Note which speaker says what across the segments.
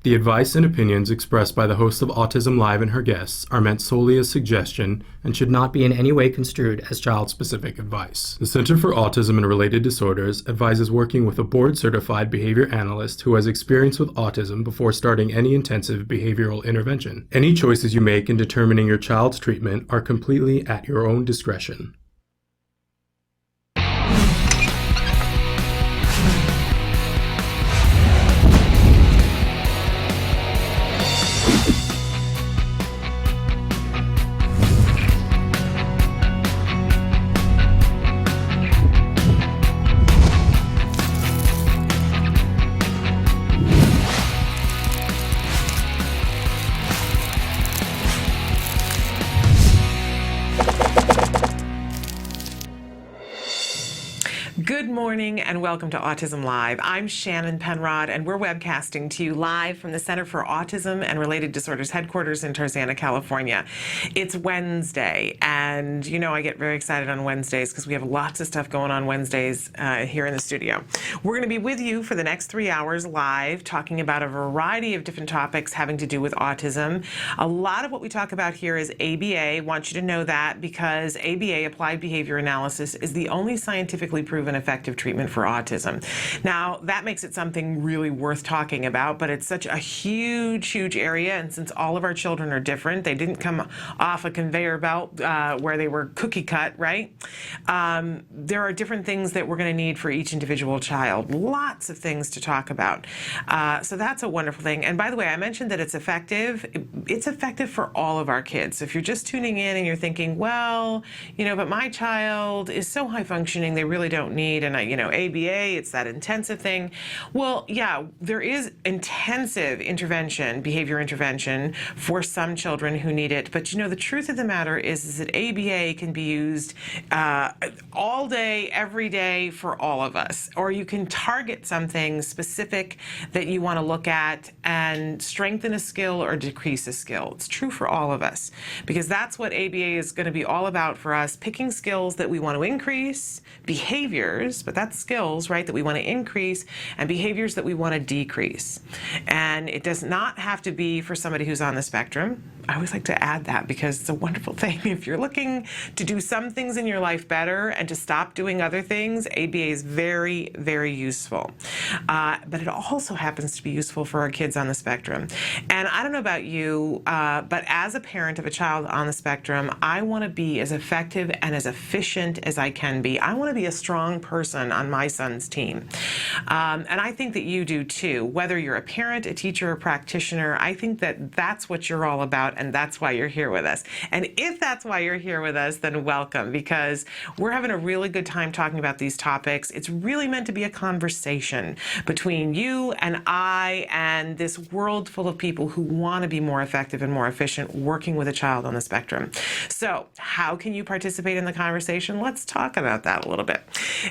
Speaker 1: The advice and opinions expressed by the host of Autism Live and her guests are meant solely as suggestion and should not be in any way construed as child-specific advice. The Center for Autism and Related Disorders advises working with a board-certified behavior analyst who has experience with autism before starting any intensive behavioral intervention. Any choices you make in determining your child's treatment are completely at your own discretion.
Speaker 2: Good morning and welcome to Autism Live. I'm Shannon Penrod and we're webcasting to you live from the Center for Autism and Related Disorders headquarters in Tarzana, California. It's Wednesday and you know I get very excited on Wednesdays because we have lots of stuff going on Wednesdays here in the studio. We're going to be with you for the next 3 hours live talking about a variety of different topics having to do with autism. A lot of what we talk about here is ABA. I want you to know that because ABA, Applied Behavior Analysis, is the only scientifically proven effective treatment for autism. Now, that makes it something really worth talking about, but it's such a huge area, and since all of our children are different, they didn't come off a conveyor belt where they were cookie cut, right? There are different things that we're going to need for each individual child. Lots of things to talk about. So that's a wonderful thing. And by the way, I mentioned that it's effective. It's effective for all of our kids. So if you're just tuning in and you're thinking, well, you know, but my child is so high functioning, they really don't need, and you know, ABA, it's that intensive thing. Well, yeah, there is intensive intervention, behavior intervention for some children who need it. But you know, the truth of the matter is that ABA can be used all day, every day for all of us. Or you can target something specific that you want to look at and strengthen a skill or decrease a skill. It's true for all of us because that's what ABA is going to be all about for us, picking skills that we want to increase, behaviors, but that's skills, right, that we want to increase, and behaviors that we want to decrease. And it does not have to be for somebody who's on the spectrum. I always like to add that because it's a wonderful thing. If you're looking to do some things in your life better and to stop doing other things, ABA is very, very useful. But it also happens to be useful for our kids on the spectrum. And I don't know about you, but as a parent of a child on the spectrum, I want to be as effective and as efficient as I can be. I want to be a strong person on my son's team. And I think that you do too. Whether you're a parent, a teacher, a practitioner, I think that that's what you're all about, and that's why you're here with us. And if that's why you're here with us, then welcome, because we're having a really good time talking about these topics. It's really meant to be a conversation between you and I and this world full of people who want to be more effective and more efficient working with a child on the spectrum. So how can you participate in the conversation? Let's talk about that a little bit.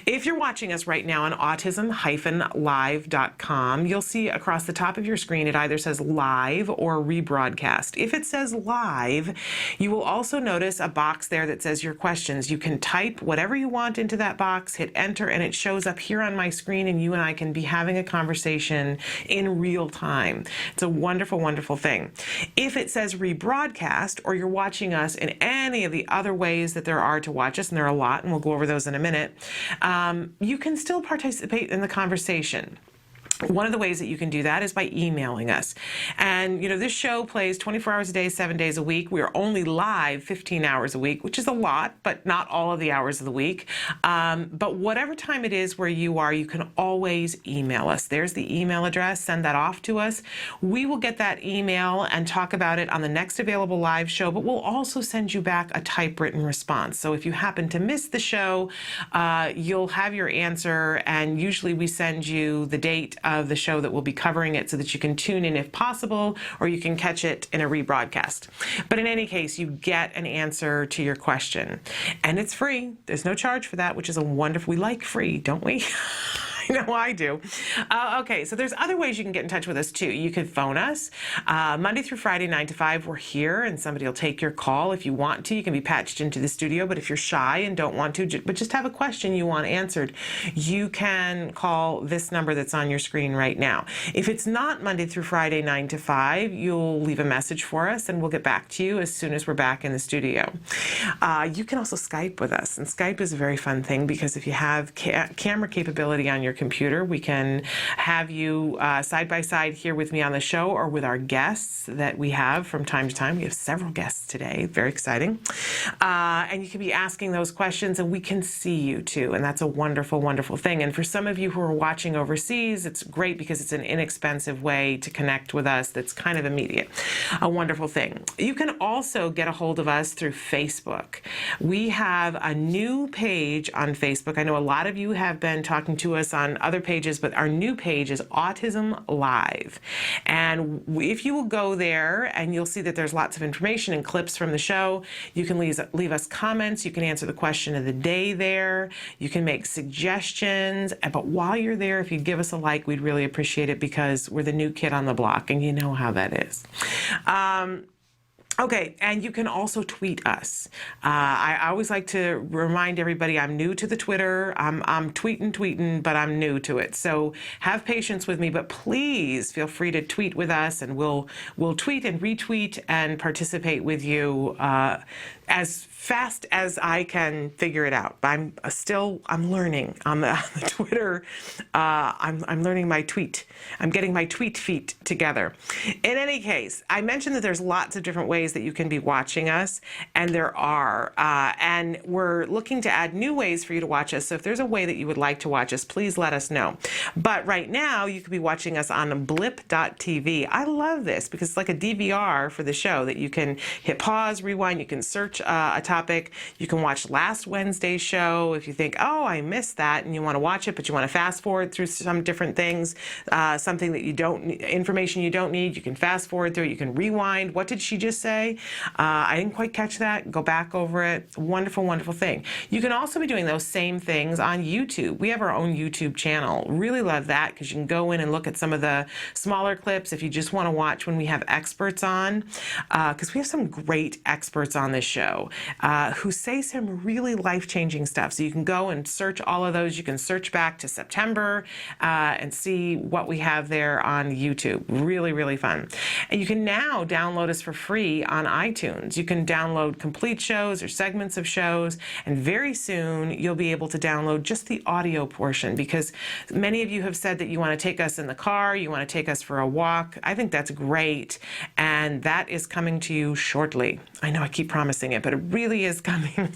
Speaker 2: If you're watching us right now on autism-live.com, you'll see across the top of your screen it either says live or rebroadcast. If it says live, you will also notice a box there that says your questions. You can type whatever you want into that box, hit enter, and it shows up here on my screen, and you and I can be having a conversation in real time. It's a wonderful, wonderful thing. If it says rebroadcast, or you're watching us in any of the other ways that there are to watch us, and there are a lot, and we'll go over those in a minute, you can still participate in the conversation. One of the ways that you can do that is by emailing us. And, you know, this show plays 24 hours a day, 7 days a week. We are only live 15 hours a week, which is a lot, but not all of the hours of the week. But whatever time it is where you are, you can always email us. There's the email address. Send that off to us. We will get that email and talk about it on the next available live show, but we'll also send you back a typewritten response. So if you happen to miss the show, you'll have your answer, and usually we send you the date of the show that will be covering it so that you can tune in if possible, or you can catch it in a rebroadcast. But in any case, you get an answer to your question. And it's free. There's no charge for that, which is a wonderful, we like free, don't we? know I do. Okay, so there's other ways you can get in touch with us too. You can phone us Monday through Friday, 9 to 5. We're here, and somebody will take your call if you want to. You can be patched into the studio, but if you're shy and don't want to, but just have a question you want answered, you can call this number that's on your screen right now. If it's not Monday through Friday, 9 to 5, you'll leave a message for us, and we'll get back to you as soon as we're back in the studio. You can also Skype with us, and Skype is a very fun thing because if you have camera capability on your computer, we can have you side by side here with me on the show or with our guests that we have from time to time. We have several guests today, very exciting. And you can be asking those questions, and we can see you too, and that's a wonderful, wonderful thing. And for some of you who are watching overseas, it's great because it's an inexpensive way to connect with us that's kind of immediate. A wonderful thing. You can also get a hold of us through Facebook. We have a new page on Facebook. I know a lot of you have been talking to us on other pages, but our new page is Autism Live. And if you will go there, and you'll see that there's lots of information and clips from the show. You can leave us comments. You can answer the question of the day there. You can make suggestions. But while you're there, if you'd give us a like, we'd really appreciate it because we're the new kid on the block, and you know how that is. Okay, and you can also tweet us. I always like to remind everybody I'm new to the Twitter. I'm tweeting, but I'm new to it. So have patience with me, but please feel free to tweet with us, and we'll tweet and retweet and participate with you as fast as I can figure it out. I'm learning on the Twitter. I'm learning my tweet. I'm getting my tweet feet together. In any case, I mentioned that there's lots of different ways that you can be watching us, and there are. And we're looking to add new ways for you to watch us. So if there's a way that you would like to watch us, please let us know. But right now, you could be watching us on blip.tv. I love this because it's like a DVR for the show that you can hit pause, rewind, you can search a topic. You can watch last Wednesday's show if you think, oh, I missed that, and you want to watch it, but you want to fast forward through some different things, something that you don't, information you don't need, you can fast forward through it, you can rewind. What did she just say? I didn't quite catch that. Go back over it. Wonderful, wonderful thing. You can also be doing those same things on YouTube. We have our own YouTube channel. Really love that because you can go in and look at some of the smaller clips if you just want to watch when we have experts on, because we have some great experts on this show who say some really life-changing stuff. So you can go and search all of those. You can search back to September and see what we have there on YouTube. Really, really fun. And you can now download us for free on iTunes. You can download complete shows or segments of shows, and very soon you'll be able to download just the audio portion because many of you have said that you want to take us in the car, you want to take us for a walk. I think that's great, and that is coming to you shortly. I know I keep promising it, but it really is coming.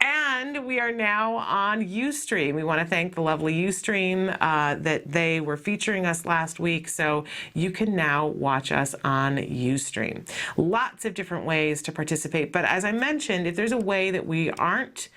Speaker 2: And we are now on Ustream. We want to thank the lovely Ustream that they were featuring us last week, so you can now watch us on Ustream. Lots of different ways to participate, but as I mentioned, if there's a way that we aren't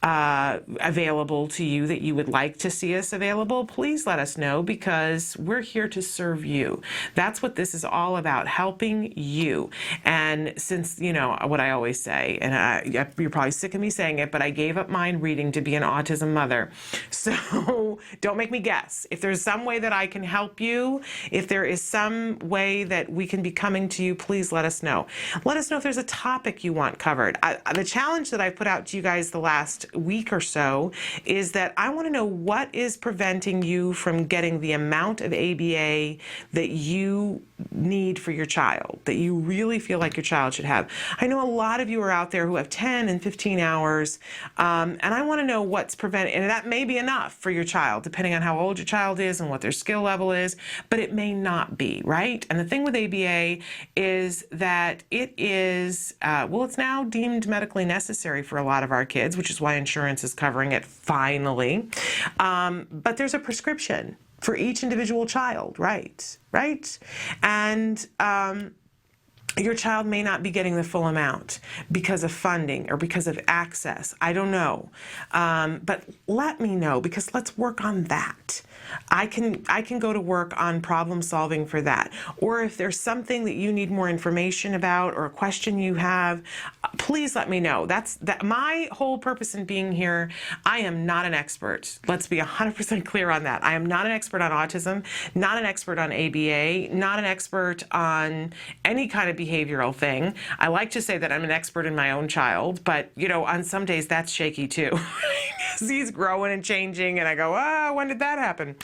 Speaker 2: available to you that you would like to see us available, please let us know because we're here to serve you. That's what this is all about, helping you. And since, you know, what I always say, and you're probably sick of me saying it, but I gave up mind reading to be an autism mother. So don't make me guess. If there's some way that I can help you, if there is some way that we can be coming to you, please let us know. Let us know if there's a topic you want covered. The challenge that I put out to you guys the last week or so is that I want to know what is preventing you from getting the amount of ABA that you need for your child, that you really feel like your child should have. I know a lot of you are out there who have 10 and 15 hours, and I want to know what's preventing, and that may be enough for your child, depending on how old your child is and what their skill level is, but it may not be, right? And the thing with ABA is that it is, well, it's now deemed medically necessary for a lot of our kids, which is why insurance is covering it finally. But there's a prescription for each individual child, right? And your child may not be getting the full amount because of funding or because of access. I don't know. But let me know because let's work on that. I can go to work on problem solving for that. Or if there's something that you need more information about or a question you have, please let me know. That's my whole purpose in being here. I am not an expert. Let's be 100% clear on that. I am not an expert on autism, not an expert on ABA, not an expert on any kind of behavioral thing. I like to say that I'm an expert in my own child, but on some days that's shaky too. He's growing and changing, and I go, when did that happen?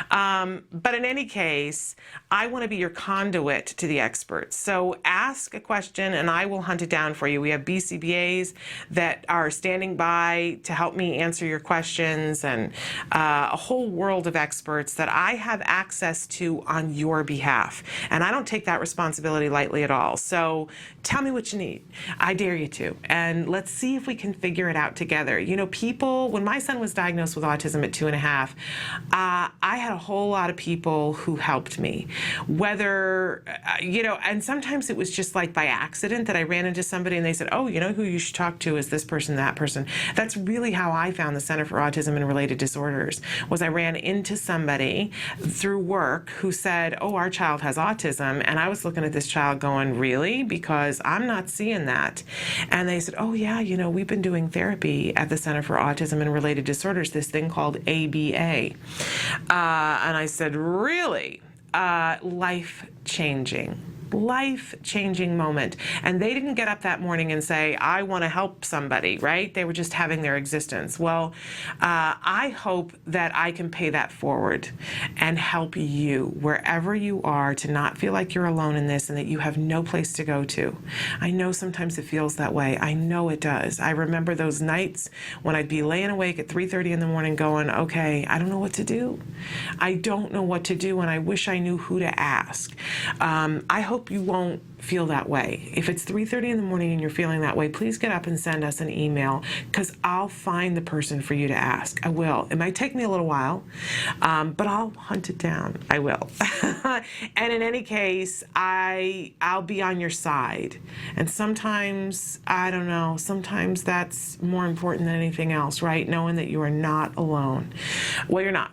Speaker 2: But in any case, I want to be your conduit to the experts. So ask a question, and I will hunt it down for you. We have BCBAs that are standing by to help me answer your questions, and a whole world of experts that I have access to on your behalf. And I don't take that responsibility lightly at all. So tell me what you need. I dare you to. And let's see if we can figure it out together. People, when my son was diagnosed with autism at 2.5, I had a whole lot of people who helped me. Whether, and sometimes it was just like by accident that I ran into somebody and they said, oh, who you should talk to is this person, that person. That's really how I found the Center for Autism and Related Disorders, was I ran into somebody through work who said, oh, our child has autism. And I was looking at this child going, really? Because I'm not seeing that. And they said, oh, yeah, we've been doing therapy at the Center for Autism and Related Disorders, this thing called ABA. And I said, really? Life-changing moment. And they didn't get up that morning and say, I want to help somebody, right? They were just having their existence. Well, I hope that I can pay that forward and help you wherever you are to not feel like you're alone in this and that you have no place to go to. I know sometimes it feels that way. I know it does. I remember those nights when I'd be laying awake at 3:30 in the morning going, okay, I don't know what to do. I don't know what to do, and I wish I knew who to ask. I hope you won't feel that way. If it's 3:30 in the morning and you're feeling that way, please get up and send us an email, because I'll find the person for you to ask. I will. It might take me a little while, but I'll hunt it down. I will. And in any case, I'll be on your side. And sometimes, I don't know, sometimes that's more important than anything else, right? Knowing that you are not alone. Well, you're not.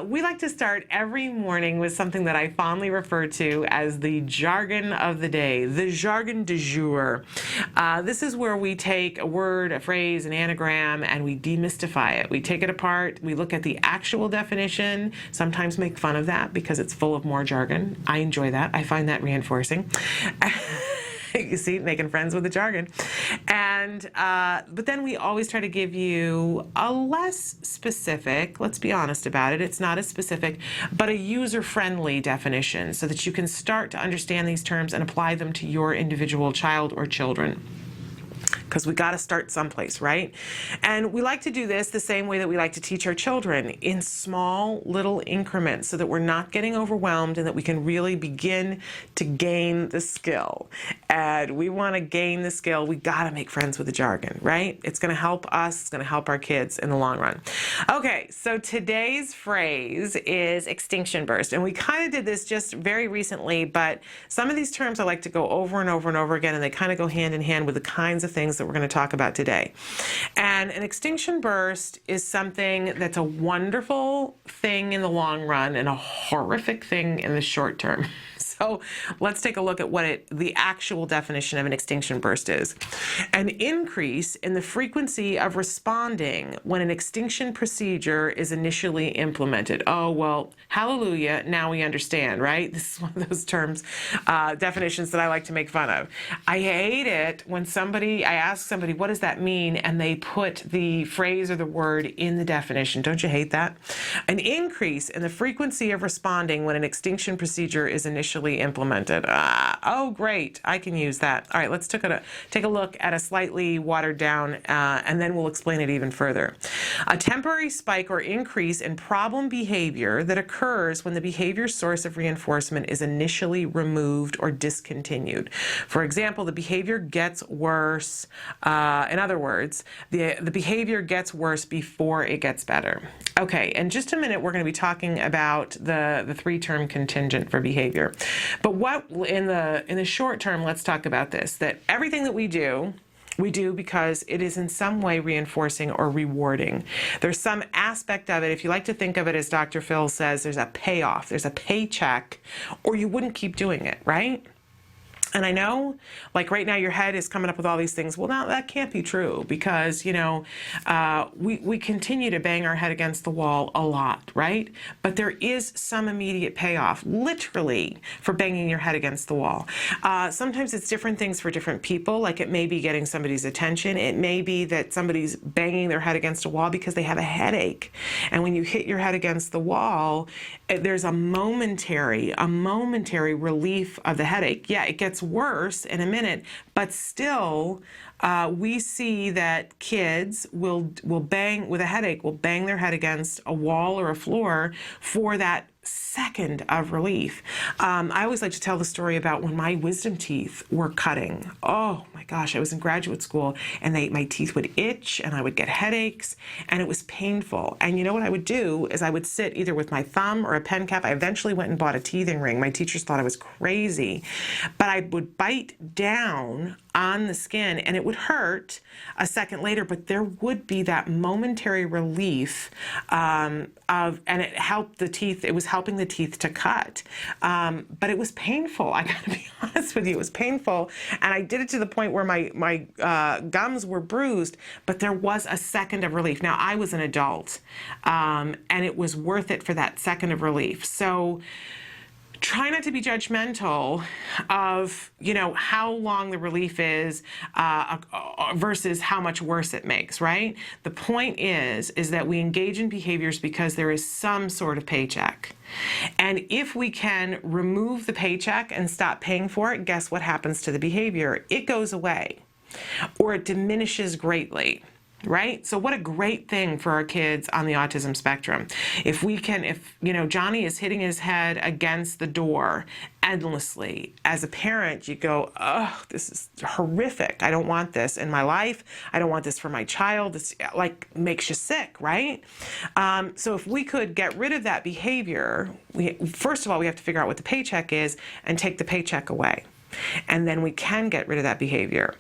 Speaker 2: We like to start every morning with something that I fondly refer to as the jargon of the day, the jargon du jour. This is where we take a word, a phrase, an anagram, and we demystify it. We take it apart, we look at the actual definition, sometimes make fun of that because it's full of more jargon. I enjoy that. I find that reinforcing. You see, making friends with the jargon. And but then we always try to give you a less specific, let's be honest about it, it's not as specific, but a user-friendly definition so that you can start to understand these terms and apply them to your individual child or children. Because we got to start someplace, right? And we like to do this the same way that we like to teach our children, in small little increments, so that we're not getting overwhelmed and that we can really begin to gain the skill. And we want to gain the skill, we got to make friends with the jargon, right? It's going to help us, it's going to help our kids in the long run. Okay, so today's phrase is extinction burst. And we kind of did this just very recently, but some of these terms I like to go over and over and over again, and they kind of go hand in hand with the kinds of things that we're going to talk about today. And an extinction burst is something that's a wonderful thing in the long run and a horrific thing in the short term. So let's take a look at what the actual definition of an extinction burst is. An increase in the frequency of responding when an extinction procedure is initially implemented. Oh, well, hallelujah, now we understand, right? This is one of those terms, definitions that I like to make fun of. I hate it when I ask somebody, what does that mean? And they put the phrase or the word in the definition. Don't you hate that? An increase in the frequency of responding when an extinction procedure is initially implemented. Oh, great. I can use that. All right, let's take a look at a slightly watered down, and then we'll explain it even further. A temporary spike or increase in problem behavior that occurs when the behavior source of reinforcement is initially removed or discontinued. For example, the behavior gets worse. In other words, the behavior gets worse before it gets better. Okay, in just a minute, we're going to be talking about the three-term contingent for behavior. But what in the short term, let's talk about this, that everything that we do, We do because it is in some way reinforcing or rewarding. There's some aspect of it, if you like to think of it as Dr. Phil says, there's a payoff, there's a paycheck, or you wouldn't keep doing it, right? And I know, like right now, your head is coming up with all these things. Well, now that can't be true because, we continue to bang our head against the wall a lot, right? But there is some immediate payoff, literally, for banging your head against the wall. Sometimes it's different things for different people. Like it may be getting somebody's attention. It may be that somebody's banging their head against a wall because they have a headache. And when you hit your head against the wall, there's a momentary relief of the headache. Yeah, it gets worse in a minute, but still we see that kids will bang with a headache, will bang their head against a wall or a floor for that second of relief. I always like to tell the story about when my wisdom teeth were cutting. Oh my gosh, I was in graduate school and my teeth would itch and I would get headaches and it was painful. And you know what I would do is I would sit either with my thumb or a pen cap. I eventually went and bought a teething ring. My teachers thought I was crazy, but I would bite down on the skin and it would hurt a second later, but there would be that momentary relief and it helped the teeth. It was helping the teeth to cut, but it was painful. I gotta be honest with you, it was painful, and I did it to the point where my gums were bruised, but there was a second of relief. Now I was an adult, and it was worth it for that second of relief. So try not to be judgmental of, how long the relief is versus how much worse it makes, right? The point is that we engage in behaviors because there is some sort of paycheck. And if we can remove the paycheck and stop paying for it, guess what happens to the behavior? It goes away or it diminishes greatly. Right? So what a great thing for our kids on the autism spectrum. If Johnny is hitting his head against the door endlessly, as a parent, you go, oh, this is horrific. I don't want this in my life. I don't want this for my child. It's makes you sick, right? So if we could get rid of that behavior, first of all, we have to figure out what the paycheck is and take the paycheck away. And then we can get rid of that behavior.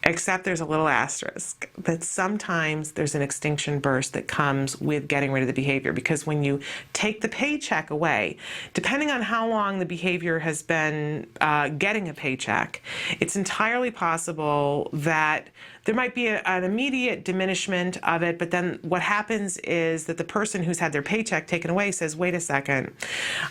Speaker 2: Except there's a little asterisk that sometimes there's an extinction burst that comes with getting rid of the behavior, because when you take the paycheck away, depending on how long the behavior has been getting a paycheck, it's entirely possible that there might be an immediate diminishment of it, but then what happens is that the person who's had their paycheck taken away says, wait a second,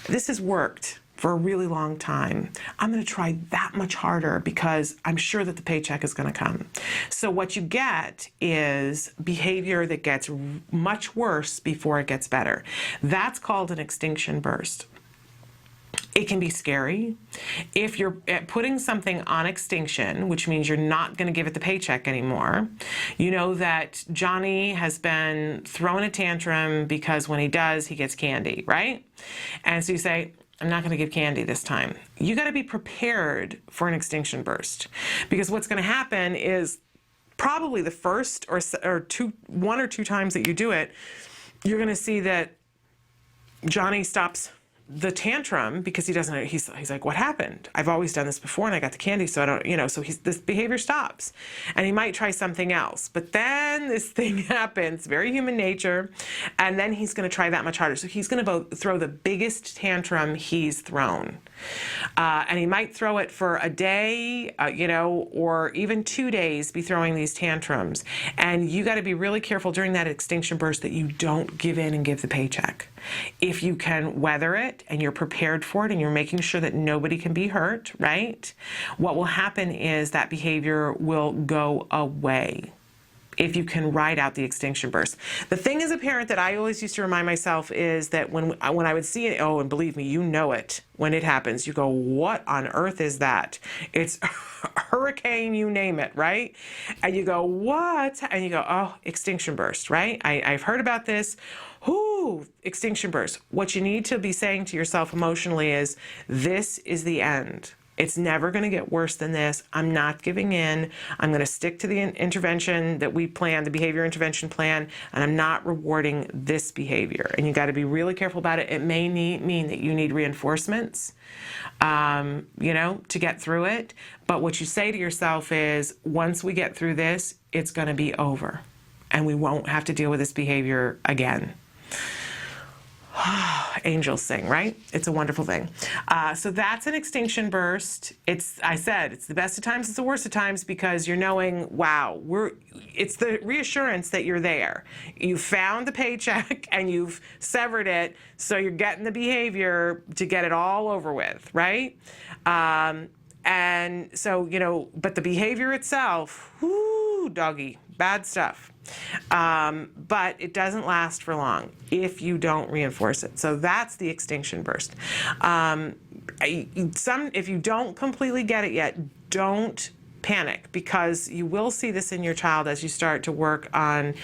Speaker 2: this has worked for a really long time. I'm going to try that much harder because I'm sure that the paycheck is going to come. So what you get is behavior that gets much worse before it gets better. That's called an extinction burst. It can be scary. If you're putting something on extinction, which means you're not going to give it the paycheck anymore, you know that Johnny has been throwing a tantrum because when he does, he gets candy, right? And so you say, I'm not going to give candy this time. You got to be prepared for an extinction burst, because what's going to happen is probably the first one or two times that you do it, you're going to see that Johnny stops the tantrum because he's like, what happened? I've always done this before and I got the candy, so I don't, so this behavior stops and he might try something else, but then this thing happens, very human nature, and then he's going to try that much harder. So he's going to throw the biggest tantrum he's thrown. And he might throw it for a day, or even 2 days, be throwing these tantrums. And you got to be really careful during that extinction burst that you don't give in and give the paycheck. If you can weather it and you're prepared for it and you're making sure that nobody can be hurt, right? What will happen is that behavior will go away if you can ride out the extinction burst. The thing as a parent that I always used to remind myself is that when I would see it, oh, and believe me, you know it, when it happens, you go, what on earth is that? It's hurricane, you name it, right? And you go, what? And you go, oh, extinction burst, right? I've heard about this. Whoo, extinction burst. What you need to be saying to yourself emotionally is, this is the end. It's never going to get worse than this. I'm not giving in. I'm going to stick to the intervention that we planned, the behavior intervention plan, and I'm not rewarding this behavior. And you got to be really careful about it. It may mean that you need reinforcements, to get through it. But what you say to yourself is, once we get through this, it's going to be over, and we won't have to deal with this behavior again. Angels sing, right? It's a wonderful thing. So that's an extinction burst. I said, it's the best of times, it's the worst of times, because you're knowing, wow, it's the reassurance that you're there. You found the paycheck and you've severed it, so you're getting the behavior to get it all over with, right? And so, but the behavior itself, whoo, doggy, bad stuff. But it doesn't last for long if you don't reinforce it. So that's the extinction burst. If you don't completely get it yet, don't panic, because you will see this in your child as you start to work on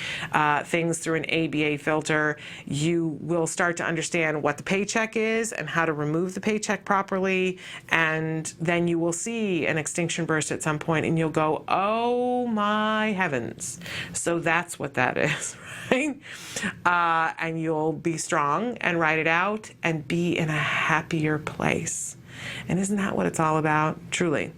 Speaker 2: things through an ABA filter. You will start to understand what the paycheck is and how to remove the paycheck properly, and then you will see an extinction burst at some point and you'll go, oh my heavens. So that's what that is, right? And you'll be strong and write it out and be in a happier place. And isn't that what it's all about? Truly.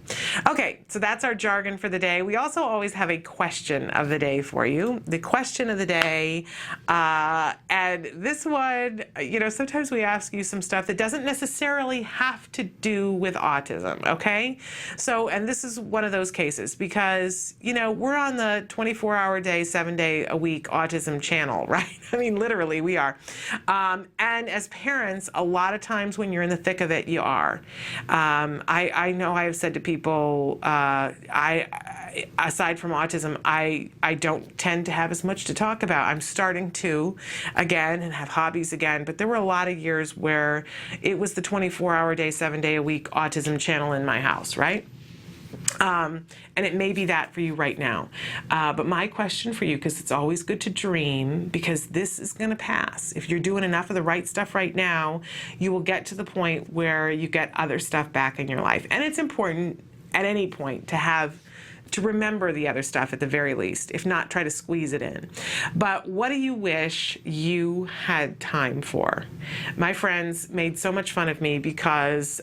Speaker 2: Okay, so that's our jargon for the day. We also always have a question of the day for you. The question of the day, and this one, sometimes we ask you some stuff that doesn't necessarily have to do with autism, okay? So, and this is one of those cases, because, we're on the 24-hour day, 7-day-a-week autism channel, right? I mean, literally, we are. And as parents, a lot of times when you're in the thick of it, you are. I know I have said to people, aside from autism, I don't tend to have as much to talk about. I'm starting to again and have hobbies again, but there were a lot of years where it was the 24-hour day, 7-day-a-week autism channel in my house, right? And it may be that for you right now. But my question for you, because it's always good to dream, because this is going to pass. If you're doing enough of the right stuff right now, you will get to the point where you get other stuff back in your life. And it's important at any point to remember the other stuff at the very least, if not try to squeeze it in. But what do you wish you had time for? My friends made so much fun of me because,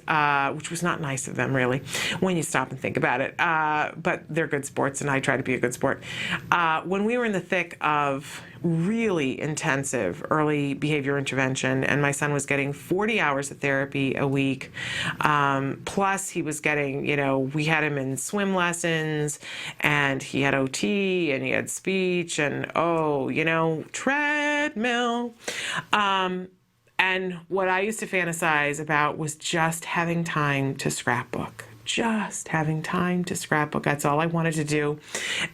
Speaker 2: which was not nice of them really, when you stop and think about it, but they're good sports and I try to be a good sport. When we were in the thick of really intensive early behavior intervention, and my son was getting 40 hours of therapy a week, plus he was getting, we had him in swim lessons, and he had OT, and he had speech, and treadmill. And what I used to fantasize about was just having time to scrapbook. Just having time to scrapbook. That's all I wanted to do.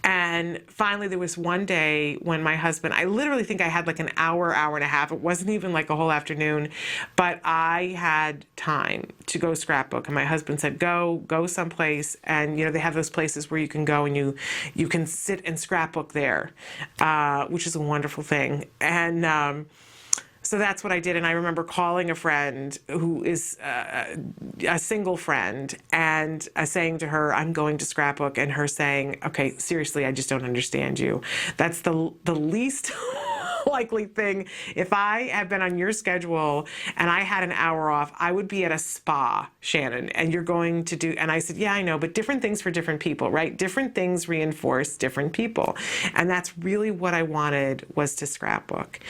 Speaker 2: And finally, there was one day when my husband, I literally think I had like an hour and a half. It wasn't even like a whole afternoon, but I had time to go scrapbook. And my husband said, go someplace. And, they have those places where you can go and you can sit and scrapbook there, which is a wonderful thing. And, so that's what I did, and I remember calling a friend who is a single friend and saying to her, I'm going to scrapbook, and her saying, okay, seriously, I just don't understand you. That's the least likely thing. If I had been on your schedule and I had an hour off, I would be at a spa, Shannon, and you're going to do, and I said, yeah, I know, but different things for different people, right? Different things reinforce different people. And that's really what I wanted, was to scrapbook.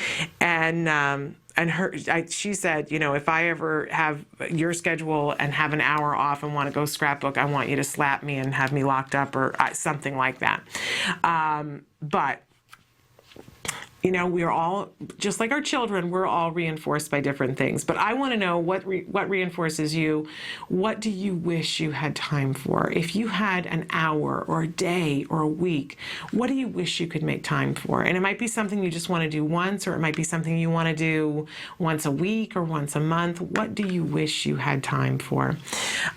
Speaker 2: She said, if I ever have your schedule and have an hour off and want to go scrapbook, I want you to slap me and have me locked up or something like that. But we are all, just like our children, we're all reinforced by different things. But I want to know what reinforces you. What do you wish you had time for? If you had an hour or a day or a week, what do you wish you could make time for? And it might be something you just want to do once, or it might be something you want to do once a week or once a month. What do you wish you had time for?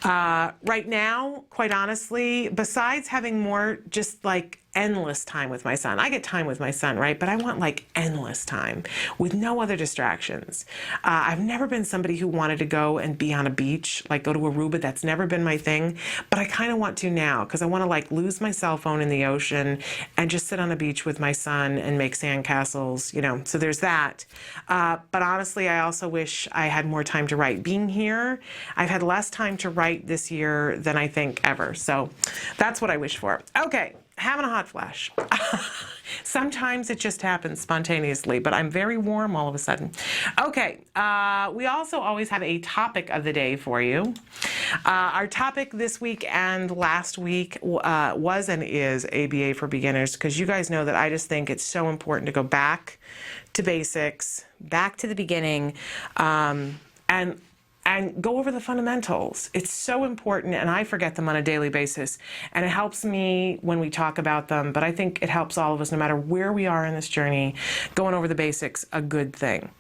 Speaker 2: Right now, quite honestly, besides having more just like endless time with my son. I get time with my son, right? But I want like endless time with no other distractions. I've never been somebody who wanted to go and be on a beach, like go to Aruba. That's never been my thing. But I kind of want to now because I want to like lose my cell phone in the ocean and just sit on a beach with my son and make sandcastles, you know. So there's that. But honestly, I also wish I had more time to write. Being here, I've had less time to write this year than I think ever. So that's what I wish for. Okay. Having a hot flash. Sometimes it just happens spontaneously, but I'm very warm all of a sudden. Okay, we also always have a topic of the day for you. Our topic this week and last week was and is ABA for beginners, because you guys know that I just think it's so important to go back to basics, back to the beginning, and go over the fundamentals. It's so important, and I forget them on a daily basis. And it helps me when we talk about them, but I think it helps all of us, no matter where we are in this journey, going over the basics, a good thing.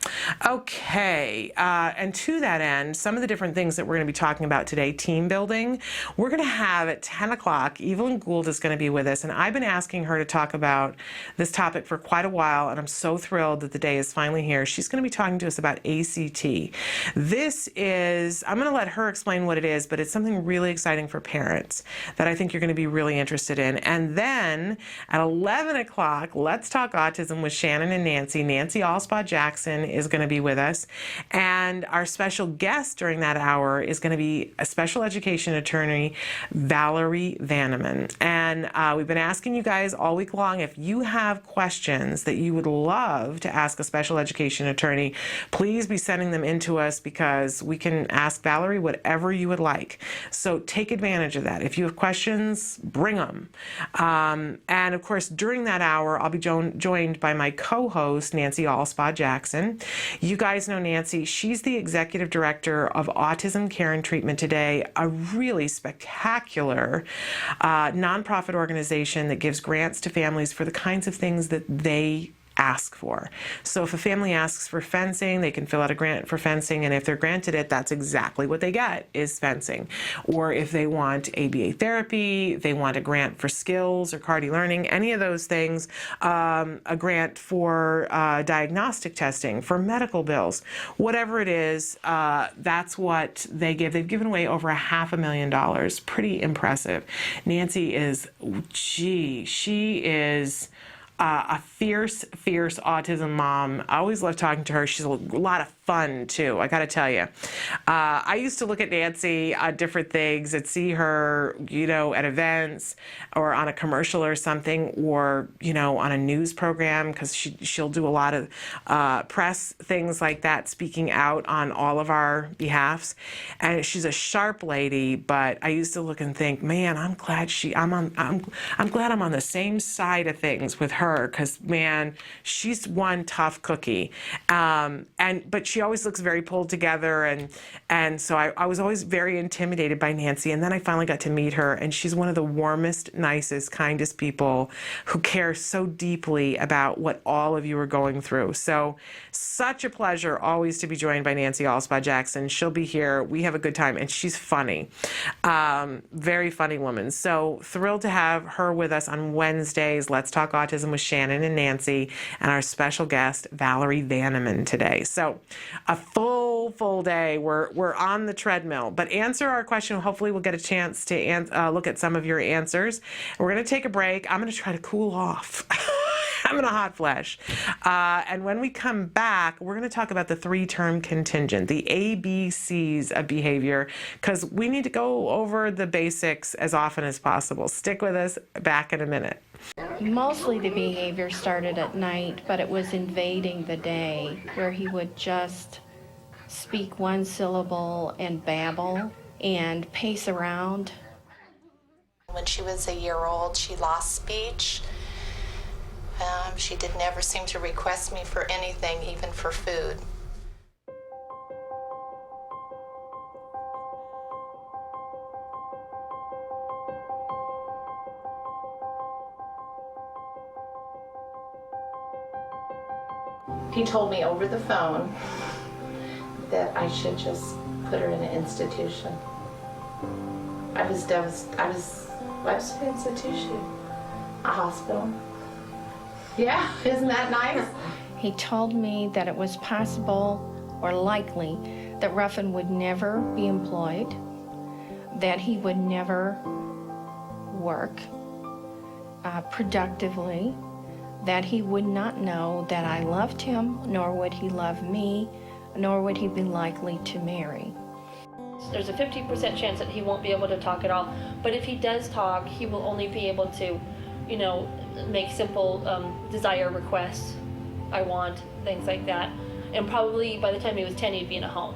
Speaker 2: Okay, and to that end, some of the different things that we're going to be talking about today, team building, we're going to have at 10 o'clock, Evelyn Gould is going to be with us, and I've been asking her to talk about this topic for quite a while, and I'm so thrilled that the day is finally here. She's going to be talking to us about ACT. This is, I'm going to let her explain what it is, but it's something really exciting for parents that I think you're going to be really interested in. And then at 11 o'clock, Let's Talk Autism with Shannon and Nancy. Nancy Alspaugh-Jackson is going to be with us. And our special guest during that hour is going to be a special education attorney, Valerie Vanaman. And we've been asking you guys all week long, if you have questions that you would love to ask a special education attorney, please be sending them in to us, because we can ask Valerie whatever you would like. So take advantage of that. If you have questions, bring them. And of course, during that hour, I'll be joined by my co-host, Nancy Alspaugh-Jackson. You guys know Nancy. She's the executive director of Autism Care and Treatment Today, a really spectacular nonprofit organization that gives grants to families for the kinds of things that they ask for. So if a family asks for fencing, they can fill out a grant for fencing, and if they're granted it, that's exactly what they get, is fencing. Or if they want ABA therapy, they want a grant for skills or CARD learning, any of those things, a grant for diagnostic testing, for medical bills, whatever it is, that's what they give. They've given away over $500,000. Pretty impressive. Nancy is, she is a fierce autism mom. I always love talking to her. She's a lot of fun too, I gotta tell you. I used to look at Nancy on different things and see her, you know, at events or on a commercial or something, or, you know, on a news program, because she'll do a lot of press things like that, speaking out on all of our behalfs. And she's a sharp lady, but I used to look and think, man, I'm glad I'm on the same side of things with her, because man, she's one tough cookie. But she always looks very pulled together, and so I was always very intimidated by Nancy. And then I finally got to meet her, and she's one of the warmest, nicest, kindest people who care so deeply about what all of you are going through. So such a pleasure always to be joined by Nancy Alspaugh-Jackson. She'll be here. We have a good time, and she's funny. Very funny woman. So thrilled to have her with us on Wednesdays. Let's Talk Autism with Shannon and Nancy, and our special guest, Valerie Vanaman, today. So a full day. We're on the treadmill, but answer our question. Hopefully we'll get a chance to look at some of your answers. We're going to take a break. I'm going to try to cool off. I'm in a hot flash. And when we come back, we're going to talk about the 3-term contingent, the ABCs of behavior, because we need to go over the basics as often as possible. Stick with us. Back in a minute.
Speaker 3: Mostly the behavior started at night, but it was invading the day, where he would just speak one syllable and babble and pace around.
Speaker 4: When she was a year old, she lost speech. She did never seem to request me for anything, even for food. He told me over the phone that I should just put her in an institution. I was devastated. What's an institution?
Speaker 5: A hospital. Yeah, isn't that nice?
Speaker 3: He told me that it was possible or likely that Ruffin would never be employed, that he would never work productively, that he would not know that I loved him, nor would he love me, nor would he be likely to marry.
Speaker 5: There's a 50% chance that he won't be able to talk at all, but if he does talk, he will only be able to, make simple desire requests. I want, things like that. And probably by the time he was 10, he'd be in a home.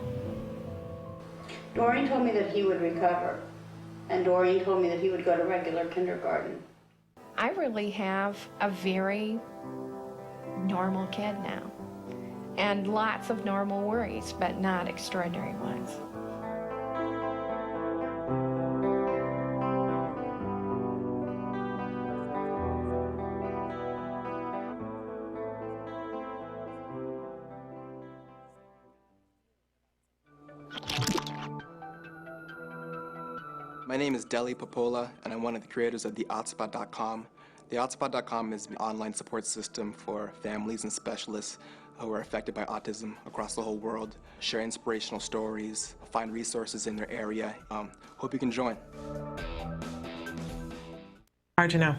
Speaker 6: Doreen told me that he would recover, and Doreen told me that he would go to regular kindergarten.
Speaker 3: I really have a very normal kid now, and lots of normal worries, but not extraordinary ones.
Speaker 7: My name is Deli Popola, and I'm one of the creators of theotspot.com. Theotspot.com is an online support system for families and specialists who are affected by autism across the whole world. Share inspirational stories, find resources in their area. Hope you can join.
Speaker 2: Hard to know.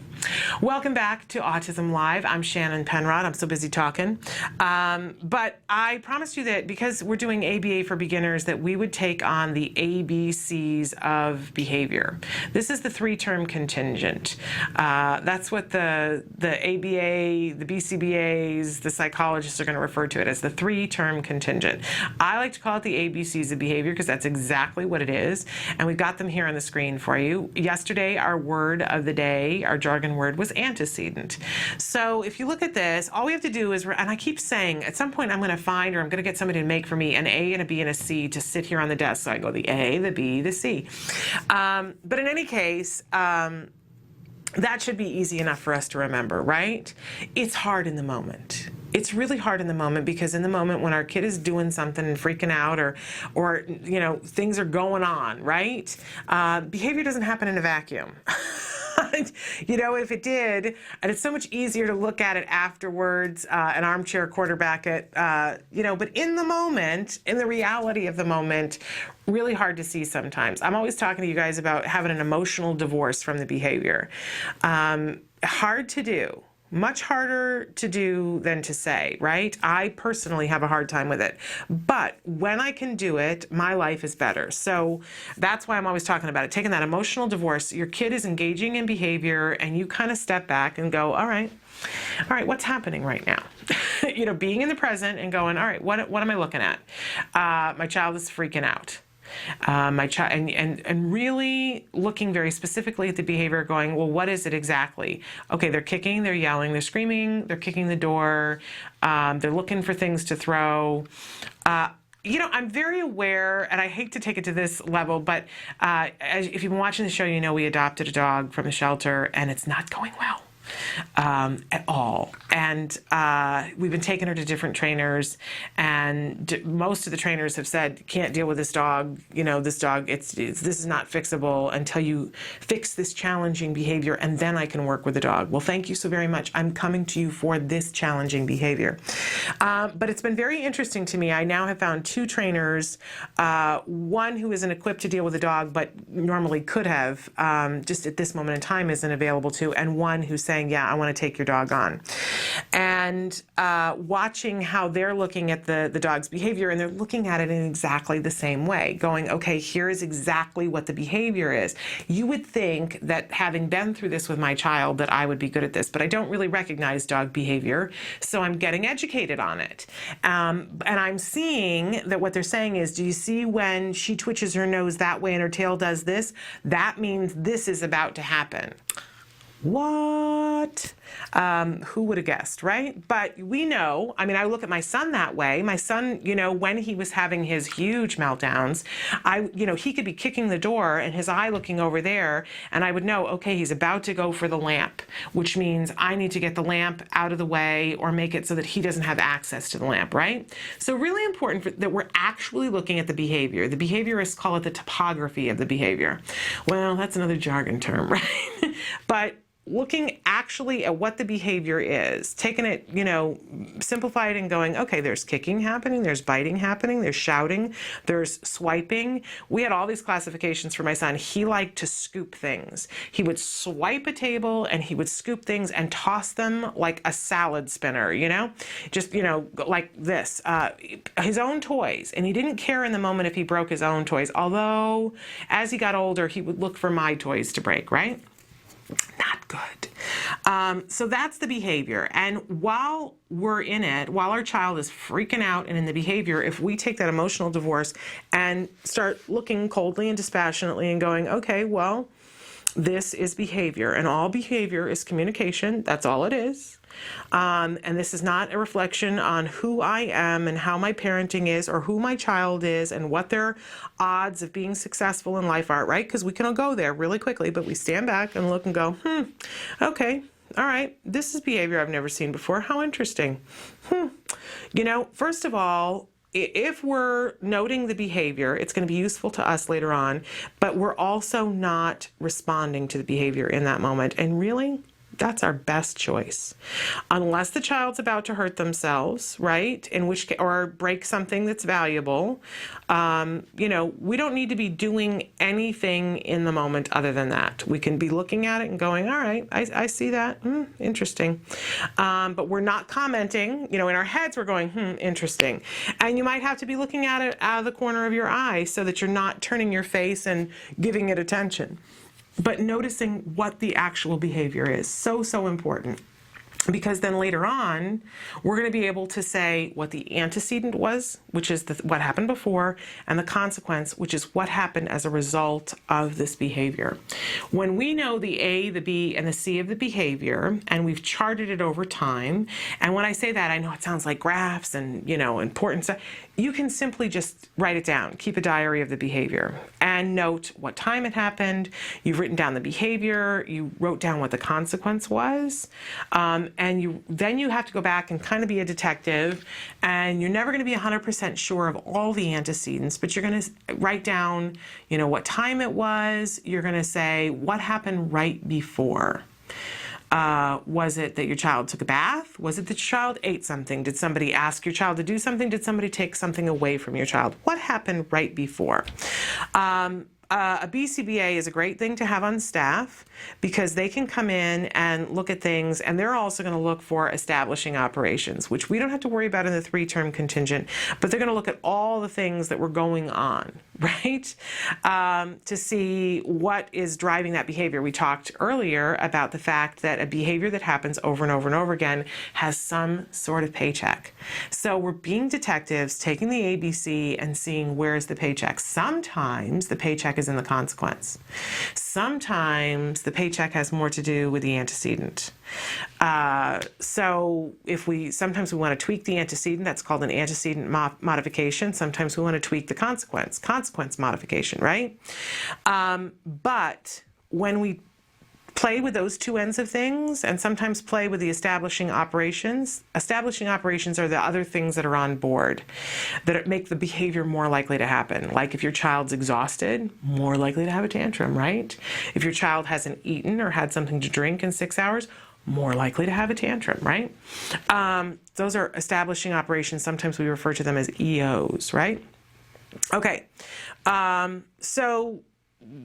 Speaker 2: Welcome back to Autism Live. I'm Shannon Penrod. I'm so busy talking. But I promised you that because we're doing ABA for beginners, that we would take on the ABCs of behavior. This is the three-term contingent. That's what the ABA, the BCBAs, the psychologists are going to refer to it as the three-term contingent. I like to call it the ABCs of behavior because that's exactly what it is. And we've got them here on the screen for you. Yesterday, our word of the day, our jargon word, was antecedent. So if you look at this, all we have to do is, and I keep saying, at some point I'm going to find, or I'm going to get somebody to make for me an A and a B and a C to sit here on the desk. So I go the A, the B, the C. But in any case, that should be easy enough for us to remember, right? It's hard in the moment. It's really hard in the moment because in the moment when our kid is doing something and freaking out or things are going on, right? Behavior doesn't happen in a vacuum. If it did, and it's so much easier to look at it afterwards, an armchair quarterback it, but in the moment, in the reality of the moment, really hard to see sometimes. I'm always talking to you guys about having an emotional divorce from the behavior. Hard to do. Much harder to do than to say, right? I personally have a hard time with it. But when I can do it, my life is better. So that's why I'm always talking about it. Taking that emotional divorce, your kid is engaging in behavior and you kind of step back and go, all right, what's happening right now? Being in the present and going, all right, what am I looking at? My child is freaking out. My child, and really looking very specifically at the behavior, going, well, what is it exactly? Okay, they're kicking, they're yelling, they're screaming, they're kicking the door, they're looking for things to throw. I'm very aware, and I hate to take it to this level, but if you've been watching the show, we adopted a dog from the shelter, and it's not going well. At all. And we've been taking her to different trainers, and most of the trainers have said, can't deal with this dog. This dog, this is not fixable until you fix this challenging behavior, and then I can work with the dog. Well, thank you so very much. I'm coming to you for this challenging behavior. But it's been very interesting to me. I now have found two trainers, one who isn't equipped to deal with a dog, but normally could have, just at this moment in time isn't available to, and one who's saying, yeah, I want to take your dog on. And watching how they're looking at the dog's behavior, and they're looking at it in exactly the same way, going, okay, here is exactly what the behavior is. You would think that having been through this with my child that I would be good at this, but I don't really recognize dog behavior, so I'm getting educated on it. And I'm seeing that what they're saying is, do you see when she twitches her nose that way and her tail does this? That means this is about to happen. What? Who would have guessed, right? But we know, I look at my son that way. My son, when he was having his huge meltdowns, he could be kicking the door and his eye looking over there, and I would know, okay, he's about to go for the lamp, which means I need to get the lamp out of the way or make it so that he doesn't have access to the lamp, right? So really important that we're actually looking at the behavior. The behaviorists call it the topography of the behavior. Well, that's another jargon term, right? But looking actually at what the behavior is, taking it, simplified and going, okay, there's kicking happening, there's biting happening, there's shouting, there's swiping. We had all these classifications for my son. He liked to scoop things. He would swipe a table and he would scoop things and toss them like a salad spinner, just, like this, his own toys. And he didn't care in the moment if he broke his own toys, although as he got older, he would look for my toys to break, right? Not good. So that's the behavior. And while we're in it, while our child is freaking out and in the behavior, if we take that emotional divorce and start looking coldly and dispassionately and going, okay, well, this is behavior, and all behavior is communication. That's all it is. And this is not a reflection on who I am and how my parenting is or who my child is and what their odds of being successful in life are, right? Because we can all go there really quickly, but we stand back and look and go, okay, all right, this is behavior I've never seen before. How interesting. First of all, if we're noting the behavior, it's going to be useful to us later on, but we're also not responding to the behavior in that moment. And really, that's our best choice. Unless the child's about to hurt themselves, right? Or break something that's valuable. We don't need to be doing anything in the moment other than that. We can be looking at it and going, all right, I see that. Interesting. But we're not commenting. In our heads, we're going, interesting. And you might have to be looking at it out of the corner of your eye so that you're not turning your face and giving it attention. But noticing what the actual behavior is, so important. Because then later on, we're going to be able to say what the antecedent was, which is what happened before, and the consequence, which is what happened as a result of this behavior. When we know the A, the B, and the C of the behavior, and we've charted it over time, and when I say that, I know it sounds like graphs and, important stuff. You can simply just write it down, keep a diary of the behavior, and note what time it happened. You've written down the behavior, you wrote down what the consequence was, and you have to go back and kind of be a detective, and you're never going to be 100% sure of all the antecedents, but you're going to write down, what time it was. You're going to say what happened right before. Was it that your child took a bath? Was it that your child ate something? Did somebody ask your child to do something? Did somebody take something away from your child? What happened right before? A BCBA is a great thing to have on staff because they can come in and look at things, and they're also going to look for establishing operations, which we don't have to worry about in the 3-term contingent, but they're going to look at all the things that were going on, right? To see what is driving that behavior. We talked earlier about the fact that a behavior that happens over and over and over again has some sort of paycheck. So we're being detectives, taking the ABC and seeing where's the paycheck. Sometimes the paycheck is in the consequence. Sometimes the paycheck has more to do with the antecedent. So sometimes we want to tweak the antecedent, that's called an antecedent modification. Sometimes we want to tweak the consequence modification, right? But when we play with those two ends of things and sometimes play with the establishing operations are the other things that are on board that make the behavior more likely to happen. Like if your child's exhausted, more likely to have a tantrum, right? If your child hasn't eaten or had something to drink in 6 hours, more likely to have a tantrum, right? Those are establishing operations. Sometimes we refer to them as EOs, right? Okay, so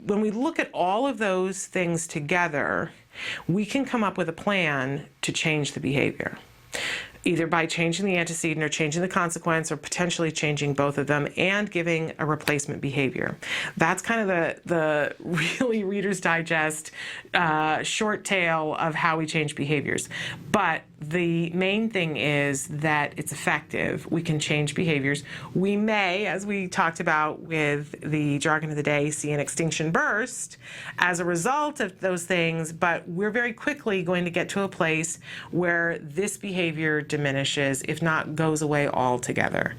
Speaker 2: when we look at all of those things together, we can come up with a plan to change the behavior, either by changing the antecedent or changing the consequence or potentially changing both of them and giving a replacement behavior. That's kind of the really Reader's Digest short tale of how we change behaviors. But the main thing is that it's effective. We can change behaviors. We may, as we talked about with the jargon of the day, see an extinction burst as a result of those things, but we're very quickly going to get to a place where this behavior diminishes, if not goes away altogether.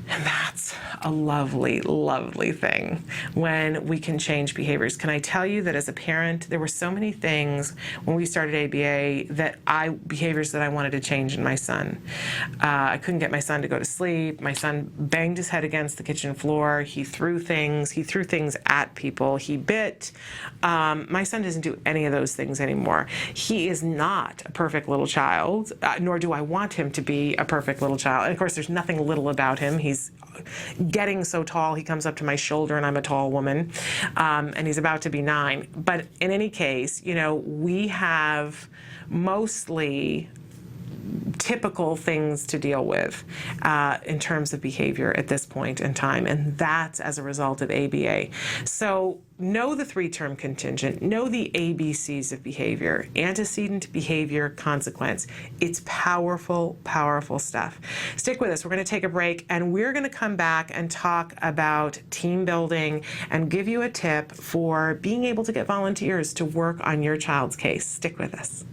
Speaker 2: And that's a lovely, lovely thing when we can change behaviors. Can I tell you that as a parent, there were so many things when we started ABA behaviors that I wanted to change in my son. I couldn't get my son to go to sleep. My son banged his head against the kitchen floor. He threw things at people. He bit. My son doesn't do any of those things anymore. He is not a perfect little child, nor do I want him to be a perfect little child. And of course, there's nothing little about him. He's getting so tall, he comes up to my shoulder, and I'm a tall woman, and he's about to be 9. But in any case, we have mostly typical things to deal with in terms of behavior at this point in time, and that's as a result of ABA. So know the 3-term contingent, know the ABCs of behavior: antecedent, behavior, consequence. It's powerful, powerful stuff. Stick with us. We're going to take a break, and we're going to come back and talk about team building and give you a tip for being able to get volunteers to work on your child's case. Stick with us.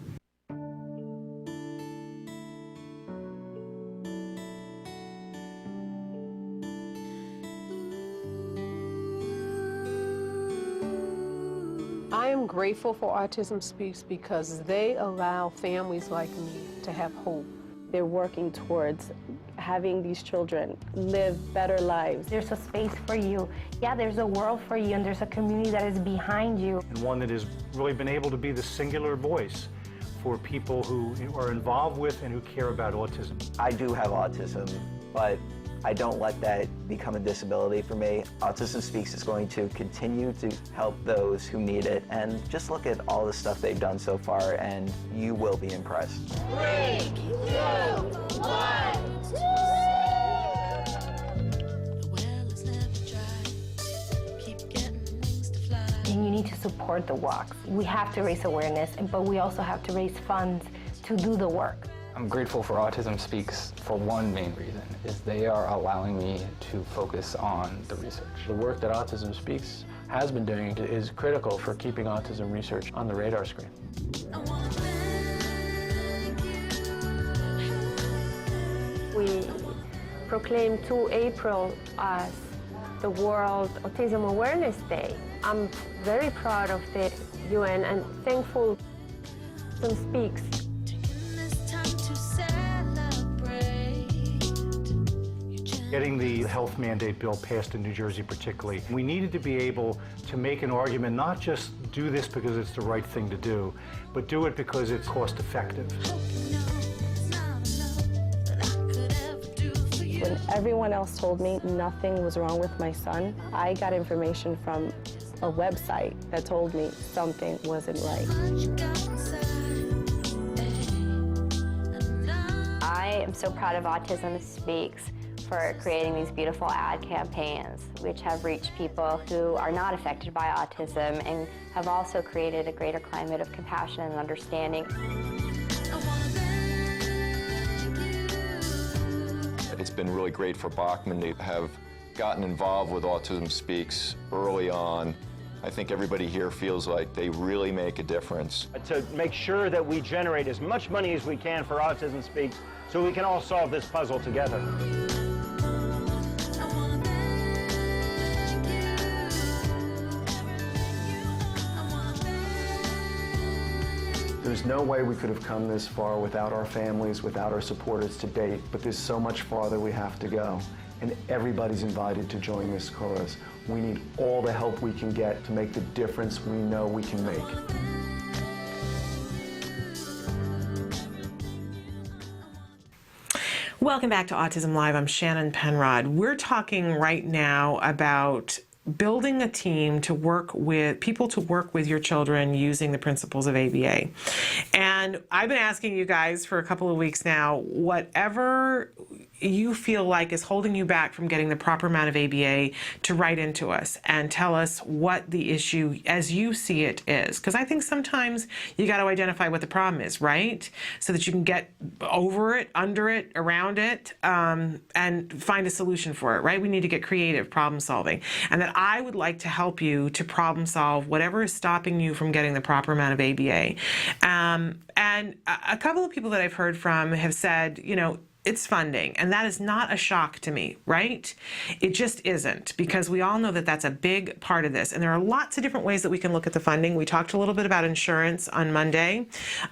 Speaker 8: I am grateful for Autism Speaks because they allow families like me to have hope.
Speaker 9: They're working towards having these children live better lives.
Speaker 10: There's a space for you. Yeah, there's a world for you, and there's a community that is behind you.
Speaker 11: And one that has really been able to be the singular voice for people who are involved with and who care about autism.
Speaker 12: I do have autism, but I don't let that become a disability for me. Autism Speaks is going to continue to help those who need it, and just look at all the stuff they've done so far and you will be impressed.
Speaker 13: 3, 2, 1.
Speaker 10: And you need to support the walks. We have to raise awareness, but we also have to raise funds to do the work.
Speaker 14: I'm grateful for Autism Speaks for one main reason, is they are allowing me to focus on the research.
Speaker 15: The work that Autism Speaks has been doing is critical for keeping autism research on the radar screen.
Speaker 9: We proclaimed 2 April as the World Autism Awareness Day. I'm very proud of the UN and thankful Autism Speaks.
Speaker 11: Getting the health mandate bill passed in New Jersey particularly, we needed to be able to make an argument, not just do this because it's the right thing to do, but do it because it's cost effective.
Speaker 9: When everyone else told me nothing was wrong with my son, I got information from a website that told me something wasn't right.
Speaker 16: I am so proud of Autism Speaks for creating these beautiful ad campaigns, which have reached people who are not affected by autism and have also created a greater climate of compassion and understanding.
Speaker 17: It's been really great for Bachman to have gotten involved with Autism Speaks early on. I think everybody here feels like they really make a difference.
Speaker 18: To make sure that we generate as much money as we can for Autism Speaks so we can all solve this puzzle together.
Speaker 19: There's no way we could have come this far without our families, without our supporters to date, but there's so much farther we have to go. And everybody's invited to join this cause. We need all the help we can get to make the difference we know we can make.
Speaker 2: Welcome back to Autism Live. I'm Shannon Penrod. We're talking right now about building a team to work with people to work with your children using the principles of ABA. And I've been asking you guys for a couple of weeks now, whatever you feel like is holding you back from getting the proper amount of ABA, to write into us and tell us what the issue as you see it is. Because I think sometimes you got to identify what the problem is, right? So that you can get over it, under it, around it, and find a solution for it, right? We need to get creative, problem solving. And that I would like to help you to problem solve whatever is stopping you from getting the proper amount of ABA. And a couple of people that I've heard from have said, it's funding. And that is not a shock to me, right? It just isn't, because we all know that that's a big part of this. And there are lots of different ways that we can look at the funding. We talked a little bit about insurance on Monday.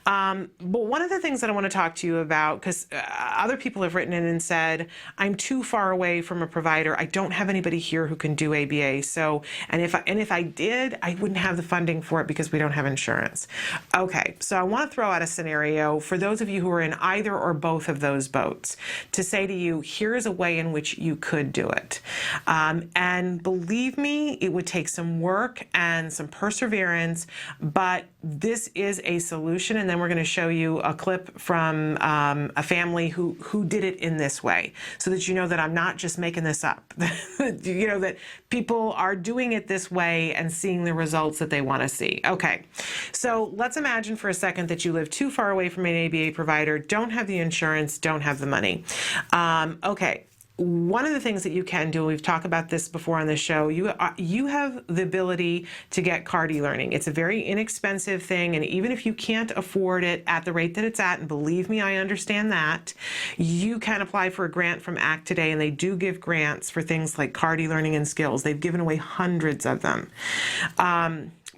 Speaker 2: But one of the things that I want to talk to you about, because other people have written in and said, I'm too far away from a provider. I don't have anybody here who can do ABA. So, and if I did, I wouldn't have the funding for it because we don't have insurance. Okay, so I want to throw out a scenario for those of you who are in either or both of those boats, to say to you, here is a way in which you could do it. And believe me, it would take some work and some perseverance, but this is a solution. And then we're going to show you a clip from a family who did it in this way, so that you know that I'm not just making this up. You know, that people are doing it this way and seeing the results that they want to see. Okay, so let's imagine for a second that you live too far away from an ABA provider, don't have the insurance, don't have the money. Okay. One of the things that you can do, we've talked about this before on the show, you have the ability to get card e-learning. It's a very inexpensive thing, and even if you can't afford it at the rate that it's at, and believe me, I understand that, you can apply for a grant from ACT Today, and they do give grants for things like card e-learning and skills. They've given away hundreds of them.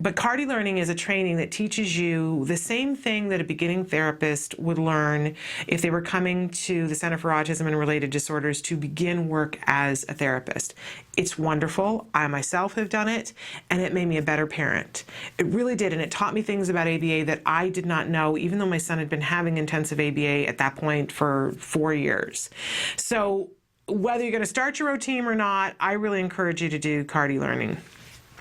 Speaker 2: But card e-learning is a training that teaches you the same thing that a beginning therapist would learn if they were coming to the Center for Autism and Related Disorders to begin work as a therapist. It's wonderful. I myself have done it, and it made me a better parent. It really did, and it taught me things about ABA that I did not know, even though my son had been having intensive ABA at that point for 4 years. So whether you're going to start your own team or not, I really encourage you to do card e-learning.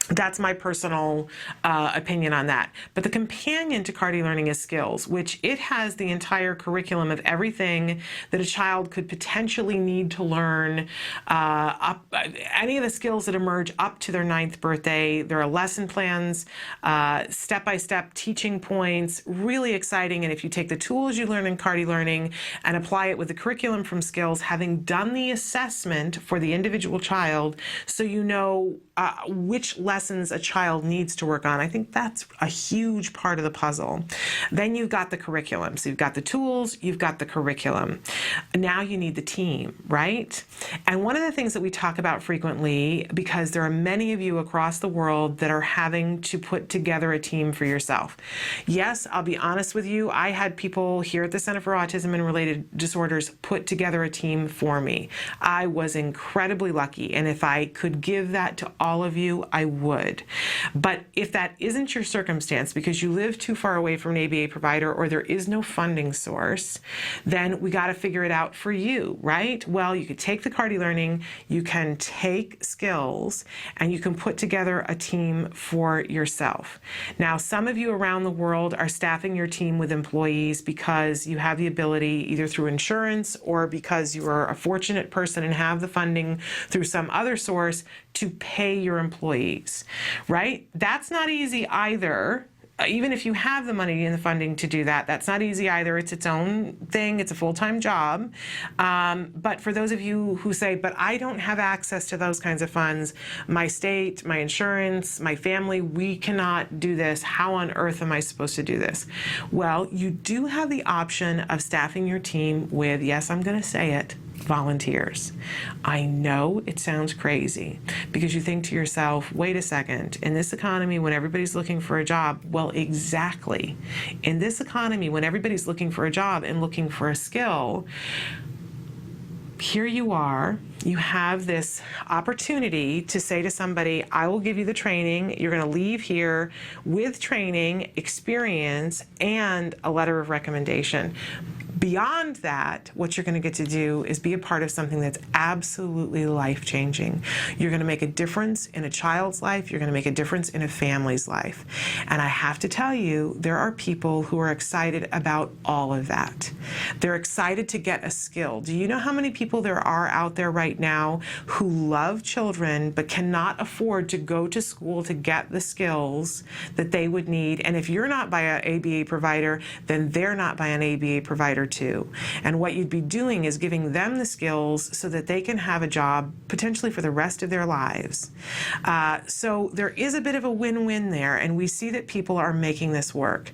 Speaker 2: That's my personal opinion on that. But the companion to card e-learning is skills, which it has the entire curriculum of everything that a child could potentially need to learn, any of the skills that emerge up to their 9th birthday. There are lesson plans, step-by-step teaching points, really exciting. And if you take the tools you learn in card e-learning and apply it with the curriculum from skills, having done the assessment for the individual child, so you know which lessons a child needs to work on. I think that's a huge part of the puzzle. Then you've got the curriculum. So you've got the tools, you've got the curriculum. Now you need the team, right? And one of the things that we talk about frequently, because there are many of you across the world that are having to put together a team for yourself. Yes, I'll be honest with you, I had people here at the Center for Autism and Related Disorders put together a team for me. I was incredibly lucky, and if I could give that to all of you, I would. But if that isn't your circumstance, because you live too far away from an ABA provider or there is no funding source, then we got to figure it out for you, right? Well, you could take the card e-learning, you can take skills, and you can put together a team for yourself. Now, some of you around the world are staffing your team with employees because you have the ability, either through insurance or because you are a fortunate person and have the funding through some other source to pay your employees, right? That's not easy either. Even if you have the money and the funding to do that, that's not easy either. It's its own thing. It's a full-time job. But for those of you who say, but I don't have access to those kinds of funds, my state, my insurance, my family, we cannot do this. How on earth am I supposed to do this? Well, you do have the option of staffing your team with, yes, I'm going to say it, volunteers. I know it sounds crazy because you think to yourself, wait a second, in this economy when everybody's looking for a job, well, exactly. In this economy when everybody's looking for a job and looking for a skill, here you are, you have this opportunity to say to somebody, I will give you the training, you're going to leave here with training, experience, and a letter of recommendation. Beyond that, what you're going to get to do is be a part of something that's absolutely life-changing. You're going to make a difference in a child's life. You're going to make a difference in a family's life. And I have to tell you, there are people who are excited about all of that. They're excited to get a skill. Do you know how many people there are out there right now who love children but cannot afford to go to school to get the skills that they would need? And if you're not by an ABA provider, then they're not by an ABA provider two. And what you'd be doing is giving them the skills so that they can have a job potentially for the rest of their lives. So there is a bit of a win-win there, and we see that people are making this work.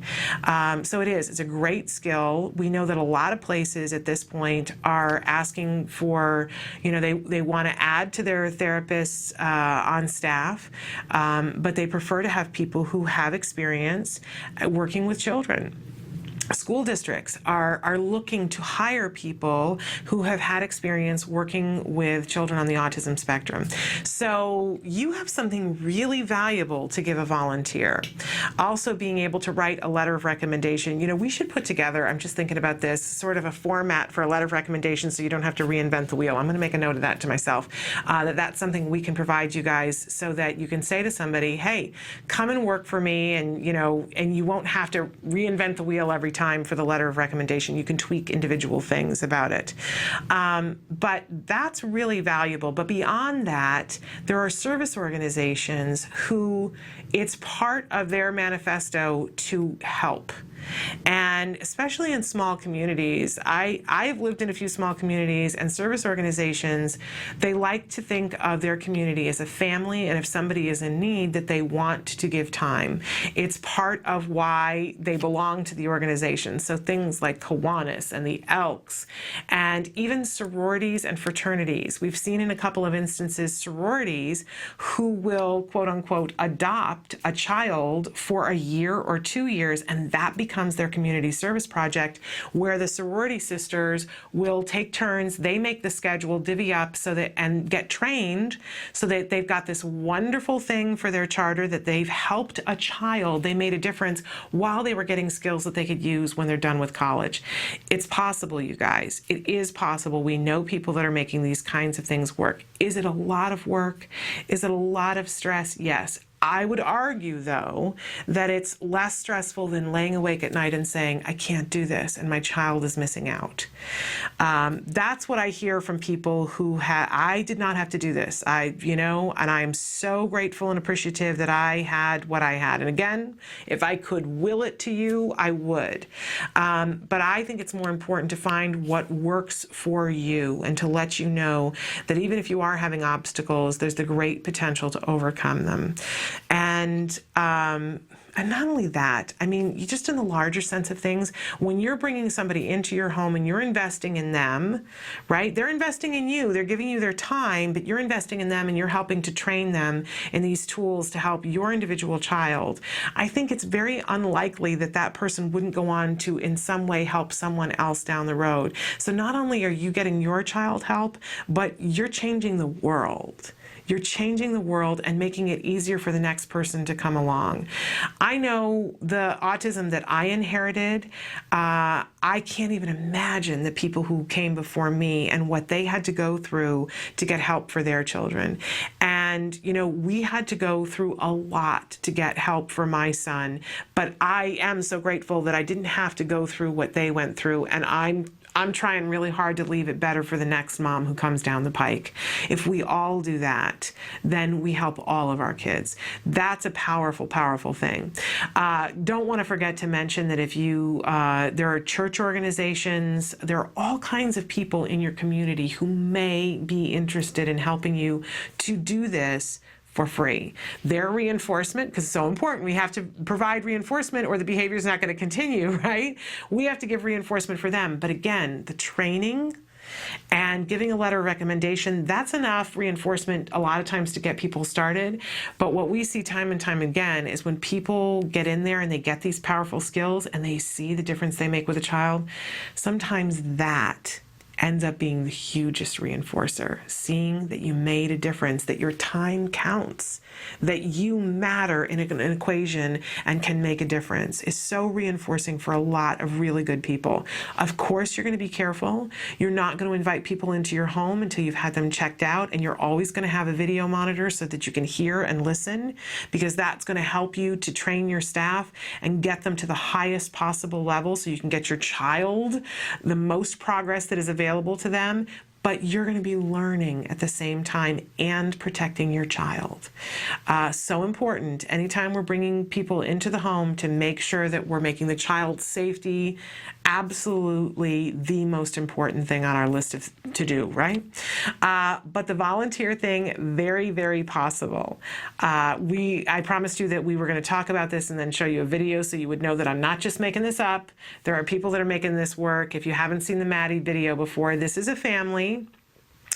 Speaker 2: So it's a great skill. We know that a lot of places at this point are asking for, they want to add to their therapists on staff, but they prefer to have people who have experience working with children. School districts are looking to hire people who have had experience working with children on the autism spectrum. So you have something really valuable to give a volunteer. Also being able to write a letter of recommendation. We should put together, I'm just thinking about this, sort of a format for a letter of recommendation so you don't have to reinvent the wheel. I'm going to make a note of that to myself, that's something we can provide you guys so that you can say to somebody, hey, come and work for me, and you won't have to reinvent the wheel every time for the letter of recommendation. You can tweak individual things about it. But that's really valuable. But beyond that, there are service organizations who it's part of their manifesto to help. And especially in small communities, I've lived in a few small communities, and service organizations, they like to think of their community as a family, and if somebody is in need, that they want to give time. It's part of why they belong to the organization. So things like Kiwanis and the Elks, and even sororities and fraternities. We've seen in a couple of instances sororities who will, quote unquote, adopt a child for a year or 2 years, and that becomes their community service project, where the sorority sisters will take turns. They make the schedule, divvy up and get trained so that they've got this wonderful thing for their charter, that they've helped a child. They made a difference while they were getting skills that they could use when they're done with college. It's possible, you guys. It is possible. We know people that are making these kinds of things work. Is it a lot of work? Is it a lot of stress? Yes. I would argue, though, that it's less stressful than laying awake at night and saying, I can't do this, and my child is missing out. That's what I hear from people who I did not have to do this. And I am so grateful and appreciative that I had what I had. And again, if I could will it to you, I would. But I think it's more important to find what works for you and to let you know that even if you are having obstacles, there's the great potential to overcome them. And not only that, you just in the larger sense of things, when you're bringing somebody into your home and you're investing in them, right? They're investing in you. They're giving you their time, but you're investing in them and you're helping to train them in these tools to help your individual child. I think it's very unlikely that that person wouldn't go on to in some way help someone else down the road. So not only are you getting your child help, but you're changing the world. You're changing the world and making it easier for the next person to come along. I know the autism that I inherited, I can't even imagine the people who came before me and what they had to go through to get help for their children. And, we had to go through a lot to get help for my son, but I am so grateful that I didn't have to go through what they went through, and I'm trying really hard to leave it better for the next mom who comes down the pike. If we all do that, then we help all of our kids. That's a powerful, powerful thing. Don't want to forget to mention that if there are church organizations, there are all kinds of people in your community who may be interested in helping you to do this for free. Their reinforcement, because it's so important, we have to provide reinforcement or the behavior is not going to continue, right? We have to give reinforcement for them. But again, the training and giving a letter of recommendation, that's enough reinforcement a lot of times to get people started. But what we see time and time again is when people get in there and they get these powerful skills and they see the difference they make with a child, sometimes that ends up being the hugest reinforcer. Seeing that you made a difference, that your time counts, that you matter in an equation and can make a difference is so reinforcing for a lot of really good people. Of course, you're going to be careful. You're not going to invite people into your home until you've had them checked out, and you're always going to have a video monitor so that you can hear and listen, because that's going to help you to train your staff and get them to the highest possible level so you can get your child the most progress that is available to them. But you're going to be learning at the same time and protecting your child. So important. Anytime we're bringing people into the home, to make sure that we're making the child's safety absolutely the most important thing on our list of to do, right? But the volunteer thing, very, very possible. I promised you that we were going to talk about this and then show you a video so you would know that I'm not just making this up. There are people that are making this work. If you haven't seen the Maddie video before, this is a family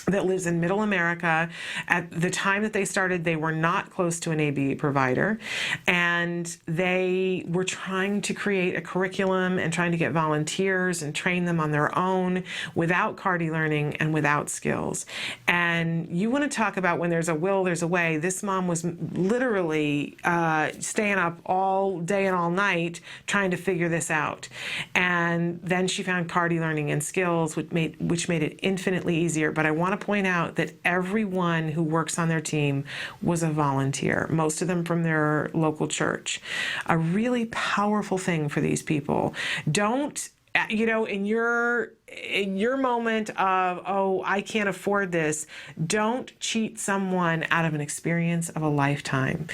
Speaker 2: that lives in Middle America. At the time that they started, they were not close to an ABA provider, and they were trying to create a curriculum and trying to get volunteers and train them on their own without CARD learning and without skills. And you want to talk about when there's a will, there's a way. This mom was literally staying up all day and all night trying to figure this out. And then she found CARD learning and skills, which made it infinitely easier. But I want to point out that everyone who works on their team was a volunteer, most of them from their local church. A really powerful thing for these people. Don't, in your moment of, oh, I can't afford this, don't cheat someone out of an experience of a lifetime.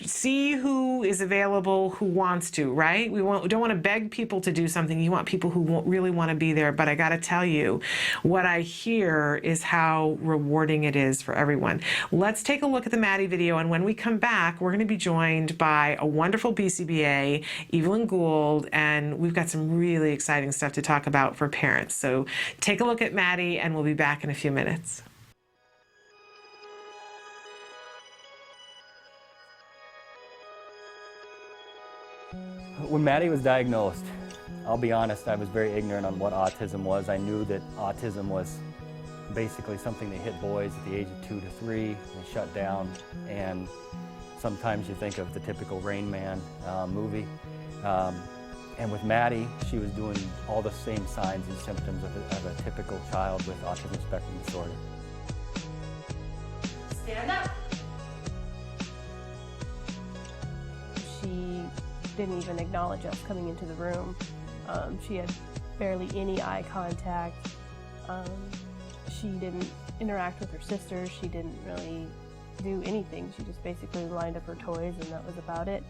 Speaker 2: See who is available, who wants to, right? Don't want to beg people to do something. You want people who really want to be there. But I got to tell you, what I hear is how rewarding it is for everyone. Let's take a look at the Maddie video. And when we come back, we're going to be joined by a wonderful BCBA, Evelyn Gould, and we've got some really exciting stuff to talk about for parents. So take a look at Maddie, and we'll be back in a few minutes.
Speaker 20: When Maddie was diagnosed, I'll be honest, I was very ignorant on what autism was. I knew that autism was basically something that hit boys at the age of 2 to 3, and they shut down, and sometimes you think of the typical Rain Man movie. And with Maddie, she was doing all the same signs and symptoms of a typical child with autism spectrum disorder.
Speaker 5: Stand up.
Speaker 8: She didn't even acknowledge us coming into the room. She had barely any eye contact. She didn't interact with her sisters. She didn't really do anything. She just basically lined up her toys, and that was about it.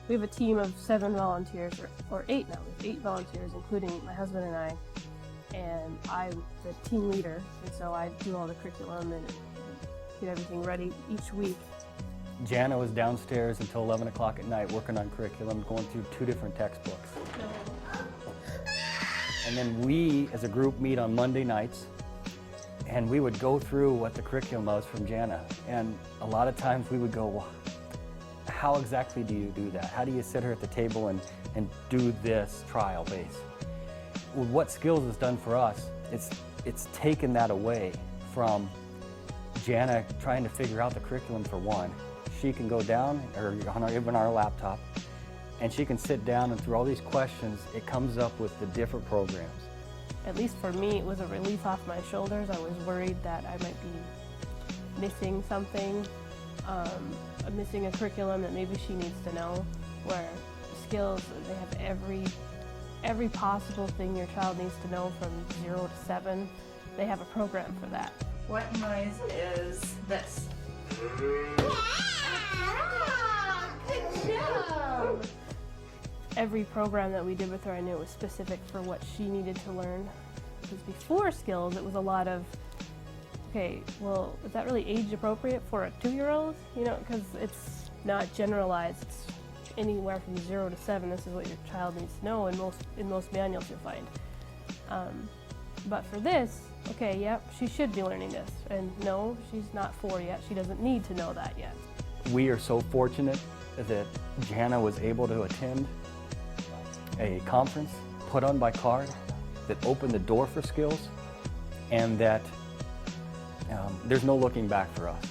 Speaker 8: We have a team of 7 volunteers, or 8 now. We have 8 volunteers, including my husband and I. And I'm the team leader, and so I do all the curriculum and get everything ready each week.
Speaker 20: Jana was downstairs until 11 o'clock at night working on curriculum, going through 2 different textbooks. And then we, as a group, meet on Monday nights, and we would go through what the curriculum was from Jana. And a lot of times we would go, well, how exactly do you do that? How do you sit her at the table and do this trial base? Well, what skills has done for us, it's taken that away from Jana trying to figure out the curriculum for one. She can go down, or even our laptop, and she can sit down, and through all these questions, it comes up with the different programs.
Speaker 8: At least for me, it was a relief off my shoulders. I was worried that I might be missing something, missing a curriculum that maybe she needs to know, where skills, they have every possible thing your child needs to know from 0 to 7. They have a program for that.
Speaker 21: What noise is this?
Speaker 8: Good job! Every program that we did with her, I knew it was specific for what she needed to learn. Because before skills, it was a lot of, okay, well, is that really age appropriate for a 2-year-old? Because it's not generalized. It's anywhere from 0 to 7. This is what your child needs to know in most manuals you'll find. But for this, okay, yep, she should be learning this. And no, she's not 4 yet. She doesn't need to know that yet.
Speaker 20: We are so fortunate that Jana was able to attend a conference put on by CARD that opened the door for skills, and that there's no looking back for us.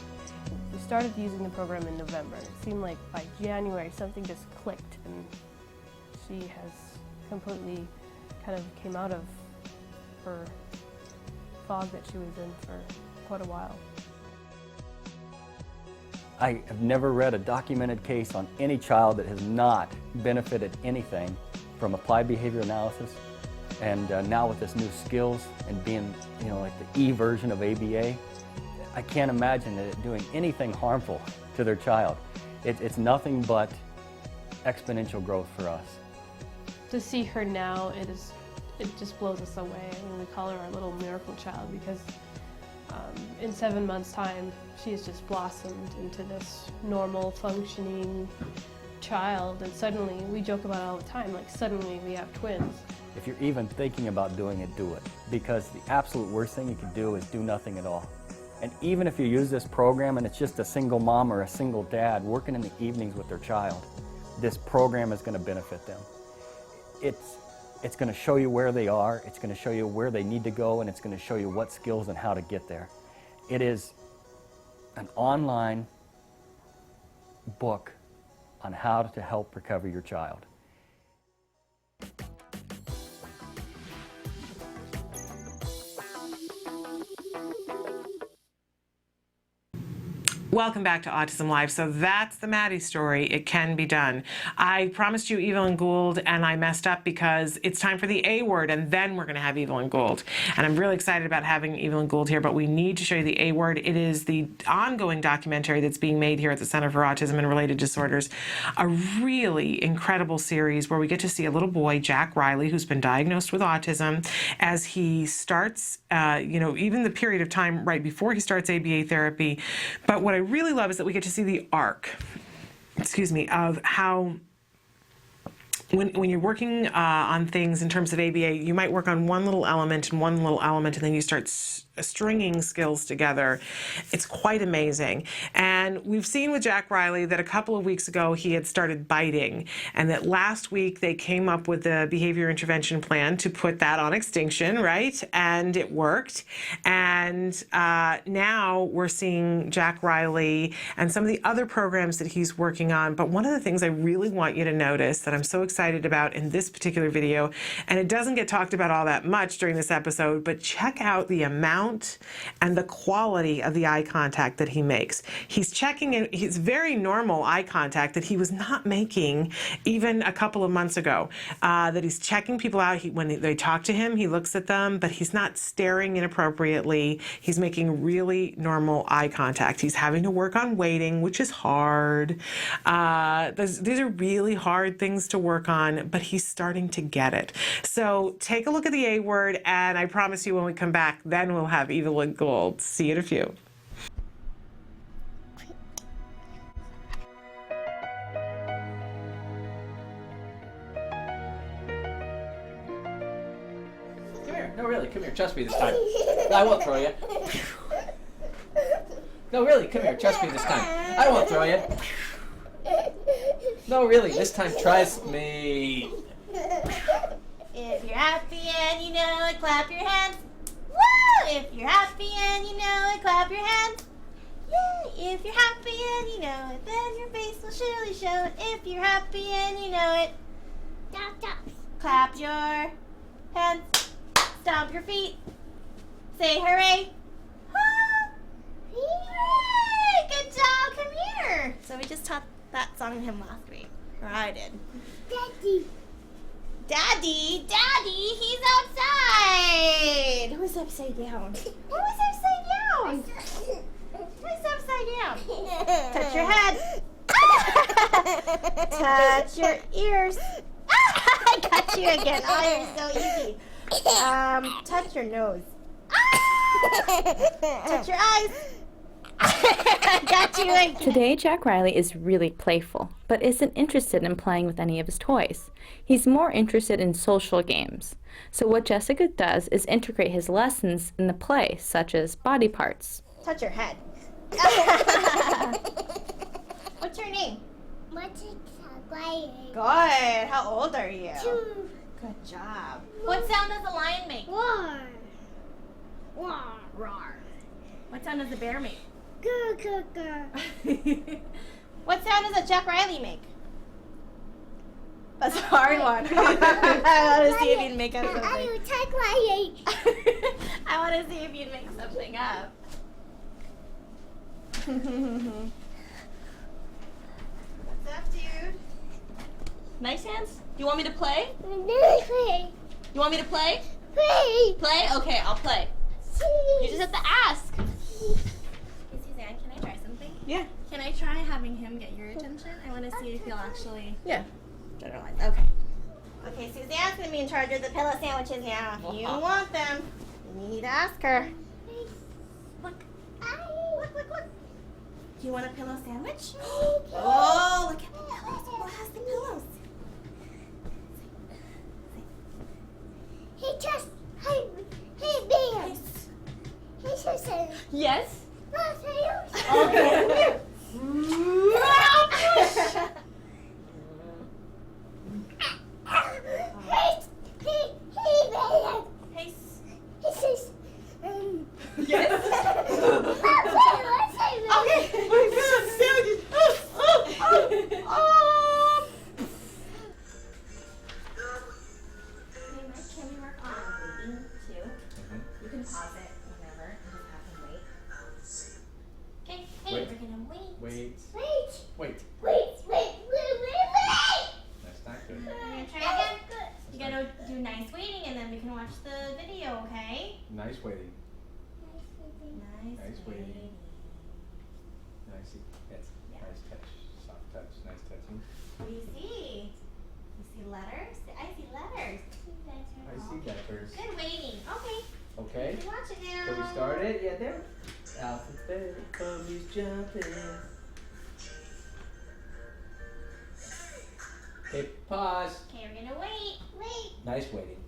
Speaker 8: We started using the program in November. It seemed like by January something just clicked, and she has completely kind of came out of her fog that she was in for quite a while.
Speaker 20: I have never read a documented case on any child that has not benefited anything from applied behavior analysis, and now with this new skills and being, like the E version of ABA, I can't imagine it doing anything harmful to their child. It's nothing but exponential growth for us.
Speaker 8: to see her now, it just blows us away. I mean, we call her our little miracle child because in 7 months' time, she's just blossomed into this normal, functioning child, and suddenly, we joke about it all the time, like suddenly we have twins.
Speaker 20: If you're even thinking about doing it, do it. Because the absolute worst thing you can do is do nothing at all. And even if you use this program and it's just a single mom or a single dad working in the evenings with their child, this program is going to benefit them. It's going to show you where they are, it's going to show you where they need to go, and it's going to show you what skills and how to get there. It is an online book on how to help recover your child.
Speaker 2: Welcome back to Autism Live. So that's the Maddie story. It can be done. I promised you Evelyn Gould, and I messed up because it's time for the A word, and then we're going to have Evelyn Gould. And I'm really excited about having Evelyn Gould here, but we need to show you the A word. It is the ongoing documentary that's being made here at the Center for Autism and Related Disorders. A really incredible series where we get to see a little boy, Jack Riley, who's been diagnosed with autism, as he starts, even the period of time right before he starts ABA therapy. But what I really love is that we get to see the arc, of how when you're working on things in terms of ABA, you might work on one little element, and then you start stringing skills together. It's quite amazing. And we've seen with Jack Riley that a couple of weeks ago he had started biting, and that last week they came up with a behavior intervention plan to put that on extinction, right? And it worked. And now we're seeing Jack Riley and some of the other programs that he's working on. But one of the things I really want you to notice that I'm so excited about in this particular video, and it doesn't get talked about all that much during this episode, but check out the amount and the quality of the eye contact that he makes. He's checking in, his very normal eye contact that he was not making even a couple of months ago, that he's checking people out. When they talk to him, he looks at them, but he's not staring inappropriately. He's making really normal eye contact. He's having to work on waiting, which is hard. These are really hard things to work on, but he's starting to get it. So take a look at the A word, and I promise you when we come back, then we'll have Evelyn Gould. See you in a few.
Speaker 1: Come here. No, really, come here. Trust me this time. I won't throw you. No, really, come here. Trust me this time. I won't throw you. No, really, this time trust me.
Speaker 13: If you're happy and you know it, clap your hands. Woo! If you're happy and you know it, clap your hands. Yay! If you're happy and you know it, then your face will surely show it. If you're happy and you know it, clap your hands, stomp your feet, say hooray. Hooray! Good job, come here. So we just taught that song to him last week, or I did. Daddy, he's outside. Who's upside down? Who's upside down? Who's upside down? Touch your head. Touch your ears. I got you again. Oh, you're so easy. Touch your nose. Touch your eyes. Got you again.
Speaker 22: Today, Jack Riley is really playful, but isn't interested in playing with any of his toys. He's more interested in social games. So what Jessica does is integrate his lessons in the play, such as body parts.
Speaker 13: Touch your head. What's your name? Good. How old are you? 2. Good job. What sound does the lion make? Roar. Roar. Roar. What sound does the bear make? Grr, grr, grr. What sound does a Jack Riley make? That's a hard one. I want to see if you'd make up something. Jack Riley. I want to see if you'd make something up. What's up, dude? Nice hands? You want me to play? Play. You want me to play? Play. Play? Okay, I'll play. You just have to ask. Suzanne, can I try something? Yeah. Can I try having him get your attention? I want to see if he'll actually generalize. Okay. Okay, Suzanne's gonna be in charge of the pillow sandwiches now. If you want them, you need to ask her. Look. Look. Do you want a pillow sandwich? Oh, look at the pillows. Who has the pillows?
Speaker 4: Hey, Jess. Hey, Bear. Hey, Susan.
Speaker 13: Yes.
Speaker 4: Okay. Hey, Bear.
Speaker 13: Hey,
Speaker 4: Sis.
Speaker 13: Yes.
Speaker 4: Okay.
Speaker 13: Can we work on waiting too? You can pause it whenever and just have him wait. Okay, hey,
Speaker 1: Wait.
Speaker 13: we're gonna wait.
Speaker 1: Wait.
Speaker 4: Wait.
Speaker 1: That's not good.
Speaker 13: We're gonna try again. You gotta do nice waiting and then we can watch the video, okay?
Speaker 1: Nice waiting.
Speaker 13: Nice
Speaker 1: waiting. Nice. Yes. Nice touch. Soft touch. Nice touching.
Speaker 13: What do you see? You see letters? I see letters.
Speaker 1: I see letters.
Speaker 13: Good waiting. Okay.
Speaker 1: Okay.
Speaker 13: You can watch it now.
Speaker 1: Can we start it? Yeah, there. Alphabetical is jumping. Okay, pause.
Speaker 13: Okay, we're gonna wait.
Speaker 1: Nice waiting.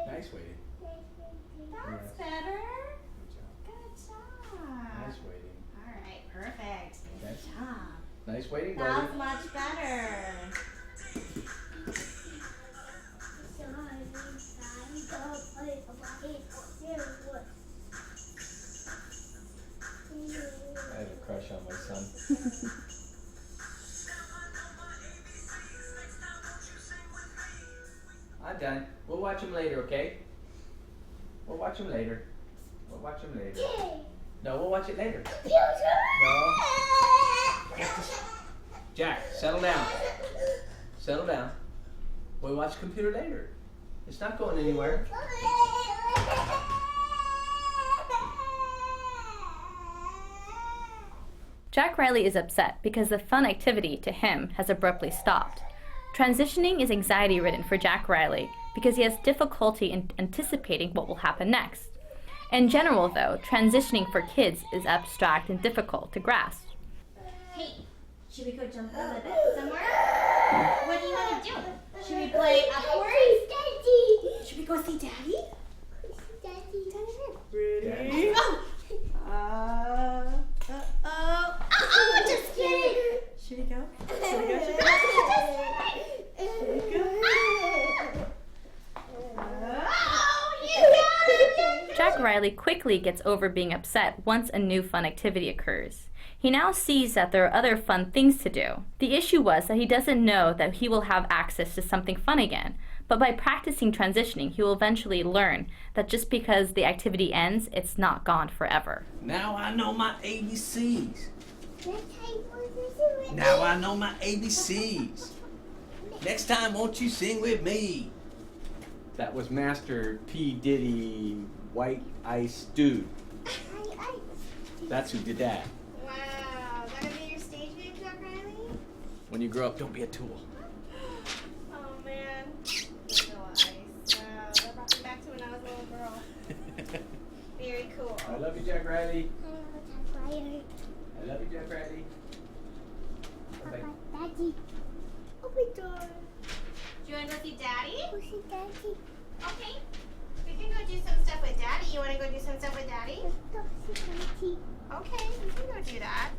Speaker 1: Nice waiting.
Speaker 13: That's better. Good job.
Speaker 1: Nice waiting.
Speaker 13: All right, perfect. Good
Speaker 1: Yes.
Speaker 13: job.
Speaker 1: Nice waiting, buddy.
Speaker 13: That's much better.
Speaker 1: I have a crush on my son. I'm done. We'll watch him later, okay? We'll watch him later. We'll watch him later. No, we'll watch it later. No. Jack, settle down. Settle down. We'll watch computer later. It's not going anywhere.
Speaker 22: Jack Riley is upset because the fun activity to him has abruptly stopped. Transitioning is anxiety-ridden for Jack Riley because he has difficulty in anticipating what will happen next. In general, though, transitioning for kids is abstract and difficult to grasp.
Speaker 13: Hey, should we go jump a little bit somewhere? What do you want to do? Should we play upwards?
Speaker 4: Daddy.
Speaker 13: Should we go see Daddy?
Speaker 1: Ready?
Speaker 13: Just kidding. Should we go?
Speaker 22: Jack Riley quickly gets over being upset once a new fun activity occurs. He now sees that there are other fun things to do. The issue was that he doesn't know that he will have access to something fun again, but by practicing transitioning, he will eventually learn that just because the activity ends, it's not gone forever.
Speaker 1: Now I know my ABCs. Now I know my ABCs. Next time, won't you sing with me? That was Master P. Diddy White Ice Dude. That's who did that.
Speaker 13: Wow, is that gonna be your stage name, Jack Riley?
Speaker 1: When you grow up, don't be a tool.
Speaker 13: Oh man, Vanilla Ice. Wow, that brought me back to when I was a little girl. Very cool.
Speaker 1: I love you, Jack Riley. I love you, Jack Riley. Bye-bye.
Speaker 4: Daddy. Oh my God.
Speaker 13: Do you want to go see Daddy?
Speaker 4: Go see Daddy.
Speaker 13: Okay. We can go do some stuff with Daddy. You want to go do some stuff with Daddy?
Speaker 4: Go see Daddy.
Speaker 13: Okay, we can go do that.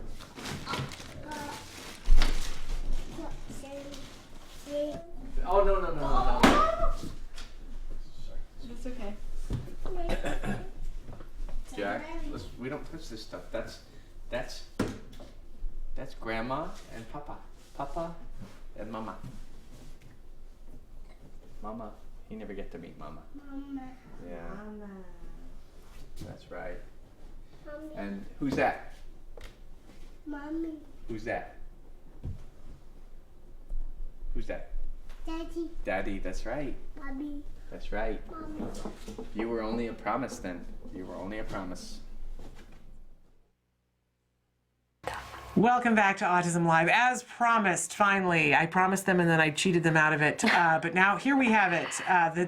Speaker 1: Oh, no.
Speaker 13: It's okay.
Speaker 1: Jack, we don't touch this stuff. That's Grandma and Papa. Papa and Mama. Mama. You never get to meet Mama.
Speaker 4: Mama.
Speaker 1: Yeah.
Speaker 13: Mama.
Speaker 1: That's right.
Speaker 4: Mommy.
Speaker 1: And who's that?
Speaker 4: Mommy.
Speaker 1: Who's that? Who's that?
Speaker 4: Daddy.
Speaker 1: Daddy, that's right.
Speaker 4: Mommy.
Speaker 1: That's right.
Speaker 4: Mommy.
Speaker 1: You were only a promise then. You were only a promise.
Speaker 2: Welcome back to Autism Live. As promised, finally. I promised them and then I cheated them out of it. But now here we have it,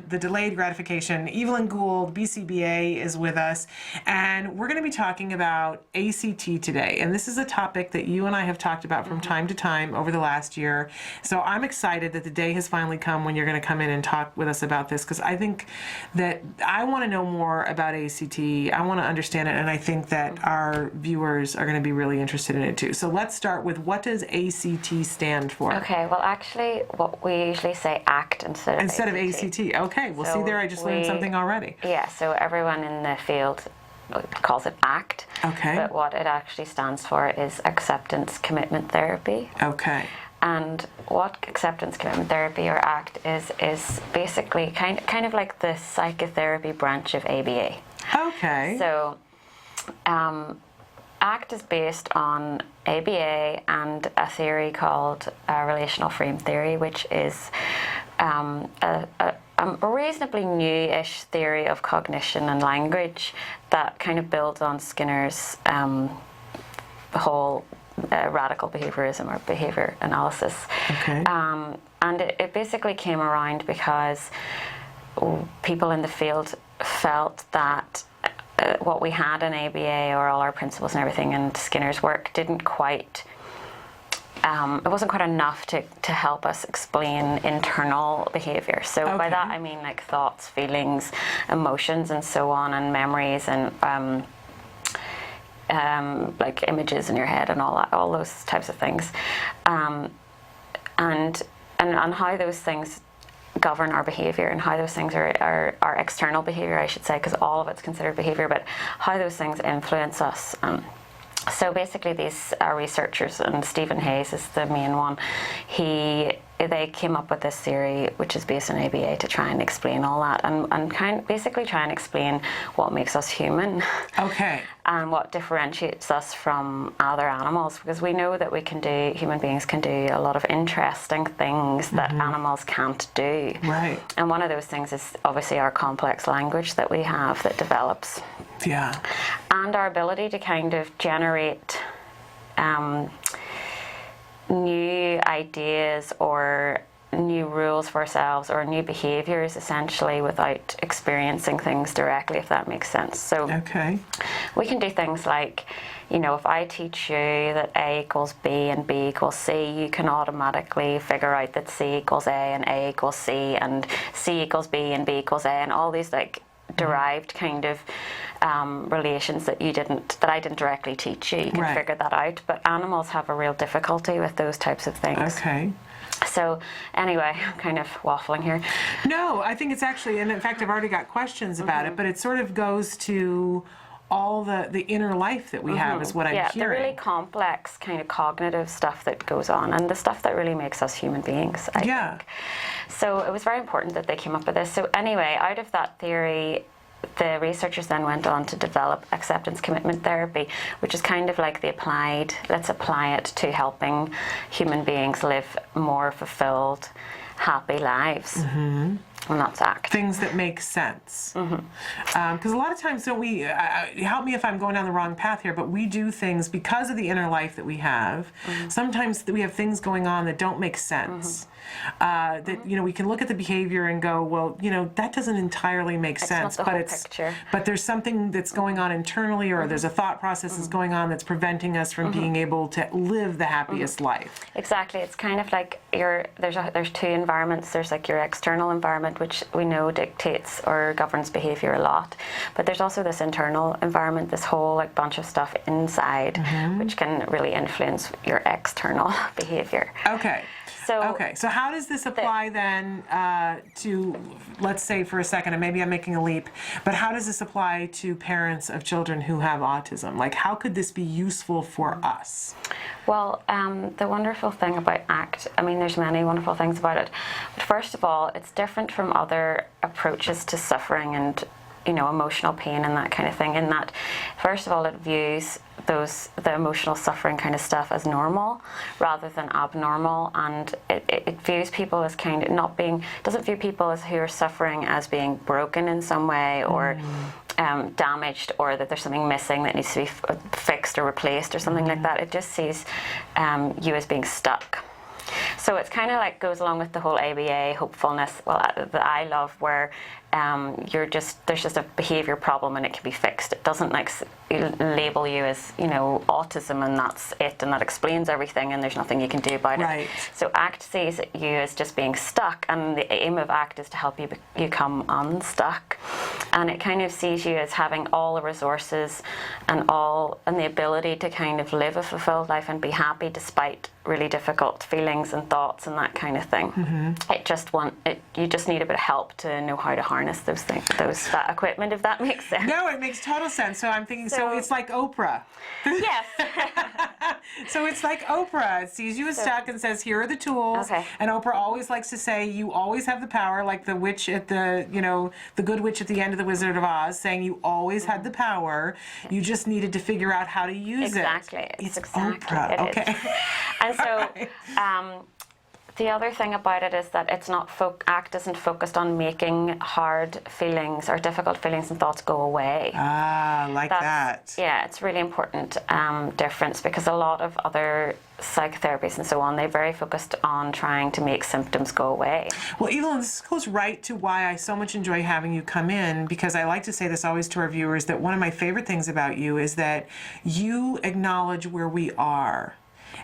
Speaker 2: the delayed gratification. Evelyn Gould, BCBA, is with us. And we're going to be talking about ACT today. And this is a topic that you and I have talked about from time to time over the last year. So I'm excited that the day has finally come when you're going to come in and talk with us about this, because I think that I want to know more about ACT. I want to understand it, and I think that our viewers are going to be really interested in it too. So let's start with, what does ACT stand for?
Speaker 16: Okay, well actually what we usually say ACT instead of ACT.
Speaker 2: Okay, well, see there, I just learned something already.
Speaker 16: Yeah, so everyone in the field calls it ACT.
Speaker 2: Okay.
Speaker 16: But what it actually stands for is Acceptance Commitment Therapy.
Speaker 2: Okay.
Speaker 16: And what Acceptance Commitment Therapy, or ACT, is basically kind of like the psychotherapy branch of ABA.
Speaker 2: Okay.
Speaker 16: So ACT is based on ABA and a theory called relational frame theory, which is a reasonably new-ish theory of cognition and language that kind of builds on Skinner's whole radical behaviorism or behavior analysis.
Speaker 2: Okay.
Speaker 16: And it basically came around because people in the field felt that what we had in ABA, or all our principles and everything, and Skinner's work didn't quite, it wasn't quite enough to help us explain internal behavior. So by that I mean like thoughts, feelings, emotions, and so on, and memories, and like images in your head and all that, all those types of things, and how those things govern our behavior, and how those things are external behavior, I should say, because all of it's considered behavior, but how those things influence us. So basically these researchers, and Stephen Hayes is the main one, they came up with this theory which is based on ABA to try and explain all that, and basically try and explain what makes us human.
Speaker 2: Okay.
Speaker 16: And what differentiates us from other animals, because we know that human beings can do a lot of interesting things that animals can't do.
Speaker 2: Right.
Speaker 16: And one of those things is obviously our complex language that we have that develops.
Speaker 2: Yeah.
Speaker 16: And our ability to kind of generate new ideas or new rules for ourselves, or new behaviors essentially, without experiencing things directly, if that makes sense. So we can do things like, you know, if I teach you that A equals B and B equals C, you can automatically figure out that C equals A and A equals C and C equals B and B equals A, and all these like derived kind of relations that I didn't directly teach you. You can figure that out, but animals have a real difficulty with those types of things.
Speaker 2: Okay.
Speaker 16: So anyway, I'm kind of waffling here.
Speaker 2: No, I think it's actually, and in fact I've already got questions about it, but it sort of goes to all the inner life that we have, is what I'm hearing.
Speaker 16: Yeah, the really complex kind of cognitive stuff that goes on, and the stuff that really makes us human beings, I think. So it was very important that they came up with this. So anyway, out of that theory, the researchers then went on to develop acceptance commitment therapy, which is kind of like let's apply it to helping human beings live more fulfilled, happy lives. And that's ACT.
Speaker 2: Things that make sense. Because a lot of times, don't we, help me if I'm going down the wrong path here, but we do things because of the inner life that we have. Sometimes we have things going on that don't make sense. That, you know, we can look at the behavior and go, well, you know, that doesn't entirely make sense,
Speaker 16: not the whole picture.
Speaker 2: But there's something that's going on internally, or there's a thought process that's going on that's preventing us from being able to live the happiest life.
Speaker 16: Exactly. It's kind of like there's two environments. There's like your external environment, which we know dictates or governs behavior a lot, but there's also this internal environment, this whole like bunch of stuff inside, which can really influence your external behavior.
Speaker 2: Okay. So how does this apply then to, let's say for a second, and maybe I'm making a leap, but how does this apply to parents of children who have autism? Like, how could this be useful for us?
Speaker 16: Well, the wonderful thing about ACT, I mean, there's many wonderful things about it, but first of all, it's different from other approaches to suffering and, you know, emotional pain and that kind of thing, in that, first of all, it views the emotional suffering kind of stuff as normal rather than abnormal, and it views people as kind of doesn't view people as who are suffering as being broken in some way, or damaged, or that there's something missing that needs to be fixed or replaced or something like that. It just sees you as being stuck. So it's kind of like goes along with the whole ABA hopefulness, that I love, where there's just a behavior problem and it can be fixed. It doesn't like label you as, you know, autism and that's it and that explains everything and there's nothing you can do about it. So ACT sees you as just being stuck, and the aim of ACT is to help you become unstuck. And it kind of sees you as having all the resources and the ability to kind of live a fulfilled life and be happy despite really difficult feelings and thoughts and that kind of thing. You just need a bit of help to know how to harness those things, that equipment, if that makes sense.
Speaker 2: No, it makes total sense. So I'm thinking, so it's like Oprah.
Speaker 16: Yes.
Speaker 2: So it's like Oprah. It sees you as stuck and says, here are the tools.
Speaker 16: Okay.
Speaker 2: And Oprah always likes to say, you always have the power, like the witch at the, you know, the good witch at the end of The Wizard of Oz, saying you always had the power. You just needed to figure out how to use it. It's Oprah. Okay.
Speaker 16: And so the other thing about it is that it's not ACT isn't focused on making hard feelings or difficult feelings and thoughts go away.
Speaker 2: That.
Speaker 16: Yeah, it's really important difference, because a lot of other psychotherapies and so on, they're very focused on trying to make symptoms go away.
Speaker 2: Well, Evelyn, this goes right to why I so much enjoy having you come in, because I like to say this always to our viewers, that one of my favorite things about you is that you acknowledge where we are.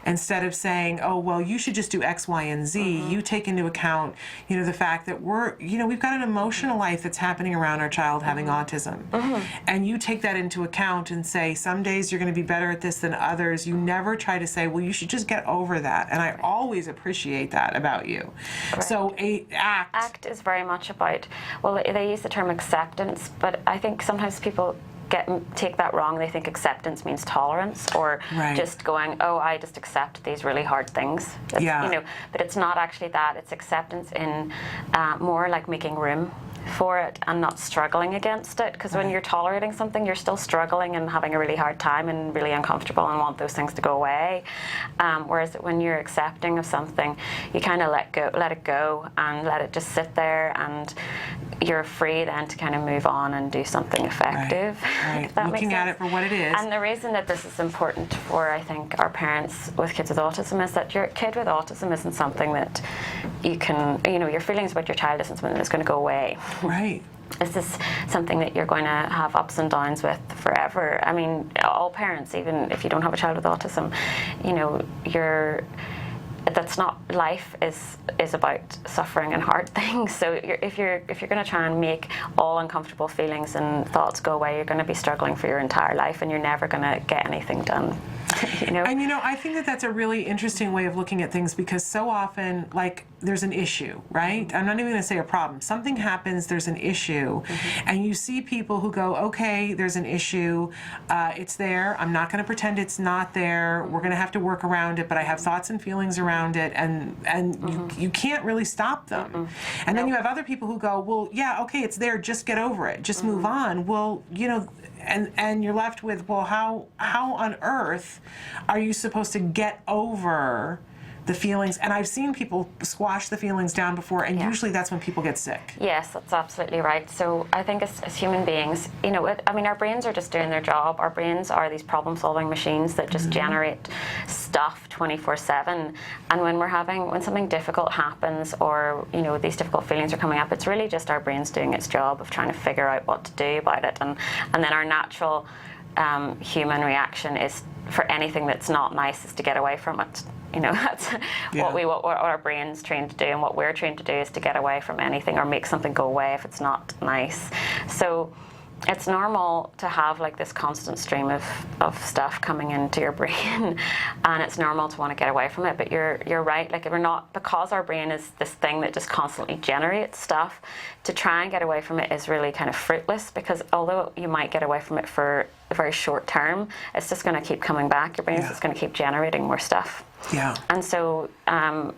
Speaker 2: Instead of saying, oh, well, you should just do X, Y, and Z, you take into account, you know, the fact that we've got an emotional life that's happening around our child having autism. And you take that into account and say, some days you're going to be better at this than others. You never try to say, well, you should just get over that. And I always appreciate that about you. So ACT
Speaker 16: is very much about, well, they use the term acceptance, but I think sometimes people take that wrong. They think acceptance means tolerance, or just going, oh, I just accept these really hard things. You know, but it's not actually that. It's acceptance in more like making room for it and not struggling against it, because when you're tolerating something, you're still struggling and having a really hard time and really uncomfortable and want those things to go away. Whereas when you're accepting of something, you kind of let it go and let it just sit there, and you're free then to kind of move on and do something effective. If that
Speaker 2: Looking
Speaker 16: makes
Speaker 2: at
Speaker 16: sense.
Speaker 2: it for what it is.
Speaker 16: And the reason that this is important for, I think, our parents with kids with autism is that your kid with autism isn't something that you can, you know, your feelings about your child isn't something that's going to go away. This is something that you're going to have ups and downs with forever. I mean, all parents, even if you don't have a child with autism, you know, that's not, life is about suffering and hard things. So if you're going to try and make all uncomfortable feelings and thoughts go away, you're going to be struggling for your entire life, and you're never going to get anything done. You know?
Speaker 2: And you know, I think that that's a really interesting way of looking at things, because so often, like, there's an issue, right? I'm not even going to say a problem. Something happens, there's an issue, and you see people who go, okay, there's an issue, it's there, I'm not going to pretend it's not there, we're going to have to work around it, but I have thoughts and feelings around it, and you can't really stop them. And then you have other people who go, well, yeah, okay, it's there, just get over it, just move on. Well, you know, and you're left with, well, how on earth are you supposed to get over the feelings? And I've seen people squash the feelings down before, and usually that's when people get sick.
Speaker 16: Yes, that's absolutely right. So I think as human beings, you know, I mean, our brains are just doing their job. Our brains are these problem-solving machines that just generate stuff 24/7. And when something difficult happens, or, you know, these difficult feelings are coming up, it's really just our brains doing its job of trying to figure out what to do about it. And then our natural human reaction is, for anything that's not nice, is to get away from it. You know, that's what our brain's trained to do, and what we're trained to do is to get away from anything or make something go away if it's not nice. So it's normal to have like this constant stream of stuff coming into your brain, and it's normal to want to get away from it. But you're right, like, we're not, because our brain is this thing that just constantly generates stuff, to try and get away from it is really kind of fruitless, because although you might get away from it for a very short term, it's just going to keep coming back. Your brain's just going to keep generating more stuff. And so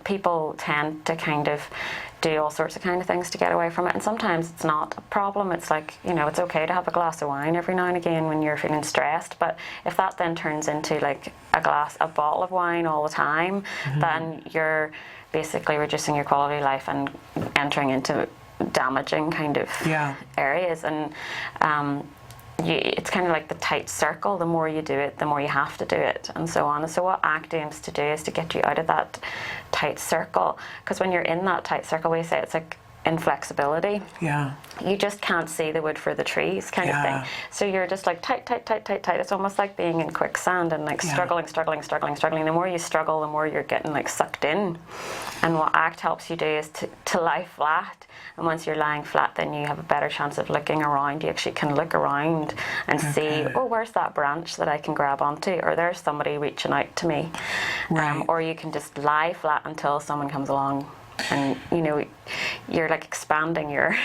Speaker 16: people tend to kind of do all sorts of kind of things to get away from it, and sometimes it's not a problem. It's like, you know, it's okay to have a glass of wine every now and again when you're feeling stressed, but if that then turns into like a bottle of wine all the time, then you're basically reducing your quality of life and entering into damaging kind of areas. And
Speaker 3: it's kind of like the tight circle. The more you do it, the more you have to do it, and so on. And so what ACT aims to do is to get you out of that tight circle, because when you're in that tight circle, we say it's like inflexibility.
Speaker 2: Yeah.
Speaker 3: You just can't see the wood for the trees kind of thing. So you're just like tight, tight, tight, tight, tight. It's almost like being in quicksand and like struggling. The more you struggle, the more you're getting like sucked in. And what ACT helps you do is to lie flat. And once you're lying flat, then you have a better chance of looking around. You actually can look around and see, oh, where's that branch that I can grab onto? Or there's somebody reaching out to me.
Speaker 2: Right.
Speaker 3: Or you can just lie flat until someone comes along. And you're like expanding your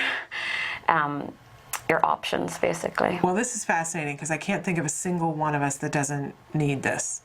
Speaker 3: options, basically.
Speaker 2: Well, this is fascinating because I can't think of a single one of us that doesn't need this.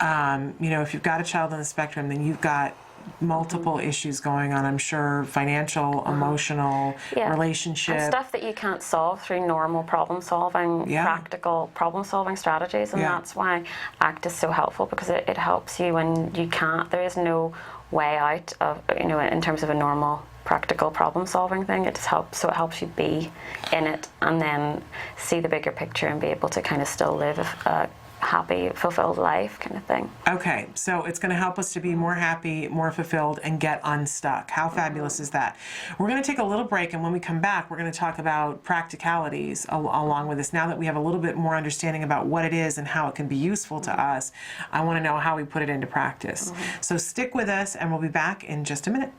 Speaker 2: If you've got a child on the spectrum, then you've got multiple issues going on, I'm sure, financial, emotional, relationship.
Speaker 3: And stuff that you can't solve through normal problem solving, practical problem solving strategies. And that's why ACT is so helpful, because it helps you when you can't, there is no way out of, in terms of a normal practical problem solving thing. It just helps, so it helps you be in it and then see the bigger picture and be able to kind of still live a happy, fulfilled life kind of thing.
Speaker 2: Okay, so it's going to help us to be more happy, more fulfilled, and get unstuck. How fabulous is that? We're going to take a little break, and when we come back, we're going to talk about practicalities along with this. Now that we have a little bit more understanding about what it is and how it can be useful to us, I want to know how we put it into practice. So stick with us, and we'll be back in just a minute.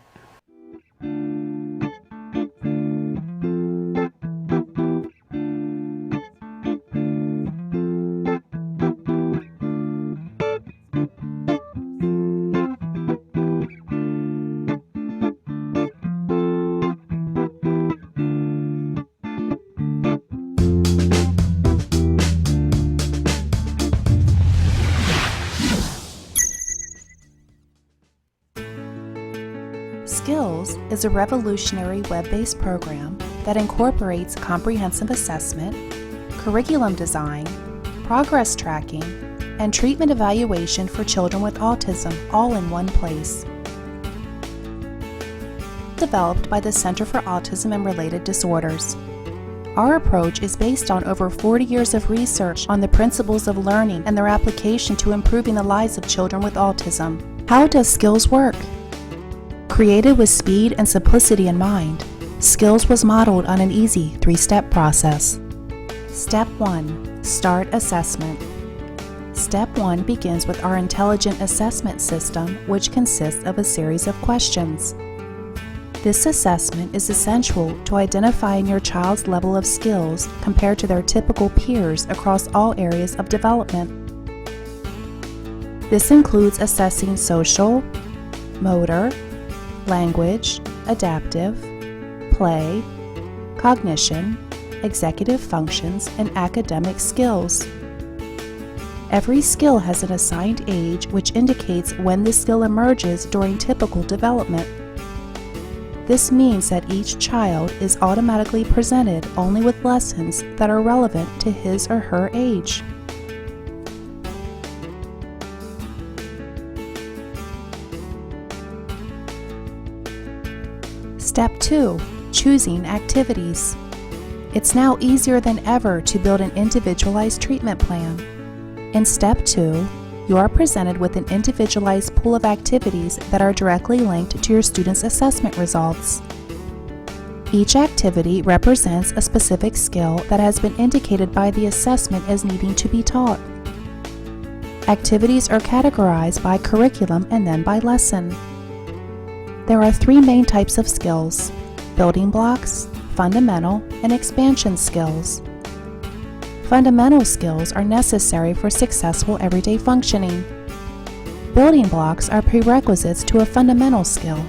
Speaker 6: Skills is a revolutionary web-based program that incorporates comprehensive assessment, curriculum design, progress tracking, and treatment evaluation for children with autism all in one place. Developed by the Center for Autism and Related Disorders. Our approach is based on over 40 years of research on the principles of learning and their application to improving the lives of children with autism. How does Skills work? Created with speed and simplicity in mind, Skills was modeled on an easy 3-step process. Step 1. Start assessment. Step 1 begins with our intelligent assessment system, which consists of a series of questions. This assessment is essential to identifying your child's level of skills compared to their typical peers across all areas of development. This includes assessing social, motor, language, adaptive, play, cognition, executive functions, and academic skills. Every skill has an assigned age, which indicates when the skill emerges during typical development. This means that each child is automatically presented only with lessons that are relevant to his or her age. Step 2. Choosing activities. It's now easier than ever to build an individualized treatment plan. In Step 2, you are presented with an individualized pool of activities that are directly linked to your student's assessment results. Each activity represents a specific skill that has been indicated by the assessment as needing to be taught. Activities are categorized by curriculum and then by lesson. There are 3 main types of skills: building blocks, fundamental, and expansion skills. Fundamental skills are necessary for successful everyday functioning. Building blocks are prerequisites to a fundamental skill.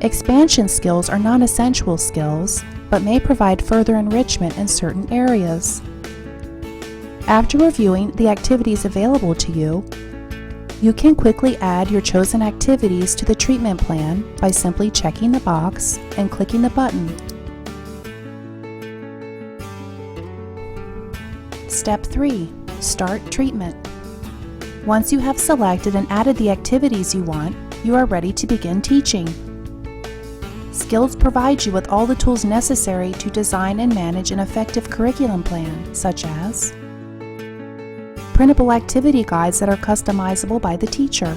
Speaker 6: Expansion skills are non-essential skills, but may provide further enrichment in certain areas. After reviewing the activities available to you, you can quickly add your chosen activities to the treatment plan by simply checking the box and clicking the button. Step 3. Start treatment. Once you have selected and added the activities you want, you are ready to begin teaching. Skills provides you with all the tools necessary to design and manage an effective curriculum plan, such as printable activity guides that are customizable by the teacher,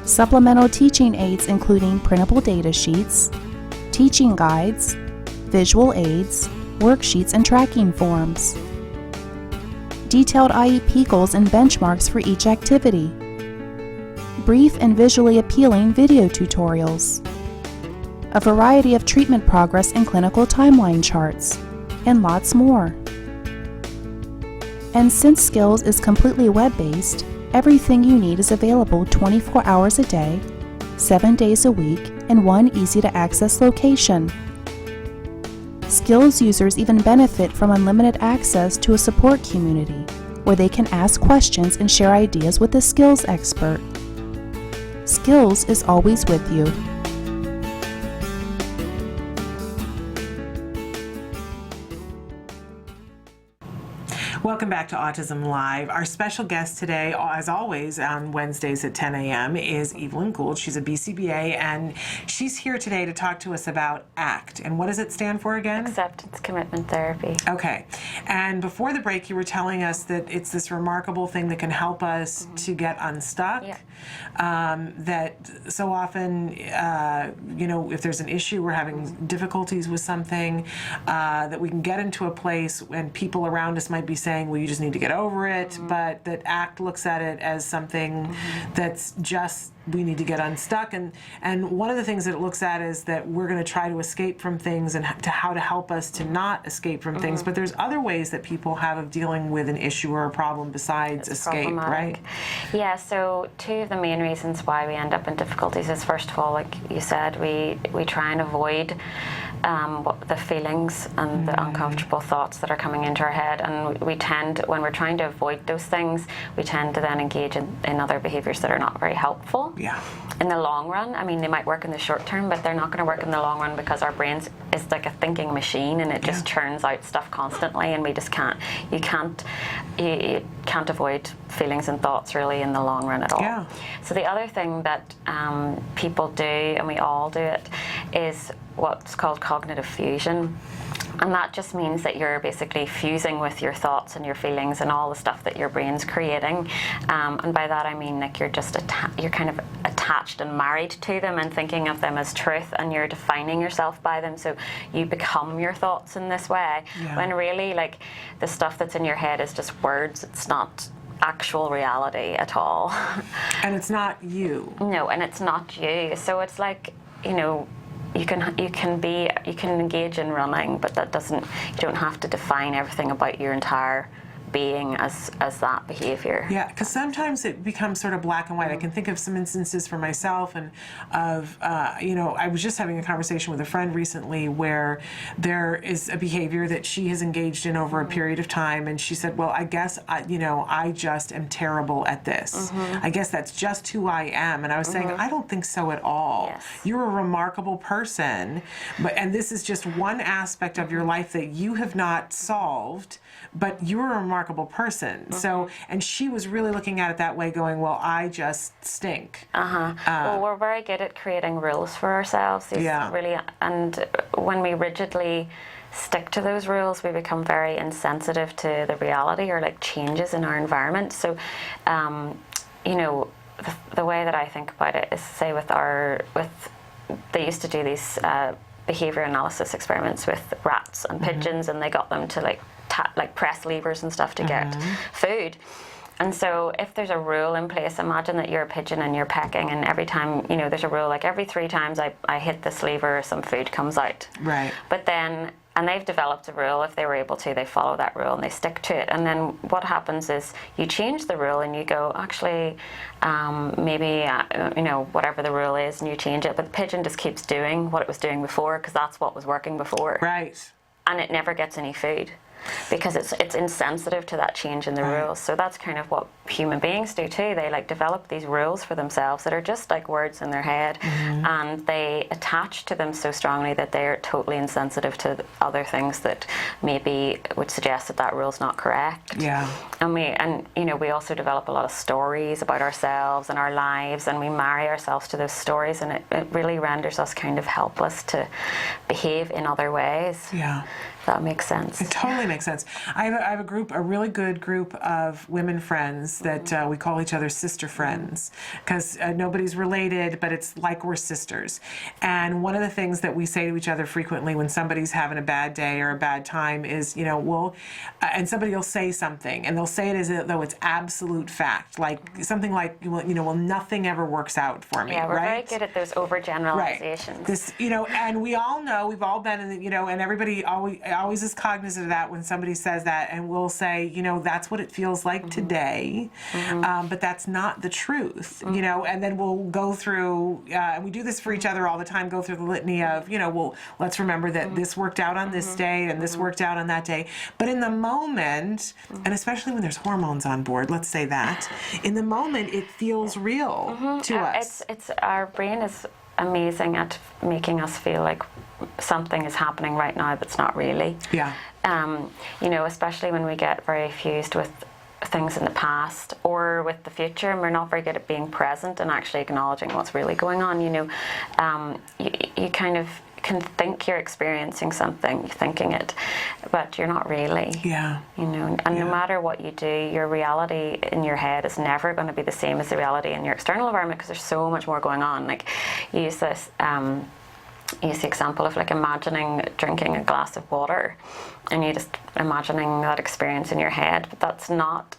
Speaker 6: supplemental teaching aids including printable data sheets, teaching guides, visual aids, worksheets, and tracking forms, detailed IEP goals and benchmarks for each activity, brief and visually appealing video tutorials, a variety of treatment progress and clinical timeline charts, and lots more. And since Skills is completely web-based, everything you need is available 24 hours a day, 7 days a week, in one easy-to-access location. Skills users even benefit from unlimited access to a support community, where they can ask questions and share ideas with a skills expert. Skills is always with you.
Speaker 2: Welcome back to Autism Live. Our special guest today, as always, on Wednesdays at 10 a.m. is Evelyn Gould. She's a BCBA, and she's here today to talk to us about ACT. And what does it stand for again?
Speaker 3: Acceptance Commitment Therapy.
Speaker 2: Okay. And before the break, you were telling us that it's this remarkable thing that can help us to get unstuck.
Speaker 3: Yeah.
Speaker 2: That so often, if there's an issue, we're having difficulties with something, that we can get into a place and people around us might be saying, well, you just need to get over it, but that ACT looks at it as something that's just, we need to get unstuck. And one of the things that it looks at is that we're going to try to escape from things and to how to help us to not escape from things. But there's other ways that people have of dealing with an issue or a problem besides escape, right?
Speaker 3: Yeah, so two of the main reasons why we end up in difficulties is, first of all, like you said, we try and avoid the feelings and the uncomfortable thoughts that are coming into our head, and we tend, when we're trying to avoid those things, we tend to then engage in other behaviors that are not very helpful.
Speaker 2: Yeah.
Speaker 3: In the long run, I mean, they might work in the short term, but they're not going to work in the long run because our brains is like a thinking machine, and it just churns out stuff constantly, and we just can't. You can't avoid feelings and thoughts really in the long run at all.
Speaker 2: Yeah.
Speaker 3: So the other thing that people do, and we all do it, is what's called cognitive fusion. And that just means that you're basically fusing with your thoughts and your feelings and all the stuff that your brain's creating. And by that I mean, like, you're just you're kind of attached and married to them and thinking of them as truth, and you're defining yourself by them. So you become your thoughts in this way.
Speaker 2: Yeah.
Speaker 3: When really, like, the stuff that's in your head is just words. It's not actual reality at all.
Speaker 2: And it's not you.
Speaker 3: No, and it's not you. So it's like, you can engage in running, but that doesn't, you don't have to define everything about your entire being as that behavior.
Speaker 2: Yeah, because sometimes it becomes sort of black and white. I can think of some instances for myself, and of I was just having a conversation with a friend recently where there is a behavior that she has engaged in over a period of time, and she said, well, I guess I just am terrible at this. I guess that's just who I am. And I was saying, I don't think so at all.
Speaker 3: Yes.
Speaker 2: You're a remarkable person, and this is just one aspect of your life that you have not solved, but you're a remarkable person. So, and she was really looking at it that way, going, well, I just stink.
Speaker 3: Well, we're very good at creating rules for ourselves. Really, and when we rigidly stick to those rules, we become very insensitive to the reality or like changes in our environment. So, the way that I think about it is, say, they used to do these behavior analysis experiments with rats and pigeons, and they got them to like press levers and stuff to get food. And so if there's a rule in place, imagine that you're a pigeon and you're pecking, and every time, there's a rule, like every 3 times I hit this lever, some food comes out.
Speaker 2: Right.
Speaker 3: But then, and they've developed a rule, if they were able to, they follow that rule and they stick to it. And then what happens is you change the rule and you go, actually, maybe, whatever the rule is, and you change it, but the pigeon just keeps doing what it was doing before because that's what was working before.
Speaker 2: Right.
Speaker 3: And it never gets any food, because it's insensitive to that change in the rules. So that's kind of what human beings do too. They like develop these rules for themselves that are just like words in their head, and they attach to them so strongly that they're totally insensitive to other things that maybe would suggest that that rule's not correct.
Speaker 2: Yeah.
Speaker 3: And you know, we also develop a lot of stories about ourselves and our lives, and we marry ourselves to those stories, and it really renders us kind of helpless to behave in other ways.
Speaker 2: Yeah.
Speaker 3: That makes sense.
Speaker 2: It totally makes sense. I have a group, a really good group of women friends that we call each other sister friends, because nobody's related, but it's like we're sisters. And one of the things that we say to each other frequently when somebody's having a bad day or a bad time is, you know, and somebody will say something, and they'll say it as though it's absolute fact, like something like, you know, well, nothing ever works out for me.
Speaker 3: Yeah, we're
Speaker 2: right?
Speaker 3: very good at those overgeneralizations.
Speaker 2: Right. This, you know, and we all know, we've all been in the, you know, and everybody always is cognizant of that when somebody says that, and we'll say, you know, that's what it feels like today, but that's not the truth, you know, and then we'll go through, and we do this for each other all the time, go through the litany of, you know, well, let's remember that this worked out on this day and this worked out on that day. But in the moment, and especially when there's hormones on board, let's say that, in the moment it feels real to us.
Speaker 3: It's our brain is amazing at making us feel like something is happening right now that's not really.
Speaker 2: Yeah.
Speaker 3: You know, especially when we get very fused with things in the past or with the future, and we're not very good at being present and actually acknowledging what's really going on. You know, you kind of can think you're experiencing something, you're thinking it, but you're not really.
Speaker 2: Yeah.
Speaker 3: You know, and no matter what you do, your reality in your head is never going to be the same as the reality in your external environment, because there's so much more going on. Like, use this use the example of like imagining drinking a glass of water, and you just imagining that experience in your head, but that's not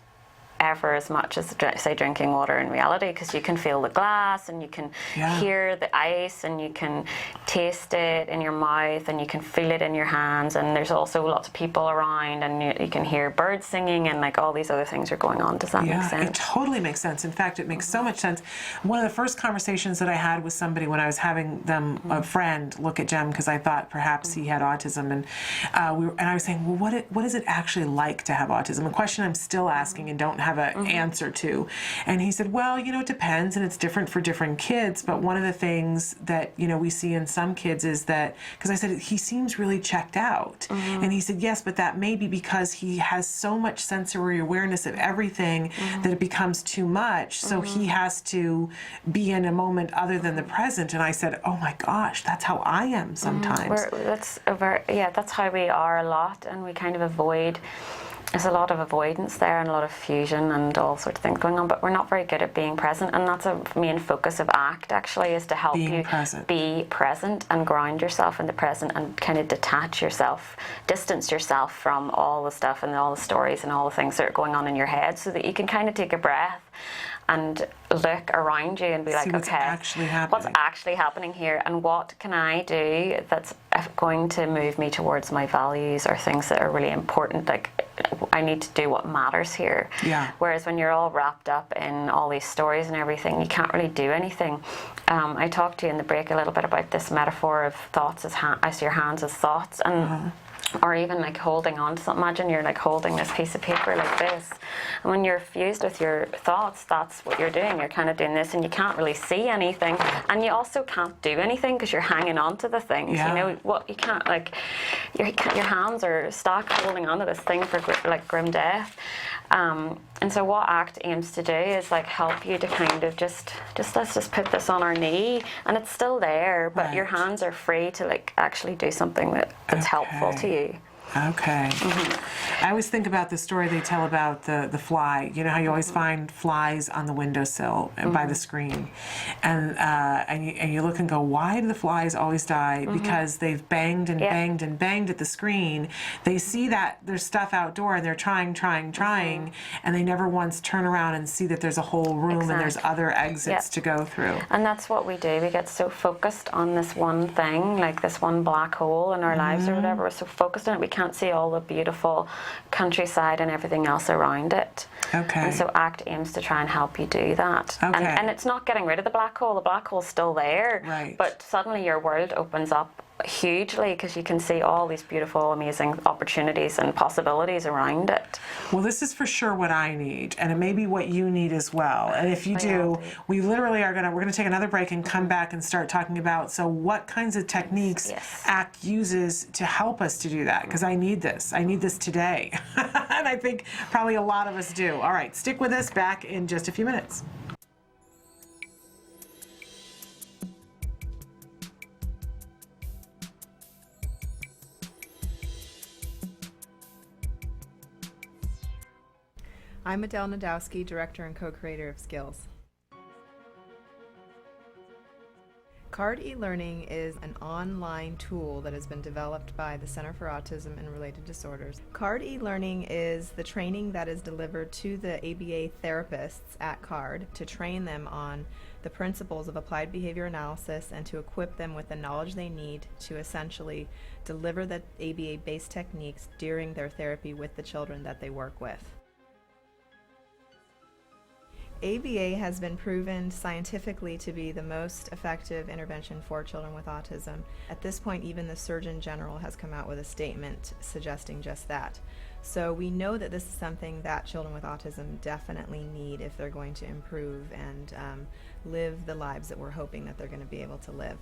Speaker 3: ever as much as, say, drinking water in reality, because you can feel the glass and you can hear the ice and you can taste it in your mouth and you can feel it in your hands, and there's also lots of people around, and you can hear birds singing, and like all these other things are going on. Does that make sense?
Speaker 2: It totally makes sense. In fact, it makes so much sense. One of the first conversations that I had with somebody when I was having them, a friend, look at Jem, because I thought perhaps he had autism, and I was saying, well, what is it actually like to have autism? A question I'm still asking and don't have an answer to. And he said, well, you know, it depends, and it's different for different kids, but one of the things that, you know, we see in some kids is that, because I said, he seems really checked out. And he said, yes, but that may be because he has so much sensory awareness of everything that it becomes too much, so he has to be in a moment other than the present. And I said, oh my gosh, that's how I am sometimes.
Speaker 3: That's how we are a lot, and we kind of avoid. There's a lot of avoidance there and a lot of fusion and all sorts of things going on, but we're not very good at being present, and that's a main focus of ACT actually, is to help you be present and ground yourself in the present and kind of detach yourself, distance yourself from all the stuff and all the stories and all the things that are going on in your head, so that you can kind of take a breath and look around you and be like,
Speaker 2: what's
Speaker 3: okay, what's actually happening here, and what can I do that's going to move me towards my values or things that are really important. Like, I need to do what matters here.
Speaker 2: Yeah.
Speaker 3: Whereas when you're all wrapped up in all these stories and everything, you can't really do anything. I talked to you in the break a little bit about this metaphor of thoughts as your hands as thoughts, and or even like holding on to something. Imagine you're like holding this piece of paper like this, and when you're fused with your thoughts, that's what you're doing. You're kind of doing this, and you can't really see anything, and you also can't do anything because you're hanging on to the things. You know what? You can't, like, your hands are stuck holding onto this thing for like grim death. And so what ACT aims to do is like help you to kind of just let's just put this on our knee, and it's still there, but your hands are free to like actually do something that's helpful to you.
Speaker 2: Okay. I always think about the story they tell about the fly. You know how you always find flies on the windowsill and by the screen, and you look and go, why do the flies always die? Because they've banged and banged and banged at the screen. They see that there's stuff outdoor, and they're trying, and they never once turn around and see that there's a whole room and there's other exits to go through.
Speaker 3: And that's what we do. We get so focused on this one thing, like this one black hole in our lives or whatever. We're so focused on it, we can't see all the beautiful countryside and everything else around it.
Speaker 2: Okay.
Speaker 3: And so ACT aims to try and help you do that.
Speaker 2: Okay.
Speaker 3: And it's not getting rid of the black hole. The black hole's still there.
Speaker 2: Right.
Speaker 3: But suddenly your world opens up hugely, because you can see all these beautiful, amazing opportunities and possibilities around it.
Speaker 2: Well, this is for sure what I need, and it may be what you need as well. And if you do, we literally we're gonna take another break and come back and start talking about, so what kinds of techniques ACT uses to help us to do that, because I need this today. And I think probably a lot of us do. All right, stick with us, back in just a few minutes.
Speaker 7: I'm Adele Nadowski, Director and Co-Creator of Skills. CARD e-learning is an online tool that has been developed by the Center for Autism and Related Disorders. CARD e-learning is the training that is delivered to the ABA therapists at CARD to train them on the principles of applied behavior analysis and to equip them with the knowledge they need to essentially deliver the ABA-based techniques during their therapy with the children that they work with. ABA has been proven scientifically to be the most effective intervention for children with autism. At this point, even the Surgeon General has come out with a statement suggesting just that. So we know that this is something that children with autism definitely need if they're going to improve and live the lives that we're hoping that they're going to be able to live.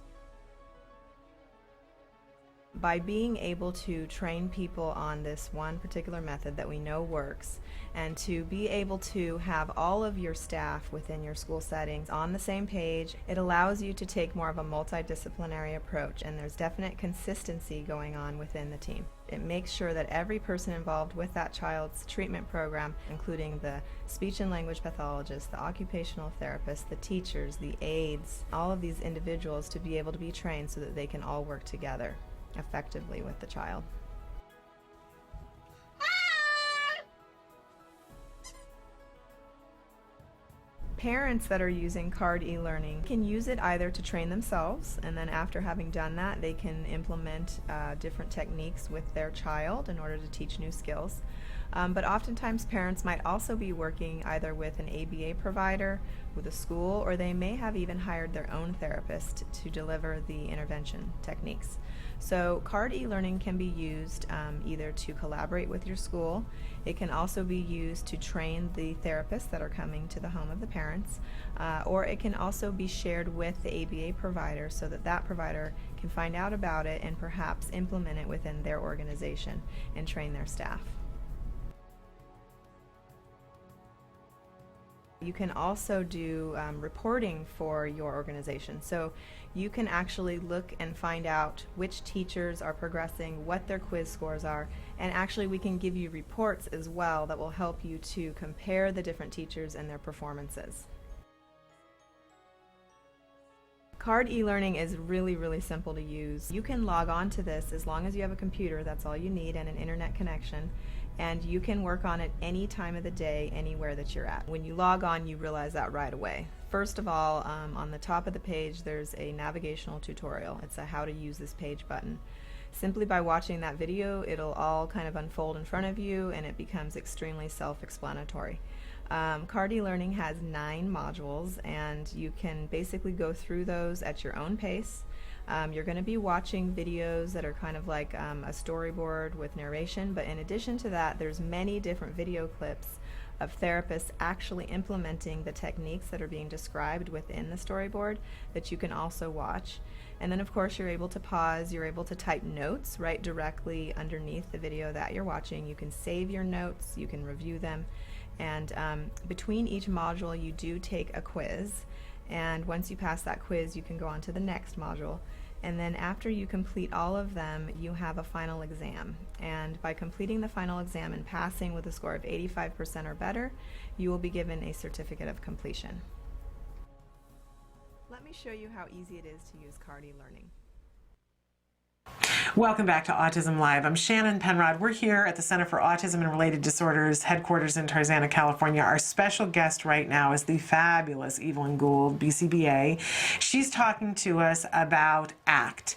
Speaker 7: By being able to train people on this one particular method that we know works, and to be able to have all of your staff within your school settings on the same page, it allows you to take more of a multidisciplinary approach, and there's definite consistency going on within the team. It makes sure that every person involved with that child's treatment program, including the speech and language pathologist, the occupational therapist, the teachers, the aides, all of these individuals to be able to be trained so that they can all work together effectively with the child. Parents that are using CARD e-learning can use it either to train themselves, and then after having done that they can implement different techniques with their child in order to teach new skills. But oftentimes parents might also be working either with an ABA provider, with a school, or they may have even hired their own therapist to deliver the intervention techniques. So CARD e-learning can be used either to collaborate with your school. It can also be used to train the therapists that are coming to the home of the parents, or it can also be shared with the ABA provider so that that provider can find out about it and perhaps implement it within their organization and train their staff. You can also do reporting for your organization. So you can actually look and find out which teachers are progressing, what their quiz scores are, and actually we can give you reports as well that will help you to compare the different teachers and their performances. CARD e-learning is really, really simple to use. You can log on to this as long as you have a computer, that's all you need, and an internet connection. And you can work on it any time of the day, anywhere that you're at. When you log on, you realize that right away. First of all, on the top of the page, there's a navigational tutorial. It's a how to use this page button. Simply by watching that video, it'll all kind of unfold in front of you, and it becomes extremely self-explanatory. CARD e-learning has 9 modules, and you can basically go through those at your own pace. You're going to be watching videos that are kind of like a storyboard with narration, but in addition to that, there's many different video clips of therapists actually implementing the techniques that are being described within the storyboard that you can also watch. And then of course you're able to pause, you're able to type notes right directly underneath the video that you're watching. You can save your notes, you can review them, and between each module you do take a quiz, and once you pass that quiz you can go on to the next module. And then after you complete all of them, you have a final exam. And by completing the final exam and passing with a score of 85% or better, you will be given a certificate of completion. Let me show you how easy it is to use CARD e-learning.
Speaker 2: Welcome back to Autism Live. I'm Shannon Penrod. We're here at the Center for Autism and Related Disorders headquarters in Tarzana, California. Our special guest right now is the fabulous Evelyn Gould, BCBA. She's talking to us about ACT,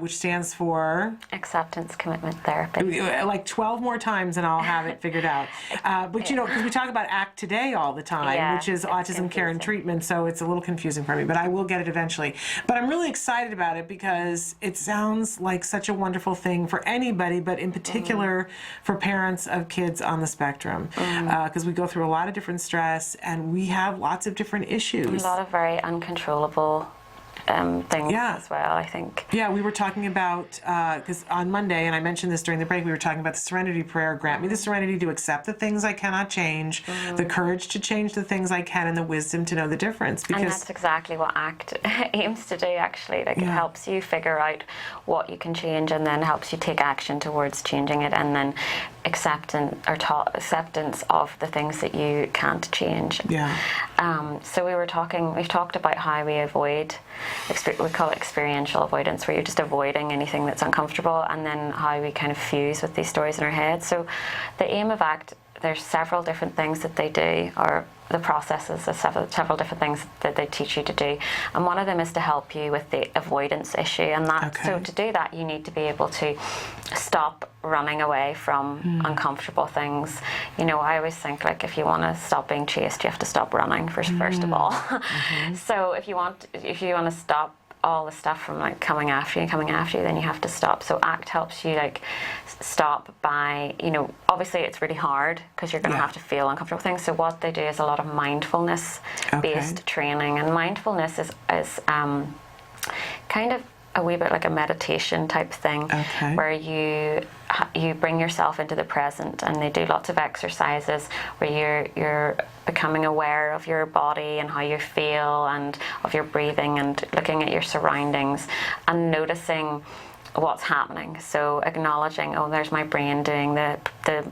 Speaker 2: which stands for...
Speaker 3: Acceptance Commitment Therapy.
Speaker 2: Like 12 more times and I'll have it figured out. But you know, because we talk about ACT today all the time, which is Autism Care and Treatment, so it's a little confusing for me, but I will get it eventually. But I'm really excited about it because it sounds like such a wonderful thing for anybody, but in particular for parents of kids on the spectrum, because we go through a lot of different stress and we have lots of different issues.
Speaker 3: A lot of very uncontrollable things as well, I think.
Speaker 2: Yeah, we were talking about, because on Monday, and I mentioned this during the break, we were talking about the Serenity Prayer. Grant me the serenity to accept the things I cannot change, the courage to change the things I can, and the wisdom to know the difference. Because
Speaker 3: and that's exactly what ACT aims to do, actually. Like, it helps you figure out what you can change and then helps you take action towards changing it, and then acceptance of the things that you can't change. So we've talked about how we avoid, we call it experiential avoidance, where you're just avoiding anything that's uncomfortable, and then how we kind of fuse with these stories in our head. So the aim of ACT, there's several different things that they do, or the processes, several different things that they teach you to do, and one of them is to help you with the avoidance issue, and that so to do that you need to be able to stop running away from uncomfortable things. You know, I always think, like, if you want to stop being chased, you have to stop running first of all. So if you want to stop all the stuff from like coming after you, then you have to stop. So ACT helps you like stop by, you know, obviously it's really hard because you're going to have to feel uncomfortable things. So what they do is a lot of mindfulness based training, and mindfulness is kind of a wee bit like a meditation type thing, where you bring yourself into the present, and they do lots of exercises where you're becoming aware of your body and how you feel, and of your breathing, and looking at your surroundings and noticing what's happening. So acknowledging, oh, there's my brain doing the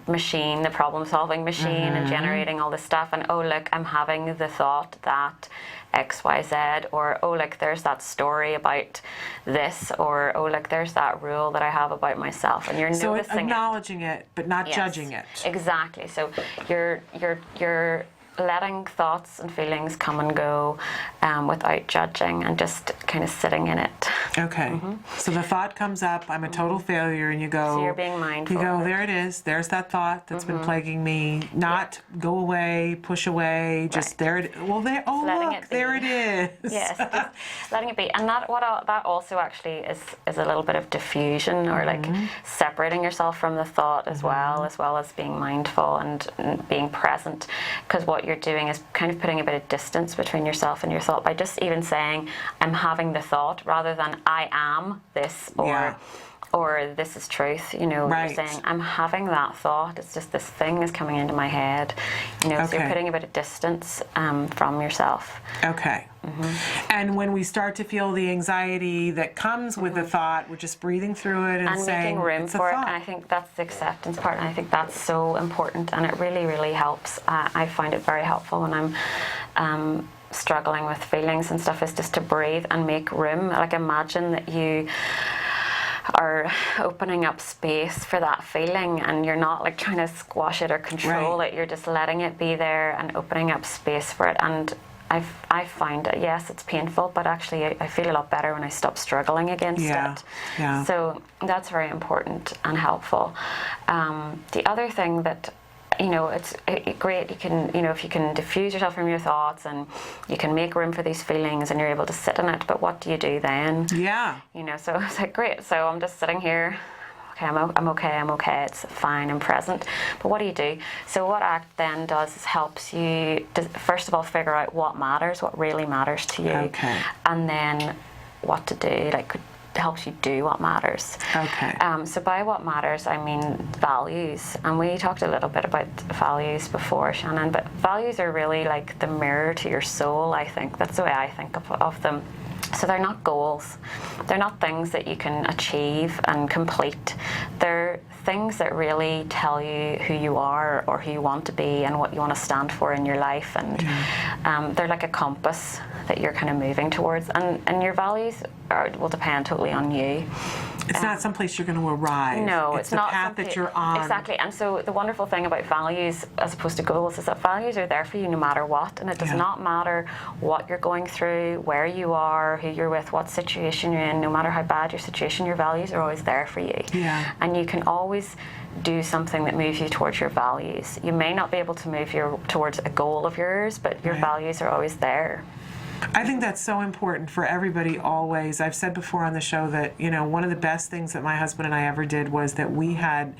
Speaker 3: machine, the problem solving machine, and generating all this stuff, and oh look, I'm having the thought that XYZ, or oh look, there's that story about this, or oh look, there's that rule that I have about myself, and you're noticing
Speaker 2: so acknowledging it, but not judging it.
Speaker 3: Exactly. So you're letting thoughts and feelings come and go without judging, and just kind of sitting in it.
Speaker 2: So the thought comes up, I'm a total failure, and you go...
Speaker 3: So you're being mindful.
Speaker 2: You go, there it is, there's that thought that's been plaguing me. Not go away, push away, just there it... Well, there, oh look, there it is.
Speaker 3: Yes, just letting it be. And that also actually is a little bit of diffusion, or like separating yourself from the thought as well as being mindful and being present. Because what you're doing is kind of putting a bit of distance between yourself and your thought by just even saying, I'm having the thought, rather than I am this, or this is truth. You know, you're saying, I'm having that thought, it's just this thing is coming into my head. You know, so you're putting a bit of distance from yourself.
Speaker 2: And when we start to feel the anxiety that comes with the thought, we're just breathing through it and saying,
Speaker 3: making room for it. And I think that's the acceptance part, and I think that's so important, and it really, really helps. I find it very helpful when I'm struggling with feelings and stuff, is just to breathe and make room. Like, imagine that you are opening up space for that feeling, and you're not like trying to squash it or control it. You're just letting it be there and opening up space for it. And I find it, yes, it's painful, but actually I feel a lot better when I stop struggling against it. So that's very important and helpful. The other thing that, you know, it's great, you can, you know, if you can diffuse yourself from your thoughts and you can make room for these feelings and you're able to sit in it, but what do you do then? You know, so it's like, great, so I'm just sitting here, okay, I'm okay, it's fine, I'm present, but what do you do? So what ACT then does is helps you, first of all, figure out what matters, what really matters to you, and then what to do, like, helps you do what matters. So by what matters, I mean values. And we talked a little bit about values before, Shannon, but values are really like the mirror to your soul, I think. That's the way I think of them. So they're not goals. They're not things that you can achieve and complete. They're things that really tell you who you are or who you want to be and what you want to stand for in your life. And they're like a compass that you're kind of moving towards. And your values will depend totally on you.
Speaker 2: It's not someplace you're going to arrive.
Speaker 3: No,
Speaker 2: it's
Speaker 3: not
Speaker 2: the path that you're on.
Speaker 3: Exactly. And so the wonderful thing about values as opposed to goals is that values are there for you no matter what. And it does not matter what you're going through, where you are, who you're with, what situation you're in. No matter how bad your situation, your values are always there for you.
Speaker 2: Yeah.
Speaker 3: And you can always do something that moves you towards your values. You may not be able to move towards a goal of yours, but your values are always there.
Speaker 2: I think that's so important for everybody always. I've said before on the show that, you know, one of the best things that my husband and I ever did was that we have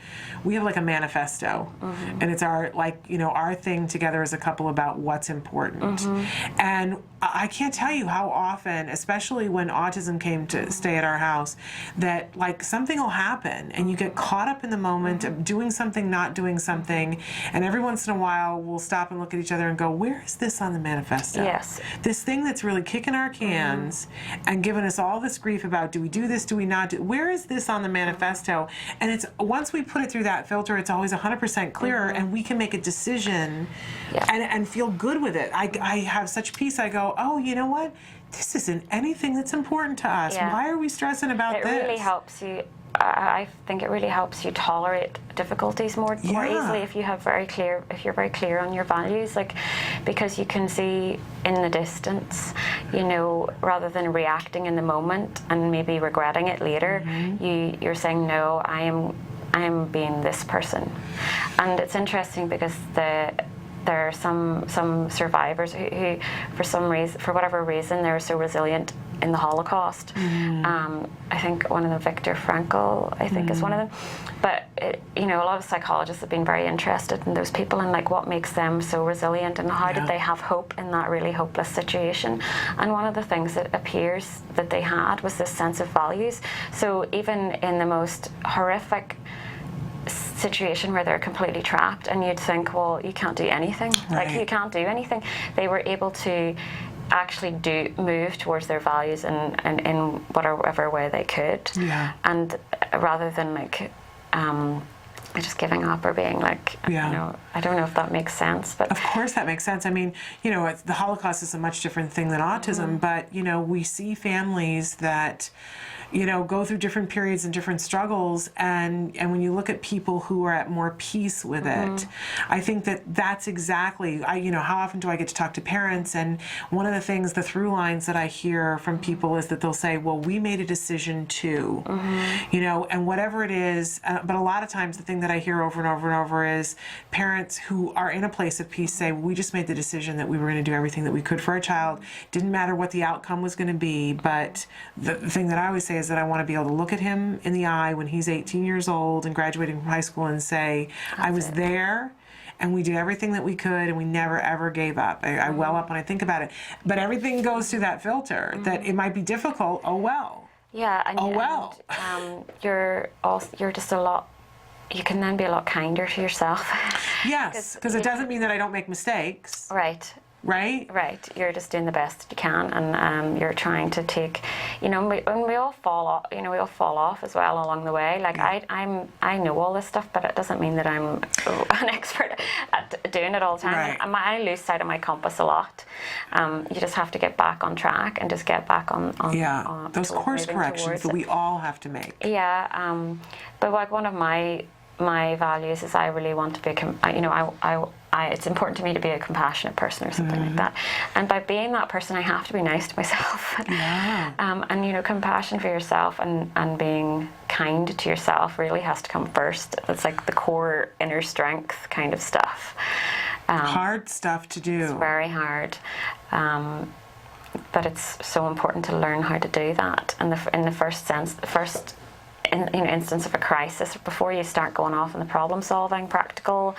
Speaker 2: like a manifesto.
Speaker 3: Mm-hmm.
Speaker 2: And it's our, like, you know, our thing together as a couple about what's important.
Speaker 3: Mm-hmm.
Speaker 2: And I can't tell you how often, especially when autism came to stay at our house, that like something will happen and you get caught up in the moment of doing something, not doing something, and every once in a while we'll stop and look at each other and go, where is this on the manifesto?
Speaker 3: Yes.
Speaker 2: This thing that's really kicking our cans and giving us all this grief about, do we do this, do we not do, where is this on the manifesto? And it's, once we put it through that filter, it's always 100% clearer, and we can make a decision and feel good with it. I have such peace. I go, oh, you know what? This isn't anything that's important to us.
Speaker 3: Yeah.
Speaker 2: Why are we stressing about this?
Speaker 3: It really helps you. I think it really helps you tolerate difficulties more easily if you're very clear on your values, like, because you can see in the distance, you know, rather than reacting in the moment and maybe regretting it later, you're saying, no, I am being this person. And it's interesting because there are some survivors who for whatever reason, they're so resilient in the Holocaust. I think one of them, Viktor Frankl, I think is one of them. But you know, a lot of psychologists have been very interested in those people and like what makes them so resilient and how did they have hope in that really hopeless situation. And one of the things that appears that they had was this sense of values. So even in the most horrific situation where they're completely trapped and you'd think, well, you can't do anything. Like, you can't do anything. They were able to actually move towards their values and in whatever way they could. And rather than like just giving up or being like, you know, I don't know if that makes sense, but
Speaker 2: of course that makes sense. I mean, you know, the Holocaust is a much different thing than autism, but you know, we see families that, you know, go through different periods and different struggles, and when you look at people who are at more peace with it, I think that's exactly, you know, how often do I get to talk to parents, and one of the things, the through lines that I hear from people is that they'll say, well, we made a decision too, you know, and whatever it is, but a lot of times the thing that I hear over and over and over is parents who are in a place of peace say, we just made the decision that we were going to do everything that we could for our child, didn't matter what the outcome was going to be, but the thing that I always say is that I want to be able to look at him in the eye when he's 18 years old and graduating from high school and say, I was there and we did everything that we could and we never ever gave up. I well up when I think about it. But everything goes through that filter that it might be difficult, oh well.
Speaker 3: Yeah, and, you're just a lot, you can then be a lot kinder to yourself.
Speaker 2: Yes, because it doesn't mean that I don't make mistakes.
Speaker 3: Right.
Speaker 2: Right?
Speaker 3: Right. You're just doing the best you can, and you're trying to take, you know, we all fall off, you know, we all fall off as well along the way. Like I know all this stuff, but it doesn't mean that I'm an expert at doing it all the time. I lose sight of my compass a lot. You just have to get back on track and just get back on
Speaker 2: those course corrections that we all have to make.
Speaker 3: Yeah. But like one of my values is I really want to be, you know, it's important to me to be a compassionate person or something like that. And by being that person, I have to be nice to myself. And, you know, compassion for yourself and being kind to yourself really has to come first. It's like the core inner strength kind of stuff.
Speaker 2: Hard stuff to do.
Speaker 3: It's very hard. But it's so important to learn how to do that. And in the first instance of a crisis, before you start going off in the problem-solving, practical,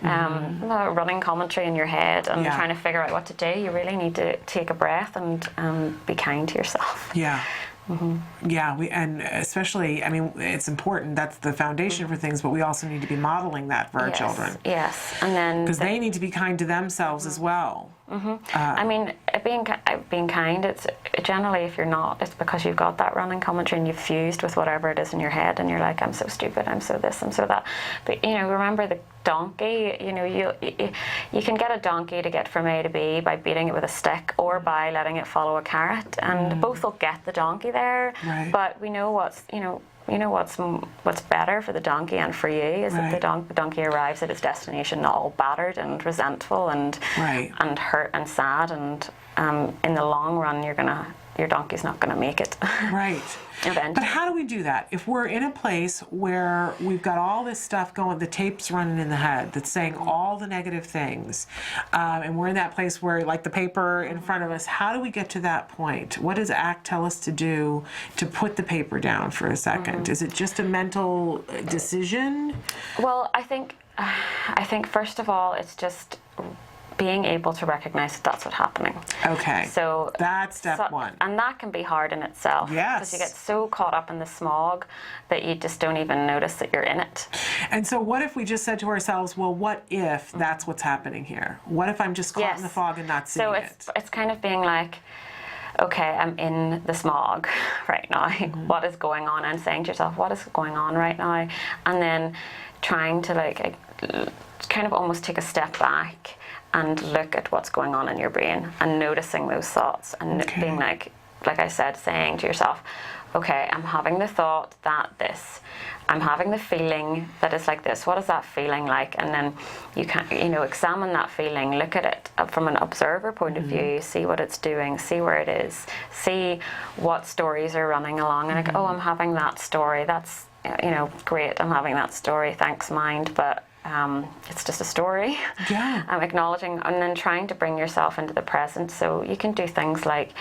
Speaker 3: running commentary in your head and trying to figure out what to do, you really need to take a breath and be kind to yourself.
Speaker 2: Yeah, and especially, I mean, it's important. That's the foundation for things, but we also need to be modeling that for our children.
Speaker 3: Yes, and then
Speaker 2: because they need to be kind to themselves as well.
Speaker 3: I mean, being kind, it's generally, if you're not, it's because you've got that running commentary and you've fused with whatever it is in your head, and you're like, I'm so stupid, I'm so this, I'm so that. But, you know, remember the donkey, you know, you can get a donkey to get from A to B by beating it with a stick or by letting it follow a carrot, and both will get the donkey there.
Speaker 2: Right.
Speaker 3: But we know what's better for the donkey and for you is that the donkey arrives at its destination all battered and resentful and hurt and sad, and in the long run your donkey's not gonna make it.
Speaker 2: Right.
Speaker 3: Eventually.
Speaker 2: But how do we do that? If we're in a place where we've got all this stuff going, the tape's running in the head that's saying all the negative things, and we're in that place where, like the paper in front of us, how do we get to that point? What does ACT tell us to do to put the paper down for a second? Is it just a mental decision?
Speaker 3: Well, I think first of all, it's just being able to recognize that that's what's happening.
Speaker 2: Okay.
Speaker 3: So
Speaker 2: that's step one.
Speaker 3: And that can be hard in itself.
Speaker 2: Yes.
Speaker 3: Because you get so caught up in the smog that you just don't even notice that you're in it.
Speaker 2: And so what if we just said to ourselves, well, what if that's what's happening here? What if I'm just caught in the fog and not seeing it?
Speaker 3: So it's kind of being like, okay, I'm in the smog right now. What is going on? And saying to yourself, what is going on right now? And then trying to like kind of almost take a step back and look at what's going on in your brain and noticing those thoughts and being like I said, saying to yourself, okay, I'm having the thought that this, I'm having the feeling that it's like this. What is that feeling like? And then you can, examine that feeling, look at it from an observer point of view, see what it's doing, see where it is, see what stories are running along, and like, oh, I'm having that story. That's, great. I'm having that story. Thanks, mind, but. It's just a story.
Speaker 2: Yeah.
Speaker 3: I'm acknowledging and then trying to bring yourself into the present. So you can do things like,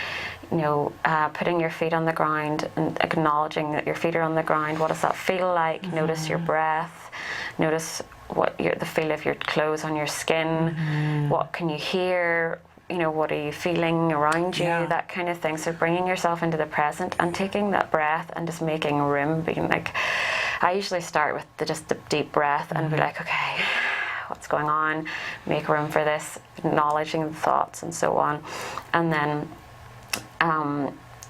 Speaker 3: putting your feet on the ground and acknowledging that your feet are on the ground. What does that feel like? Notice your breath. Notice the feel of your clothes on your skin. What can you hear? What are you feeling around you? That kind of thing. So bringing yourself into the present and taking that breath and just making room, being like, I usually start with just a deep breath and be like, okay, what's going on? Make room for this, acknowledging the thoughts and so on. And then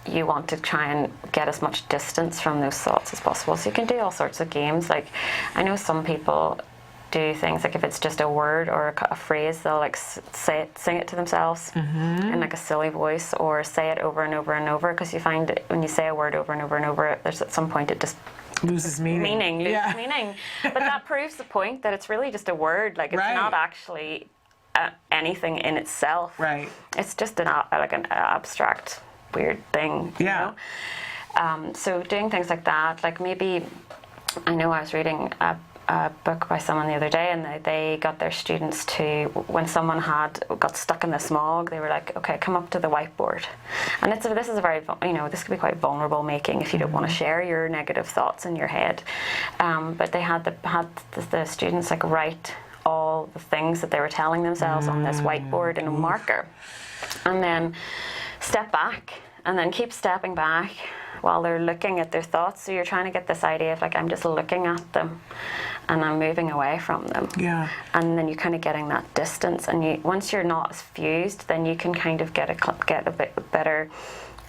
Speaker 3: you want to try and get as much distance from those thoughts as possible. So you can do all sorts of games. Like, I know some people do things like if it's just a word or a phrase, they'll like sing it to themselves in like a silly voice, or say it over and over and over, because you find that when you say a word over and over and over, there's at some point it just
Speaker 2: loses meaning.
Speaker 3: Meaning. But that proves the point that it's really just a word. Like, it's not actually anything in itself.
Speaker 2: Right.
Speaker 3: It's just an abstract weird thing.
Speaker 2: Yeah.
Speaker 3: So doing things like that, like maybe, I know I was reading a book by someone the other day, and they got their students to, when someone got stuck in the smog, they were like, okay, come up to the whiteboard. And this is a very, this could be quite vulnerable making if you don't want to share your negative thoughts in your head. But they had the students like write all the things that they were telling themselves on this whiteboard in a marker, and then step back and then keep stepping back while they're looking at their thoughts. So you're trying to get this idea of like, I'm just looking at them and I'm moving away from them.
Speaker 2: Yeah.
Speaker 3: And then you're kind of getting that distance, and once you're not as fused, then you can kind of get a bit better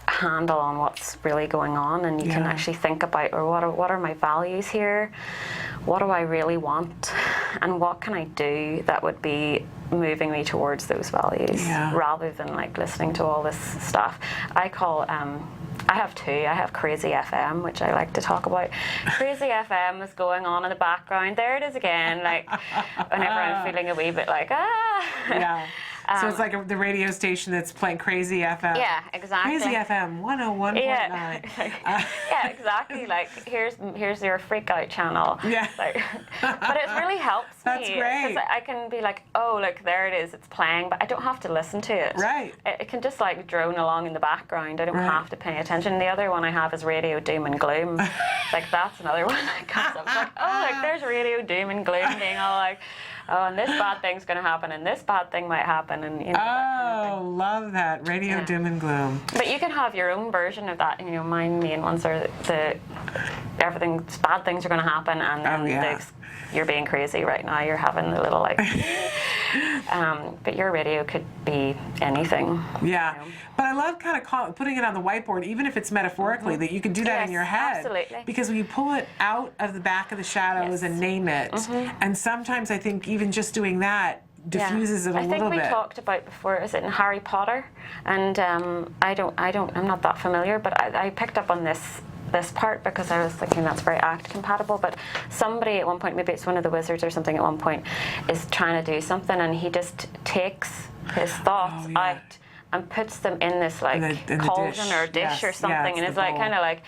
Speaker 3: handle on what's really going on, and you can actually think about, or what are my values here? What do I really want? And what can I do that would be moving me towards those values, rather than like listening to all this stuff. I have two. I have Crazy FM, which I like to talk about. Crazy FM is going on in the background. There it is again, like whenever I'm feeling a wee bit like,
Speaker 2: Yeah. So it's like the radio station that's playing Crazy FM.
Speaker 3: Yeah, exactly.
Speaker 2: Crazy FM 101.9.
Speaker 3: Yeah, exactly. Like, here's your freak out channel.
Speaker 2: Yeah.
Speaker 3: Like, but it really helps me.
Speaker 2: That's great.
Speaker 3: Because I can be like, oh, look, there it is. It's playing, but I don't have to listen to it.
Speaker 2: Right.
Speaker 3: It can just like drone along in the background. I don't have to pay attention. The other one I have is Radio Doom and Gloom. Like, that's another one that comes up. It's like, oh, like, there's Radio Doom and Gloom being all like, oh, and this bad thing's going to happen, and this bad thing might happen, and that kind of thing.
Speaker 2: Love that. Radio Doom and Gloom.
Speaker 3: But you can have your own version of that. My main ones are bad things are going to happen, and then you're being crazy right now. You're having the little like But your radio could be anything.
Speaker 2: Yeah, but I love kind of putting it on the whiteboard, even if it's metaphorically, that you can do that in your head.
Speaker 3: Absolutely.
Speaker 2: Because when you pull it out of the back of the shadows and name it, and sometimes I think even just doing that diffuses it a little bit.
Speaker 3: I think we talked about before, is it in Harry Potter? And I'm not that familiar, but I picked up on this part because I was thinking that's very ACT compatible, but somebody at one point, maybe it's one of the wizards or something at one point, is trying to do something and he just takes his thoughts out and puts them in this like
Speaker 2: in the
Speaker 3: cauldron
Speaker 2: dish.
Speaker 3: or dish or something, and it's like kind of like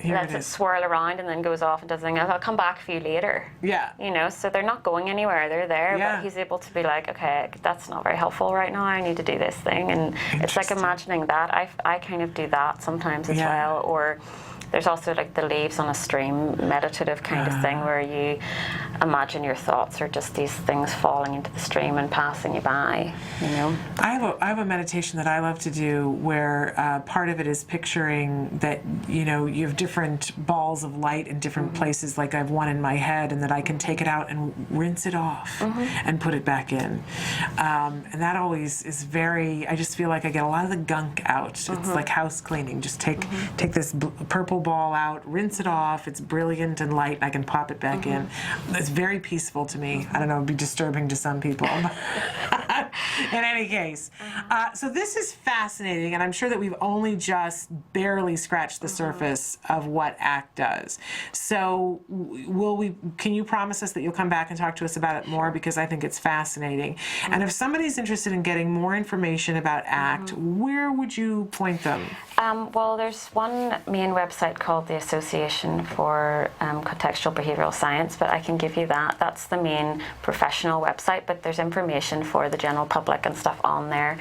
Speaker 3: lets it swirl around and then goes off and does things. I'll come back for you later.
Speaker 2: Yeah.
Speaker 3: You know, so they're not going anywhere. They're there, but he's able to be like, okay, that's not very helpful right now. I need to do this thing, and it's like imagining that. I kind of do that sometimes as well, or. There's also like the leaves on a stream meditative kind of thing where you imagine your thoughts are just these things falling into the stream and passing you by, you know.
Speaker 2: I have a meditation that I love to do where part of it is picturing that, you know, you have different balls of light in different places, like I have one in my head, and that I can take it out and rinse it off and put it back in. And that always is very, I just feel like I get a lot of the gunk out. It's like house cleaning. Just take this purple ball out, rinse it off. It's brilliant and light, and I can pop it back in. It's very peaceful to me. I don't know, it'd be disturbing to some people. In any case, so this is fascinating, and I'm sure that we've only just barely scratched the surface of what ACT does. So can you promise us that you'll come back and talk to us about it more, because I think it's fascinating. And if somebody's interested in getting more information about ACT, where would you point them?
Speaker 3: Well, there's one main website called the Association for Contextual Behavioral Science, but I can give you that. That's the main professional website, but there's information for the general public and stuff on there.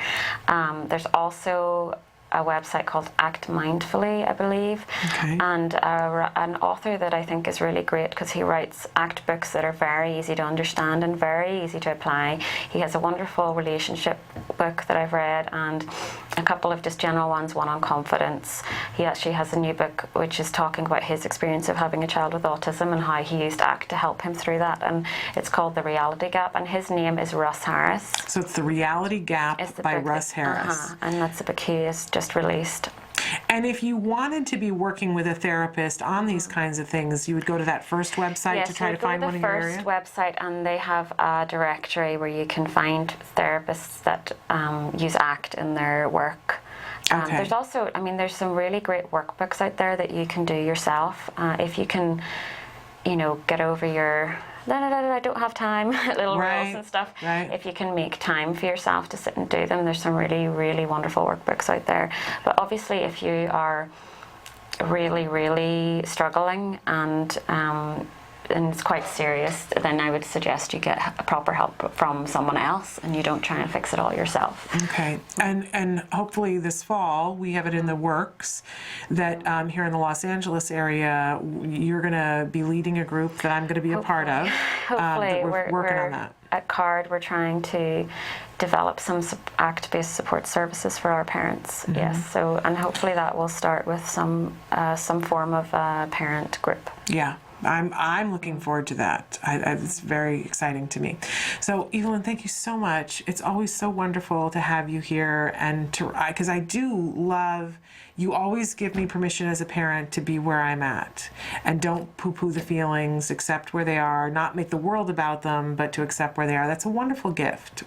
Speaker 3: There's also a website called Act Mindfully, I believe, and an author that I think is really great because he writes ACT books that are very easy to understand and very easy to apply. He has a wonderful relationship book that I've read, and a couple of just general ones, one on confidence. He actually has a new book which is talking about his experience of having a child with autism and how he used ACT to help him through that, and it's called The Reality Gap, and his name is Russ Harris.
Speaker 2: So it's The Reality Gap by Russ Harris.
Speaker 3: And that's a book he has just released.
Speaker 2: And if you wanted to be working with a therapist on these kinds of things, you would go to that first website to try to find one in your area?
Speaker 3: Yes, go to the first website, and they have a directory where you can find therapists that use ACT in their work. There's also, I mean, there's some really great workbooks out there that you can do yourself. If you can, you know, get over your I don't have time, little rules and stuff. If you can make time for yourself to sit and do them, there's some really, really wonderful workbooks out there. But obviously, if you are really, really struggling and it's quite serious, then I would suggest you get proper help from someone else and you don't try and fix it all yourself.
Speaker 2: Okay, and hopefully this fall, we have it in the works that here in the Los Angeles area, you're going to be leading a group that I'm going to be a part of.
Speaker 3: Hopefully,
Speaker 2: we're working on that.
Speaker 3: At CARD, we're trying to develop some ACT-based support services for our parents. Yes, so and hopefully that will start with some form of parent group.
Speaker 2: Yeah. I'm looking forward to that. It's very exciting to me. So, Evelyn, thank you so much. It's always so wonderful to have you here, and because I do love. You always give me permission as a parent to be where I'm at, and don't poo-poo the feelings, accept where they are, not make the world about them, but to accept where they are. That's a wonderful gift,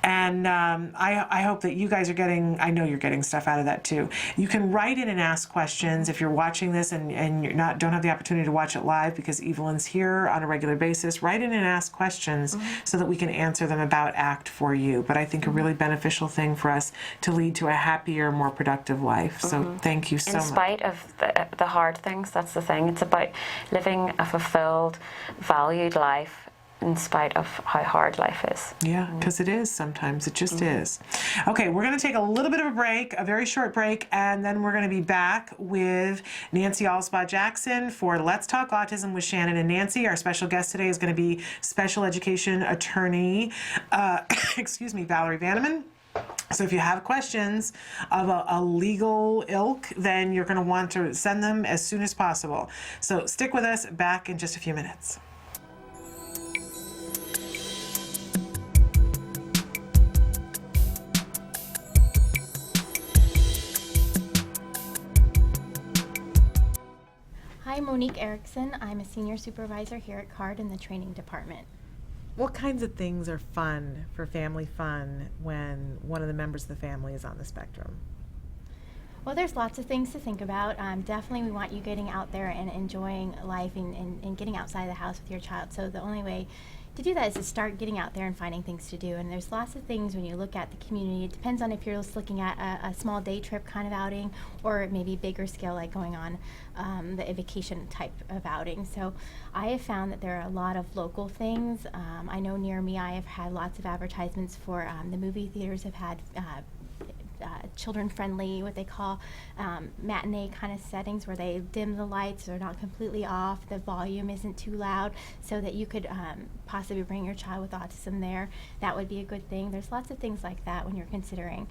Speaker 2: And I hope that you guys are getting, I know you're getting stuff out of that too. You can write in and ask questions if you're watching this and you're don't have the opportunity to watch it live because Evelyn's here on a regular basis. Write in and ask questions so that we can answer them about ACT for you. But I think a really beneficial thing for us to lead to a happier, more productive life. So thank you so much.
Speaker 3: In spite of the hard things, that's the thing. It's about living a fulfilled, valued life in spite of how hard life is.
Speaker 2: Yeah, because it is sometimes. It just is. Okay, we're going to take a little bit of a break, a very short break, and then we're going to be back with Nancy Alspaugh-Jackson for Let's Talk Autism with Shannon and Nancy. Our special guest today is going to be special education attorney, Valerie Vanaman. So if you have questions of a legal ilk, then you're going to want to send them as soon as possible. So stick with us. Back in just a few minutes.
Speaker 10: I'm Monique Erickson. I'm a senior supervisor here at CARD in the training department.
Speaker 2: What kinds of things are fun for family fun when one of the members of the family is on the spectrum?
Speaker 10: Well, there's lots of things to think about. Definitely we want you getting out there and enjoying life and getting outside the house with your child. So the only way to do that is to start getting out there and finding things to do. And there's lots of things when you look at the community. It depends on if you're just looking at a small day trip kind of outing or maybe bigger scale, like going on the vacation type of outing. So I have found that there are a lot of local things. I know near me I have had lots of advertisements for the movie theaters have had children-friendly, what they call matinee kind of settings, where they dim the lights, they're not completely off, the volume isn't too loud, so that you could possibly bring your child with autism there. That would be a good thing. There's lots of things like that when you're considering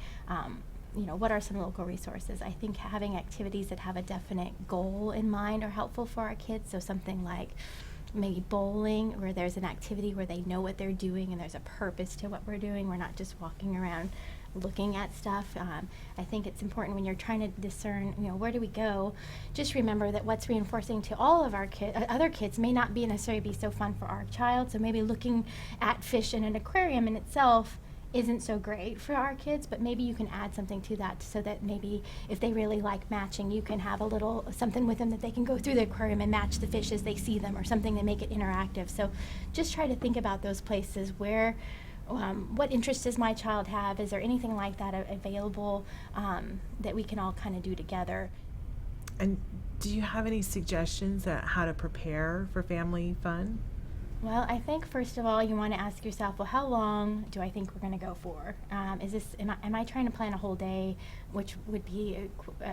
Speaker 10: what are some local resources. I think having activities that have a definite goal in mind are helpful for our kids. So something like maybe bowling, where there's an activity where they know what they're doing and there's a purpose to what we're doing. We're not just walking around looking at stuff. I think it's important when you're trying to discern, where do we go? Just remember that what's reinforcing to all of our other kids may not be necessarily be so fun for our child. So maybe looking at fish in an aquarium in itself isn't so great for our kids, but maybe you can add something to that so that maybe if they really like matching, you can have a little something with them that they can go through the aquarium and match the fish as they see them, or something to make it interactive. So just try to think about those places where what interests does my child have? Is there anything like that available that we can all kind of do together?
Speaker 2: And do you have any suggestions on how to prepare for family fun?
Speaker 10: Well, I think first of all you want to ask yourself, well, how long do I think we're going to go for? Am I trying to plan a whole day, which would be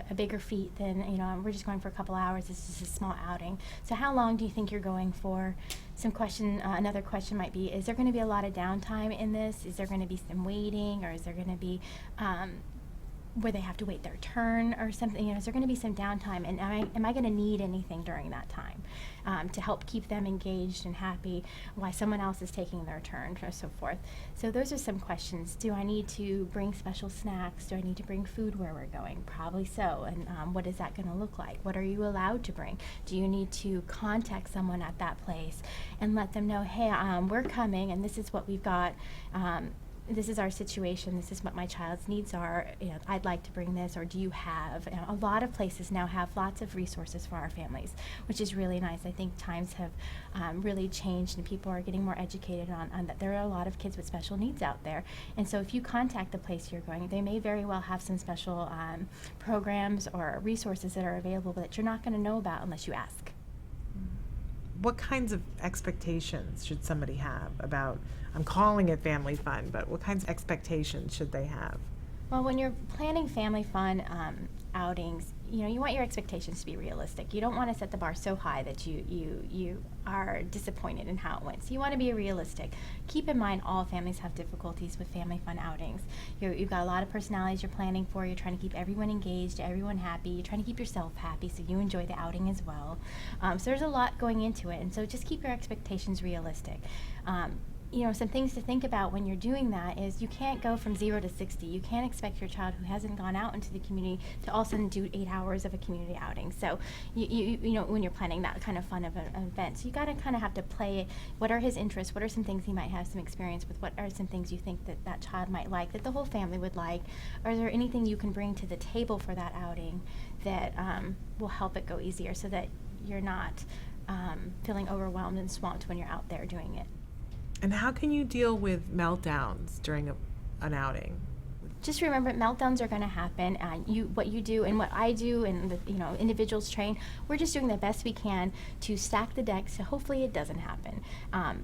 Speaker 10: a bigger feat than, we're just going for a couple hours, this is a small outing. So how long do you think you're going for? Another question might be, is there going to be a lot of downtime in this? Is there going to be some waiting, or is there going to be where they have to wait their turn or something? Is there going to be some downtime, and am I going to need anything during that time to help keep them engaged and happy while someone else is taking their turn, or so forth? So those are some questions. Do I need to bring special snacks? Do I need to bring food where we're going? Probably so. And what is that going to look like? What are you allowed to bring? Do you need to contact someone at that place and let them know, hey, we're coming and this is what we've got. This is our situation, this is what my child's needs are, I'd like to bring this, or do you have? A lot of places now have lots of resources for our families, which is really nice. I think times have really changed and people are getting more educated on that there are a lot of kids with special needs out there. And so if you contact the place you're going, they may very well have some special programs or resources that are available that you're not going to know about unless you ask.
Speaker 2: What kinds of expectations should somebody have about, I'm calling it family fun, but what kinds of expectations should they have?
Speaker 10: Well, when you're planning family fun outings, you want your expectations to be realistic. You don't want to set the bar so high that you are disappointed in how it went. So you want to be realistic. Keep in mind all families have difficulties with family fun outings. You've got a lot of personalities you're planning for. You're trying to keep everyone engaged, everyone happy. You're trying to keep yourself happy so you enjoy the outing as well. So there's a lot going into it, and so just keep your expectations realistic. Some things to think about when you're doing that is you can't go from 0 to 60. You can't expect your child who hasn't gone out into the community to all of a sudden do 8 hours of a community outing. So when you're planning that kind of fun of an event, so you got to kind of have to play it. What are his interests? What are some things he might have some experience with? What are some things you think that child might like, that the whole family would like? Or is there anything you can bring to the table for that outing that will help it go easier, so that you're not feeling overwhelmed and swamped when you're out there doing it?
Speaker 2: And how can you deal with meltdowns during an outing?
Speaker 10: Just remember, meltdowns are going to happen. What you do and what I do, and individuals train, we're just doing the best we can to stack the deck, so hopefully it doesn't happen.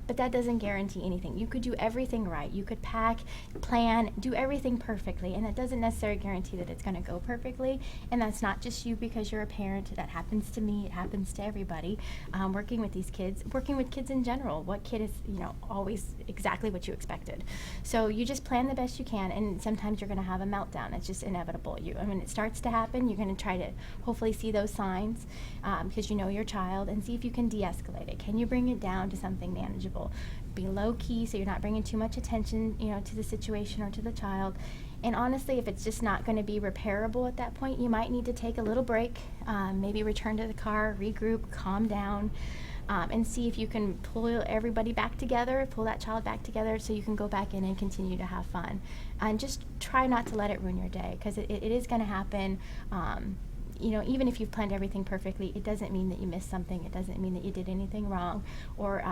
Speaker 10: But that doesn't guarantee anything. You could do everything right. You could pack, plan, do everything perfectly, and that doesn't necessarily guarantee that it's going to go perfectly. And that's not just you because you're a parent. That happens to me. It happens to everybody. Working with these kids, working with kids in general. What kid is always exactly what you expected? So you just plan the best you can, and sometimes you're going to have a meltdown. It's just inevitable. When it starts to happen, you're going to try to hopefully see those signs because you know your child, and see if you can de-escalate it. Can you bring it down to something manageable? Be low key so you're not bringing too much attention to the situation or to the child, And honestly, if it's just not going to be repairable at that point, you might need to take a little break, maybe return to the car, regroup, calm down, and see if you can pull everybody back together, pull that child back together so you can go back in and continue to have fun. And just try not to let it ruin your day, because it is going to happen. You know, even if you've planned everything perfectly, it doesn't mean that you missed something. It doesn't mean that you did anything wrong, or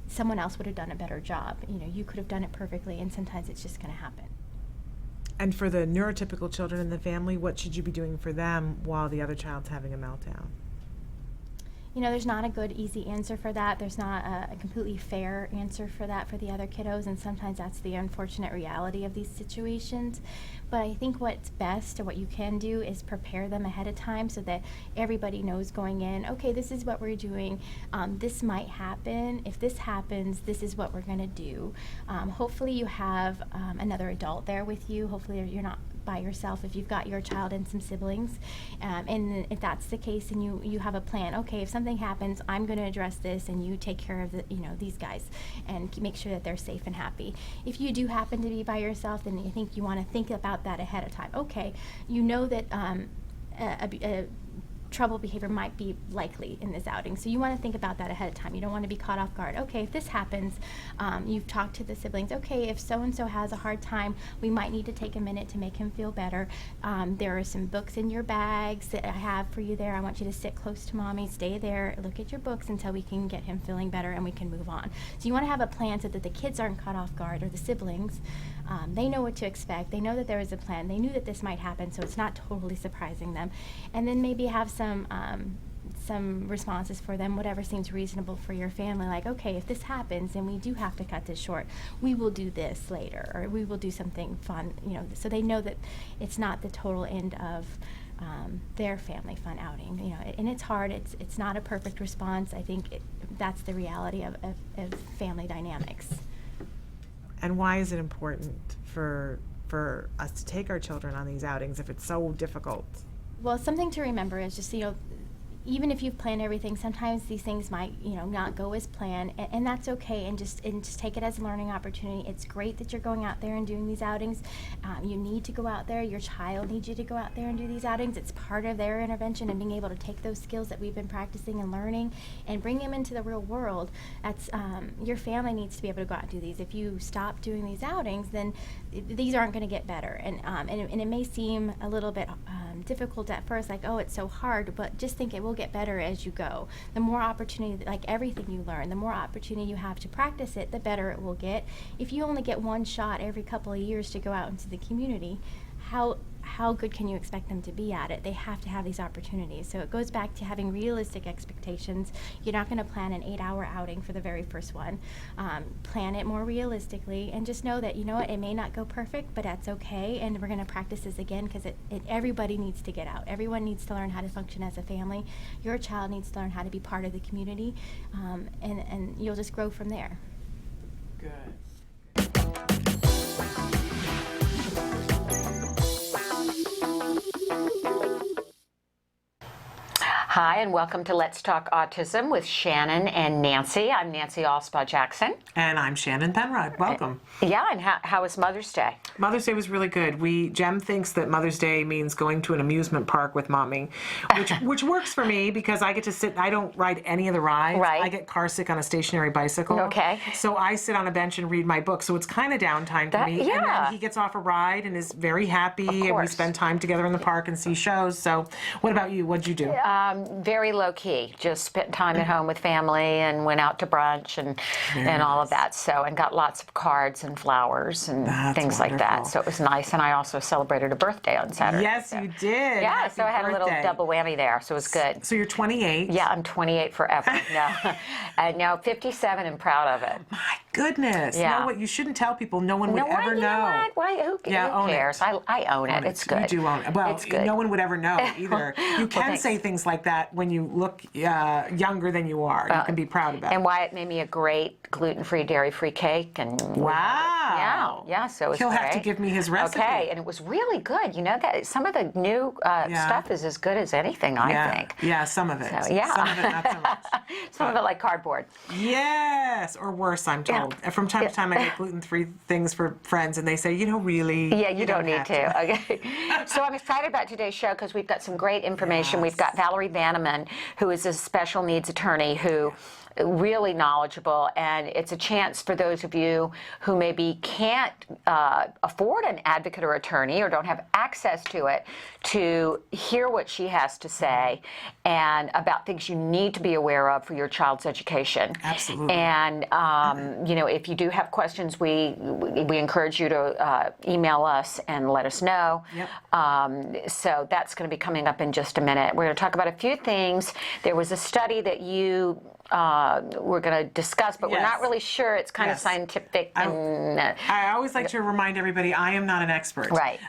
Speaker 10: someone else would have done a better job. You know, you could have done it perfectly, and sometimes it's just going to happen.
Speaker 2: And for the neurotypical children in the family, what should you be doing for them while the other child's having a meltdown?
Speaker 10: You know, there's not a good, easy answer for that. There's not a completely fair answer for that for the other kiddos, and sometimes that's the unfortunate reality of these situations. But I think what's best, or what you can do, is prepare them ahead of time so that everybody knows going in, okay, this is what we're doing. This might happen. If this happens, this is what we're going to do. Hopefully you have another adult there with you. Hopefully you're not by yourself if you've got your child and some siblings, and if that's the case and you have a plan, okay, if something happens, I'm going to address this, and you take care of these guys and make sure that they're safe and happy. If you do happen to be by yourself, then I think you want to think about that ahead of time. Okay, you know that trouble behavior might be likely in this outing, so you want to think about that ahead of time. You don't want to be caught off guard. Okay, if this happens, you've talked to the siblings. Okay, if so-and-so has a hard time, we might need to take a minute to make him feel better. There are some books in your bags that I have for you there. I want you to sit close to mommy, stay there, look at your books until we can get him feeling better and we can move on. So you want to have a plan so that the kids aren't caught off guard, or the siblings. They know what to expect. They know that there is a plan. They knew that this might happen, so it's not totally surprising them. And then maybe have some responses for them, whatever seems reasonable for your family. Like, okay, if this happens and we do have to cut this short, we will do this later, or we will do something fun. You know, so they know that it's not the total end of their family fun outing. You know, and it's hard. It's not a perfect response. I think that's the reality of family dynamics.
Speaker 2: And why is it important for us to take our children on these outings if it's so difficult?
Speaker 10: Well, something to remember is just, you know, even if you've planned everything, sometimes these things might, you know, not go as planned, and that's okay, and just take it as a learning opportunity. It's great that you're going out there and doing these outings. You need to go out there. Your child needs you to go out there and do these outings. It's part of their intervention, and being able to take those skills that we've been practicing and learning and bring them into the real world. That's your family needs to be able to go out and do these. If you stop doing these outings, then these aren't going to get better, and it may seem a little bit difficult at first, like, oh, it's so hard, but just think it will get better as you go. The more opportunity, like everything you learn, the more opportunity you have to practice it, the better it will get. If you only get one shot every couple of years to go out into the community, how good can you expect them to be at it? They have to have these opportunities. So it goes back to having realistic expectations. You're not going to plan an 8-hour outing for the very first one. Plan it more realistically, and just know that, you know what, it may not go perfect, but that's okay, and we're going to practice this again, because everybody needs to get out. Everyone needs to learn how to function as a family. Your child needs to learn how to be part of the community, and you'll just grow from there.
Speaker 2: Good.
Speaker 12: Hi, and welcome to Let's Talk Autism with Shannon and Nancy. I'm Nancy Allspaw Jackson.
Speaker 2: And I'm Shannon Penrod. Welcome.
Speaker 12: Yeah, and how was Mother's Day?
Speaker 2: Mother's Day was really good. Jem thinks that Mother's Day means going to an amusement park with Mommy, which works for me because I get to sit. I don't ride any of the rides.
Speaker 12: Right.
Speaker 2: I get car sick on a stationary bicycle.
Speaker 12: Okay.
Speaker 2: So I sit on a bench and read my book. So it's kind of downtime for me.
Speaker 12: Yeah.
Speaker 2: And then he gets off a ride and is very happy, and we spend time together in the park and see shows. So what about you? What'd you do?
Speaker 12: Very low key. Just spent time at home with family and went out to brunch and all of that. So, and got lots of cards and flowers and things like that. So it was nice. And I also celebrated a birthday on Saturday.
Speaker 2: Yes, you did.
Speaker 12: Yeah,
Speaker 2: Happy
Speaker 12: so I had
Speaker 2: birthday.
Speaker 12: a little double whammy there. So it was good.
Speaker 2: So you're 28.
Speaker 12: Yeah, I'm 28 forever. No, 57 and proud of it.
Speaker 2: My goodness.
Speaker 12: Yeah.
Speaker 2: You know what? You shouldn't tell people. No one would ever
Speaker 12: You
Speaker 2: know.
Speaker 12: Why? Who cares? I own it. It's good.
Speaker 2: You do own it. Well,
Speaker 12: it's good.
Speaker 2: no one would ever know either. You can say things like that that when you look younger than you are, you can be proud about.
Speaker 12: And Wyatt made me a great gluten-free, dairy-free cake. And
Speaker 2: wow.
Speaker 12: Yeah, so it was
Speaker 2: He'll
Speaker 12: great.
Speaker 2: have to give me his recipe.
Speaker 12: Okay, and it was really good. You know, that some of the new stuff is as good as anything, I think.
Speaker 2: Yeah, some of it.
Speaker 12: So, yeah.
Speaker 2: Some of it, not so much.
Speaker 12: Some of it like cardboard.
Speaker 2: Yes, or worse, I'm told. From time to time, I make gluten-free things for friends, and they say, really.
Speaker 12: Yeah, you don't need to. Okay. So I'm excited about today's show because we've got some great information. Yes. We've got Valerie Vanaman, who is a special needs attorney who really knowledgeable, and it's a chance for those of you who maybe can't afford an advocate or attorney or don't have access to it to hear what she has to say and about things you need to be aware of for your child's education.
Speaker 2: Absolutely.
Speaker 12: And if you do have questions, we encourage you to email us and let us know.
Speaker 2: Yep.
Speaker 12: So that's going to be coming up in just a minute. We're going to talk about a few things. There was a study that you we're going to discuss, but we're not really sure. It's kind of scientific.
Speaker 2: I always like to remind everybody I am not an expert.
Speaker 12: Right.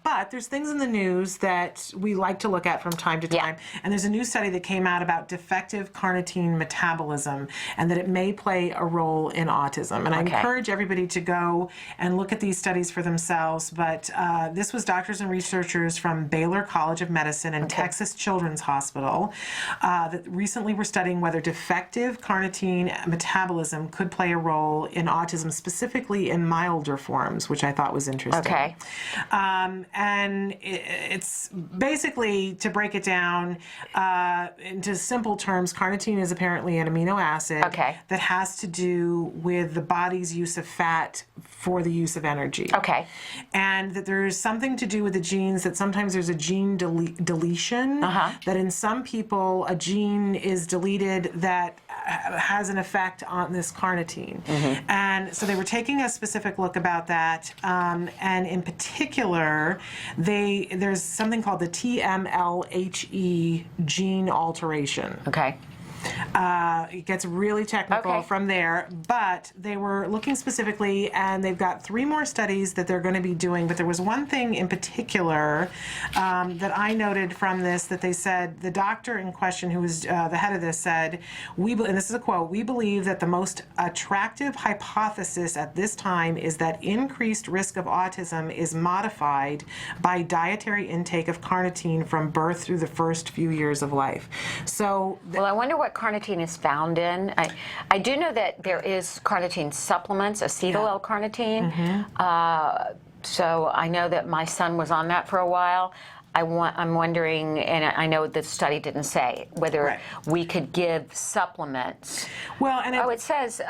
Speaker 2: But there's things in the news that we like to look at from time to time. And there's a new study that came out about defective carnitine metabolism and that it may play a role in autism. And I encourage everybody to go and look at these studies for themselves. But this was doctors and researchers from Baylor College of Medicine and Texas Children's Hospital that recently were studying whether defective carnitine metabolism could play a role in autism, specifically in milder forms, which I thought was interesting.
Speaker 12: Okay.
Speaker 2: And it's basically, to break it down into simple terms, carnitine is apparently an amino acid that has to do with the body's use of fat for the use of energy.
Speaker 12: Okay.
Speaker 2: And that there's something to do with the genes, that sometimes there's a gene deletion, that in some people a gene is deleted that has an effect on this carnitine. And so they were taking a specific look about that, and in particular, there's something called the TMLHE gene alteration.
Speaker 12: Okay.
Speaker 2: It gets really technical from there, but they were looking specifically, and they've got 3 more studies that they're going to be doing. But there was one thing in particular that I noted from this, that they said, the doctor in question, who was the head of this, said, and this is a quote, "We believe that the most attractive hypothesis at this time is that increased risk of autism is modified by dietary intake of carnitine from birth through the first few years of life." So,
Speaker 12: well, I wonder what carnitine is found in. I do know that there is carnitine supplements, acetyl L-carnitine. So I know that my son was on that for a while. I'm wondering, and I know the study didn't say, whether we could give supplements.
Speaker 2: Well, and
Speaker 12: it says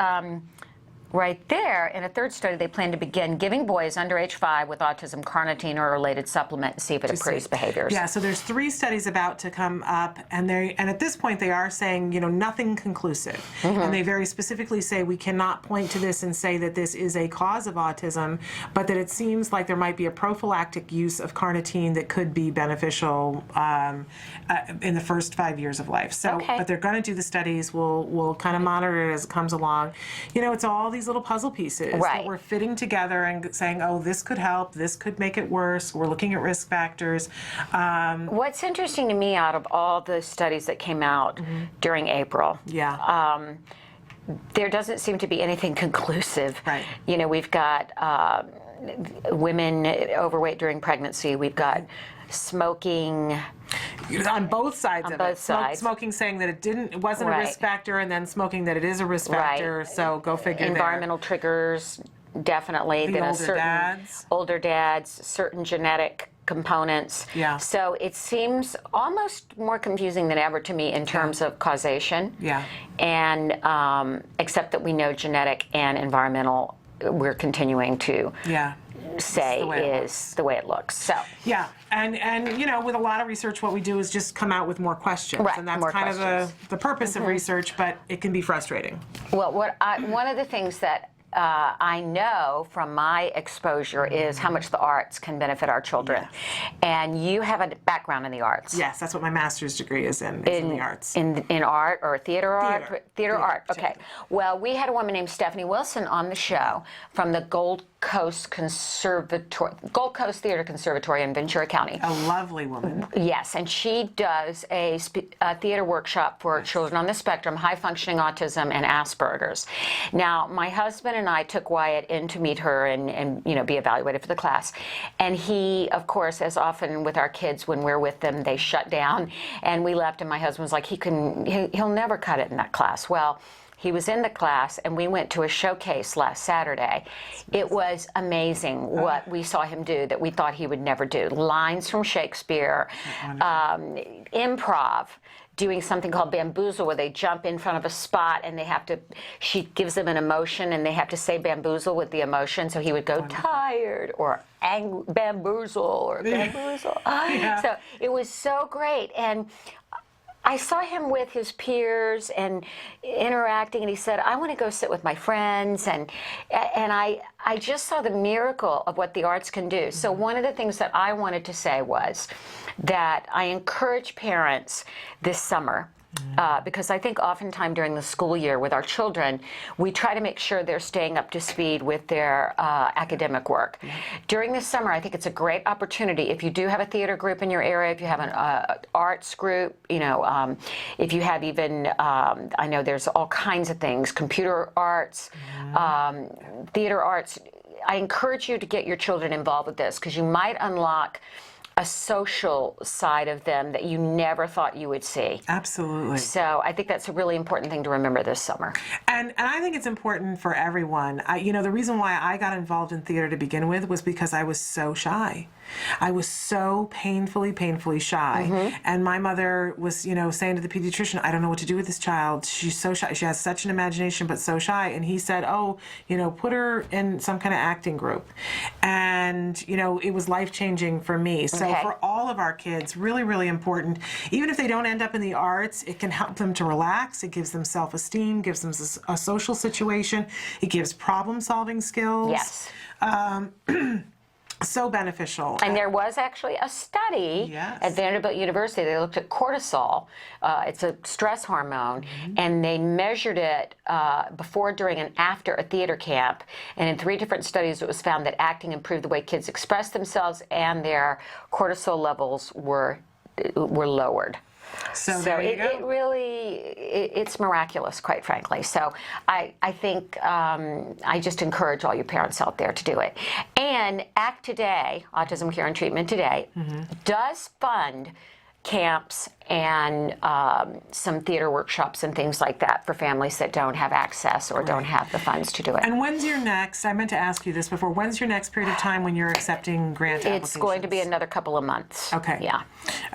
Speaker 12: right there, in a 3rd study, they plan to begin giving boys under age 5 with autism carnitine or related supplement and see if it improves behaviors.
Speaker 2: Yeah, so there's 3 studies about to come up, and at this point they are saying, nothing conclusive. And they very specifically say we cannot point to this and say that this is a cause of autism, but that it seems like there might be a prophylactic use of carnitine that could be beneficial in the first 5 years of life. So, but they're going to do the studies. We'll kind of monitor it as it comes along. It's all these little puzzle pieces that we're fitting together and saying, oh, this could help, this could make it worse. We're looking at risk factors.
Speaker 12: What's interesting to me out of all the studies that came out during April, there doesn't seem to be anything conclusive.
Speaker 2: Right.
Speaker 12: We've got women overweight during pregnancy. We've got smoking.
Speaker 2: On both sides
Speaker 12: on
Speaker 2: of
Speaker 12: both
Speaker 2: it.
Speaker 12: Sides.
Speaker 2: Smoking saying that it wasn't a risk factor, and then smoking that it is a risk factor. So go figure.
Speaker 12: Environmental triggers, definitely.
Speaker 2: The
Speaker 12: older dads, certain genetic components.
Speaker 2: Yeah.
Speaker 12: So it seems almost more confusing than ever to me in terms of causation.
Speaker 2: Yeah.
Speaker 12: And except that we know genetic and environmental, we're continuing to say is the way it looks. So
Speaker 2: yeah, and with a lot of research, what we do is just come out with more questions, and that's kind of the purpose of research. But it can be frustrating.
Speaker 12: Well, one of the things that I know from my exposure is how much the arts can benefit our children. And you have a background in the arts.
Speaker 2: Yes, that's what my master's degree is in the arts.
Speaker 12: In art or theater art? Theater art, okay. Well, we had a woman named Stephanie Wilson on the show from the Gould Coast Gold Coast Theater Conservatory in Ventura County.
Speaker 2: A lovely woman.
Speaker 12: Yes, and she does a theater workshop for children on the spectrum, high-functioning autism and Asperger's. Now, my husband and I took Wyatt in to meet her and be evaluated for the class. And he, of course, as often with our kids, when we're with them, they shut down. And we left, and my husband was like, he'll never cut it in that class. Well, he was in the class, and we went to a showcase last Saturday. It was amazing what we saw him do that we thought he would never do. Lines from Shakespeare, improv, doing something called bamboozle, where they jump in front of a spot and she gives them an emotion and they have to say bamboozle with the emotion. So he would go tired or bamboozle or bamboozle. So it was so great. And I saw him with his peers and interacting, and he said, I want to go sit with my friends, and I just saw the miracle of what the arts can do. So one of the things that I wanted to say was that I encourage parents this summer, because I think oftentimes during the school year with our children, we try to make sure they're staying up to speed with their academic work. During the summer, I think it's a great opportunity. If you do have a theater group in your area, if you have an arts group, if you have even, I know there's all kinds of things, computer arts, theater arts. I encourage you to get your children involved with this, because you might unlock a social side of them that you never thought you would see.
Speaker 2: Absolutely.
Speaker 12: So I think that's a really important thing to remember this summer.
Speaker 2: And I think it's important for everyone. The reason why I got involved in theater to begin with was because I was so shy. I was so painfully shy. And my mother was, saying to the pediatrician, I don't know what to do with this child. She's so shy. She has such an imagination, but so shy. And he said, put her in some kind of acting group. And, it was life-changing for me. So for all of our kids, really, really important. Even if they don't end up in the arts, it can help them to relax. It gives them self-esteem, gives them a social situation. It gives problem-solving skills.
Speaker 12: Yes.
Speaker 2: So beneficial.
Speaker 12: And there was actually a study at Vanderbilt University. They looked at cortisol. It's a stress hormone, and they measured it before, during, and after a theater camp. And in 3 different studies, it was found that acting improved the way kids expressed themselves, and their cortisol levels were lowered.
Speaker 2: So there you go.
Speaker 12: It really, it's miraculous, quite frankly. So I think I just encourage all you parents out there to do it. And ACT Today, Autism Care and Treatment Today, does fund camps and some theater workshops and things like that for families that don't have access or don't have the funds to do it.
Speaker 2: And when's your next, I meant to ask you this before, when's your next period of time when you're accepting grant applications?
Speaker 12: It's going to be another couple of months.
Speaker 2: Okay.
Speaker 12: Yeah.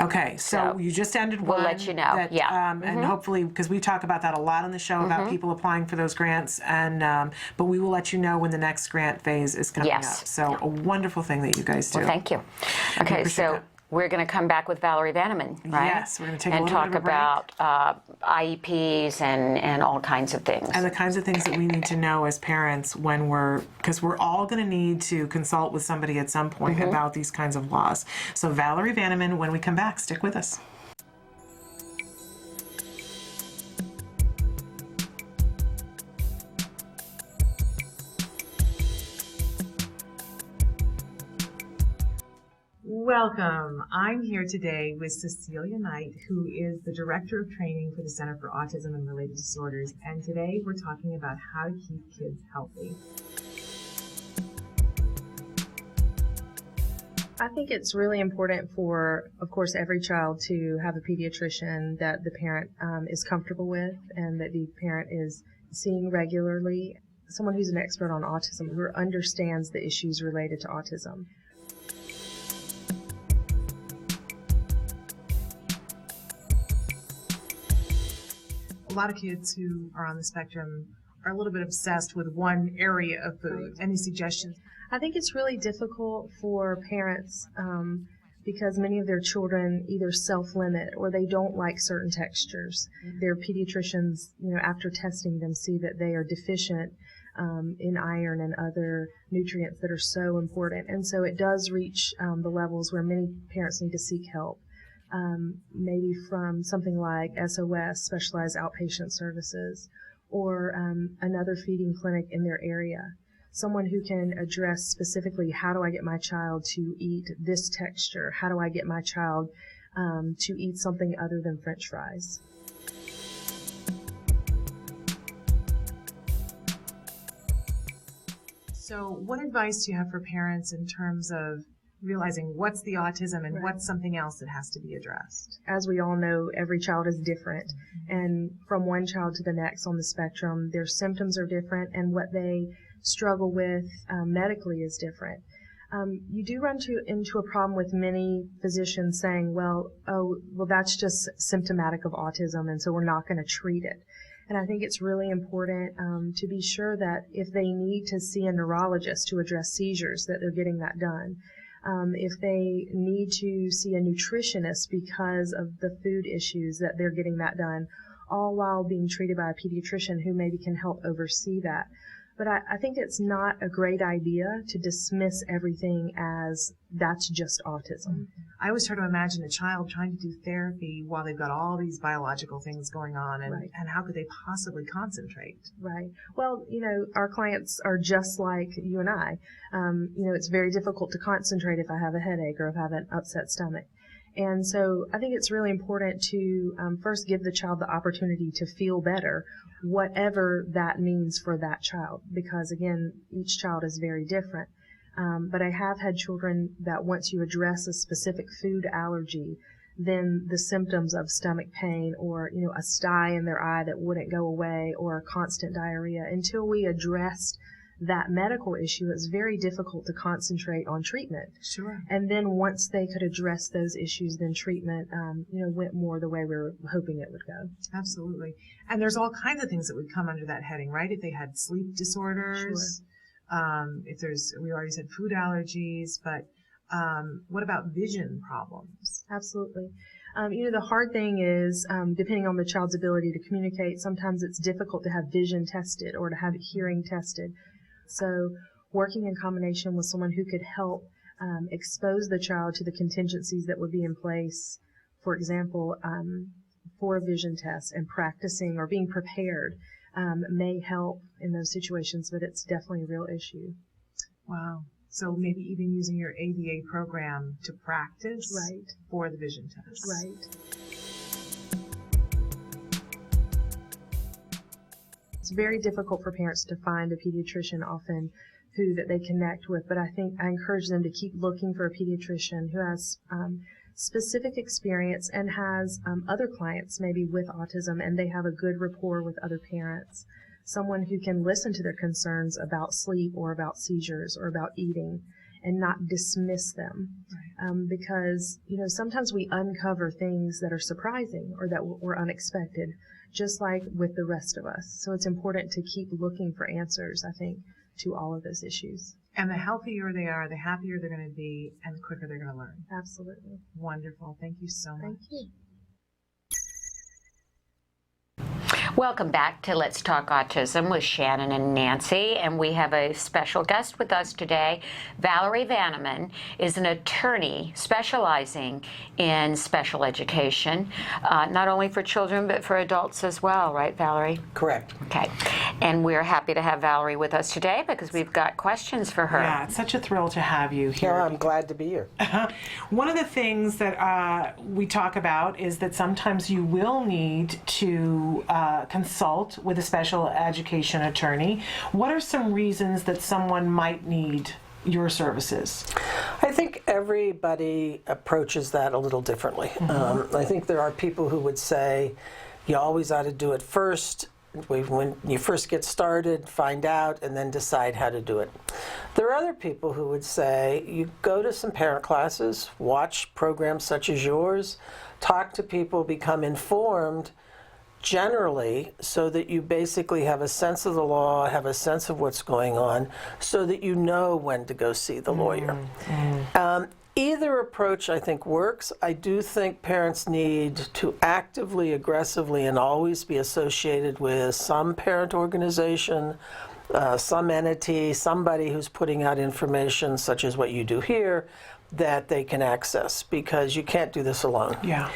Speaker 2: Okay, so you just ended one.
Speaker 12: We'll let you know,
Speaker 2: And hopefully, because we talk about that a lot on the show, about people applying for those grants, and but we will let you know when the next grant phase is coming up. So a wonderful thing that you guys do.
Speaker 12: Well, thank you. Okay, so we're going to come back with Valerie Vanaman, right?
Speaker 2: Yes, we're going to take
Speaker 12: and
Speaker 2: a little
Speaker 12: talk
Speaker 2: bit of a break.
Speaker 12: about IEPs and all kinds of things.
Speaker 2: And the kinds of things that we need to know as parents because we're all going to need to consult with somebody at some point about these kinds of laws. So Valerie Vanaman, when we come back, stick with us. Welcome. I'm here today with Cecilia Knight, who is the Director of Training for the Center for Autism and Related Disorders. And today we're talking about how to keep kids healthy.
Speaker 14: I think it's really important for, of course, every child to have a pediatrician that the parent is comfortable with and that the parent is seeing regularly. Someone who's an expert on autism, who understands the issues related to autism.
Speaker 2: A lot of kids who are on the spectrum are a little bit obsessed with one area of food. Any suggestions?
Speaker 14: I think it's really difficult for parents because many of their children either self-limit or they don't like certain textures. Their pediatricians, after testing them, see that they are deficient in iron and other nutrients that are so important. And so it does reach the levels where many parents need to seek help. Maybe from something like SOS, Specialized Outpatient Services, or another feeding clinic in their area. someone who can address specifically, how do I get my child to eat this texture? How do I get my child to eat something other than French fries?
Speaker 2: So what advice do you have for parents in terms of realizing what's the autism and what's something else that has to be addressed?
Speaker 14: As we all know, every child is different, and from one child to the next on the spectrum, their symptoms are different, and what they struggle with medically is different. You do run into a problem with many physicians saying, well, that's just symptomatic of autism, and so we're not going to treat it. And I think it's really important to be sure that if they need to see a neurologist to address seizures, that they're getting that done. If they need to see a nutritionist because of the food issues, that they're getting that done, all while being treated by a pediatrician who maybe can help oversee that. But I think it's not a great idea to dismiss everything as that's just autism.
Speaker 2: I always try to imagine a child trying to do therapy while they've got all these biological things going on, and how could they possibly concentrate?
Speaker 14: Right. Well, our clients are just like you and I. It's very difficult to concentrate if I have a headache or if I have an upset stomach. And so I think it's really important to first give the child the opportunity to feel better, whatever that means for that child, because again, each child is very different. But I have had children that once you address a specific food allergy, then the symptoms of stomach pain or, a sty in their eye that wouldn't go away or constant diarrhea, until we addressed that medical issue, it's very difficult to concentrate on treatment.
Speaker 2: Sure.
Speaker 14: And then once they could address those issues, then treatment, went more the way we were hoping it would go.
Speaker 2: Absolutely. And there's all kinds of things that would come under that heading, right? If they had sleep disorders, we already said food allergies, but what about vision problems?
Speaker 14: Absolutely. The hard thing is, depending on the child's ability to communicate, sometimes it's difficult to have vision tested or to have hearing tested. So working in combination with someone who could help expose the child to the contingencies that would be in place, for example, for a vision test, and practicing or being prepared may help in those situations, but it's definitely a real issue.
Speaker 2: Wow. So maybe even using your ABA program to practice for the vision test.
Speaker 14: Right. It's very difficult for parents to find a pediatrician often that they connect with, but I encourage them to keep looking for a pediatrician who has specific experience and has other clients maybe with autism, and they have a good rapport with other parents. Someone who can listen to their concerns about sleep or about seizures or about eating and not dismiss them. Because, sometimes we uncover things that are surprising or that were unexpected, just like with the rest of us. So it's important to keep looking for answers, I think, to all of those issues.
Speaker 2: And the healthier they are, the happier they're going to be, and the quicker they're going to learn.
Speaker 14: Absolutely.
Speaker 2: Wonderful. Thank you so much.
Speaker 14: Thank you.
Speaker 12: Welcome back to Let's Talk Autism with Shannon and Nancy, and we have a special guest with us today. Valerie Vanaman is an attorney specializing in special education, not only for children but for adults as well, right, Valerie?
Speaker 11: Correct.
Speaker 12: Okay, and we're happy to have Valerie with us today because we've got questions for her.
Speaker 2: Yeah, it's such a thrill to have you here.
Speaker 11: Yeah, I'm glad to be here.
Speaker 2: One of the things that we talk about is that sometimes you will need to consult with a special education attorney. What are some reasons that someone might need your services?
Speaker 11: I think everybody approaches that a little differently. I think there are people who would say you always ought to do it first. When you first get started, find out, and then decide how to do it. There are other people who would say you go to some parent classes, watch programs such as yours, talk to people, become informed generally, so that you basically have a sense of the law, have a sense of what's going on, so that you know when to go see the lawyer. Either approach, I think, works. I do think parents need to actively, aggressively, and always be associated with some parent organization, some entity, somebody who's putting out information, such as what you do here, that they can access, because you can't do this alone.
Speaker 2: Yeah.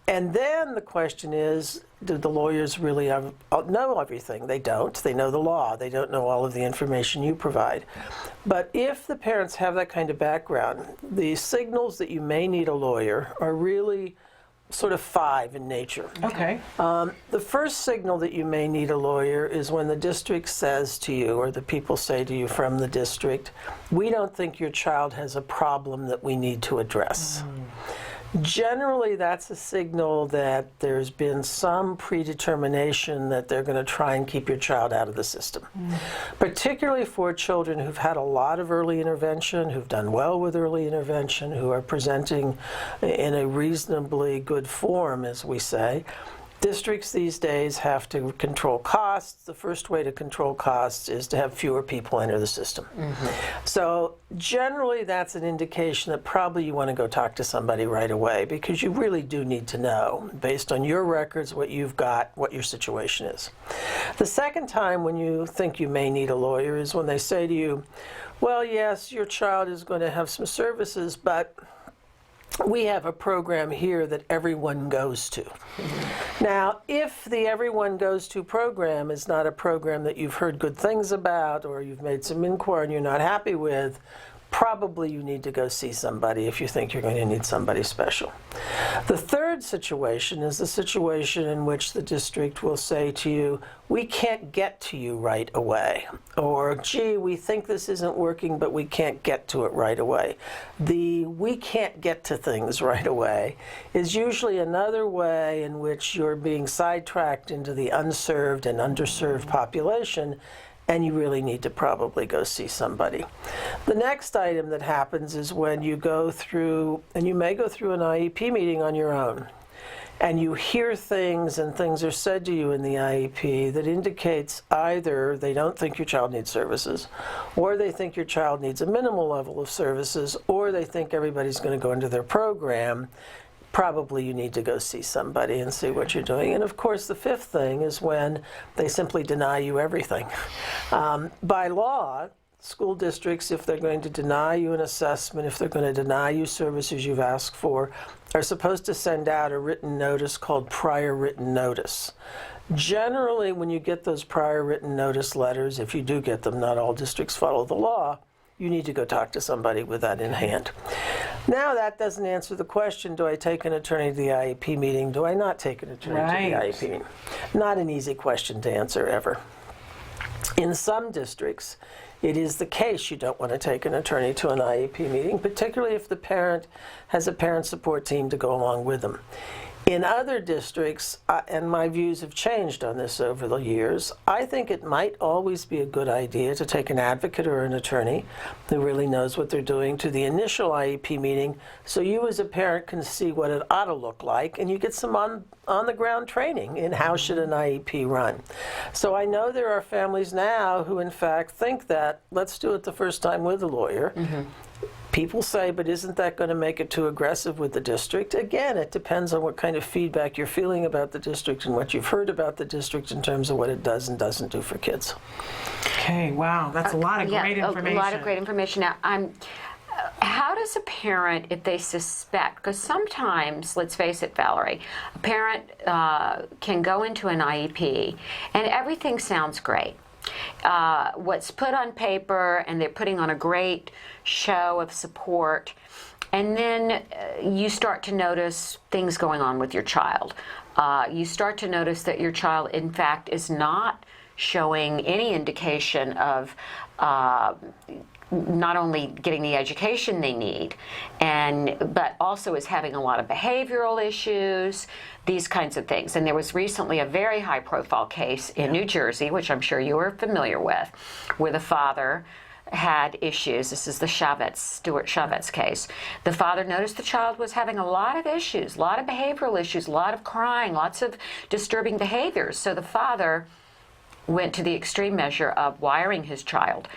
Speaker 11: And then the question is, do the lawyers really know everything? They don't. They know the law. They don't know all of the information you provide. But if the parents have that kind of background, the signals that you may need a lawyer are really sort of 5 in nature.
Speaker 2: Okay.
Speaker 11: The first signal that you may need a lawyer is when the district says to you, or the people say to you from the district, we don't think your child has a problem that we need to address. Generally, that's a signal that there's been some predetermination that they're going to try and keep your child out of the system. Particularly for children who've had a lot of early intervention, who've done well with early intervention, who are presenting in a reasonably good form, as we say. Districts these days have to control costs. The first way to control costs is to have fewer people enter the system. So generally that's an indication that probably you want to go talk to somebody right away, because you really do need to know, based on your records, what you've got, what your situation is. The second time when you think you may need a lawyer is when they say to you, well, yes, your child is going to have some services, but we have a program here that everyone goes to. Now, if the everyone goes to program is not a program that you've heard good things about, or you've made some inquiry and you're not happy with, probably you need to go see somebody if you think you're going to need somebody special. The third situation is the situation in which the district will say to you, we can't get to you right away. Or, gee, we think this isn't working, but we can't get to it right away. The we can't get to things right away is usually another way in which you're being sidetracked into the unserved and underserved population, and you really need to probably go see somebody. The next item that happens is when you go through, and you may go through an IEP meeting on your own, and you hear things and things are said to you in the IEP that indicates either they don't think your child needs services, or they think your child needs a minimal level of services, or they think everybody's going to go into their program. Probably you need to go see somebody and see what you're doing. And of course, the fifth thing is when they simply deny you everything. By law, school districts, if they're going to deny you an assessment, if they're going to deny you services you've asked for, are supposed to send out a written notice called prior written notice. Generally, when you get those prior written notice letters, if you do get them, not all districts follow the law, you need to go talk to somebody with that in hand. Now that doesn't answer the question, do I take an attorney to the IEP meeting? Do I not take an attorney to the IEP meeting? Not an easy question to answer ever. In some districts, it is the case you don't want to take an attorney to an IEP meeting, particularly if the parent has a parent support team to go along with them. In other districts, and my views have changed on this over the years, I think it might always be a good idea to take an advocate or an attorney who really knows what they're doing to the initial IEP meeting, so you as a parent can see what it ought to look like, and you get some on-the-ground training in how should an IEP run. So I know there are families now who in fact think that, let's do it the first time with a lawyer. People say, but isn't that going to make it too aggressive with the district? Again, it depends on what kind of feedback you're feeling about the district and what you've heard about the district in terms of what it does and doesn't do for kids.
Speaker 2: Okay, wow, that's a lot of great information.
Speaker 12: A lot of great information. Now, how does a parent, if they suspect, because sometimes, let's face it, Valerie, a parent can go into an IEP and everything sounds great. What's put on paper, and they're putting on a great show of support, and then you start to notice things going on with your child. You start to notice that your child, in fact, is not showing any indication of not only getting the education they need, but also is having a lot of behavioral issues, these kinds of things. And there was recently a very high-profile case in New Jersey, which I'm sure you are familiar with, where the father had issues. This is the Stuart Chavez case. The father noticed the child was having a lot of issues, a lot of behavioral issues, a lot of crying, lots of disturbing behaviors. So the father went to the extreme measure of wiring his child.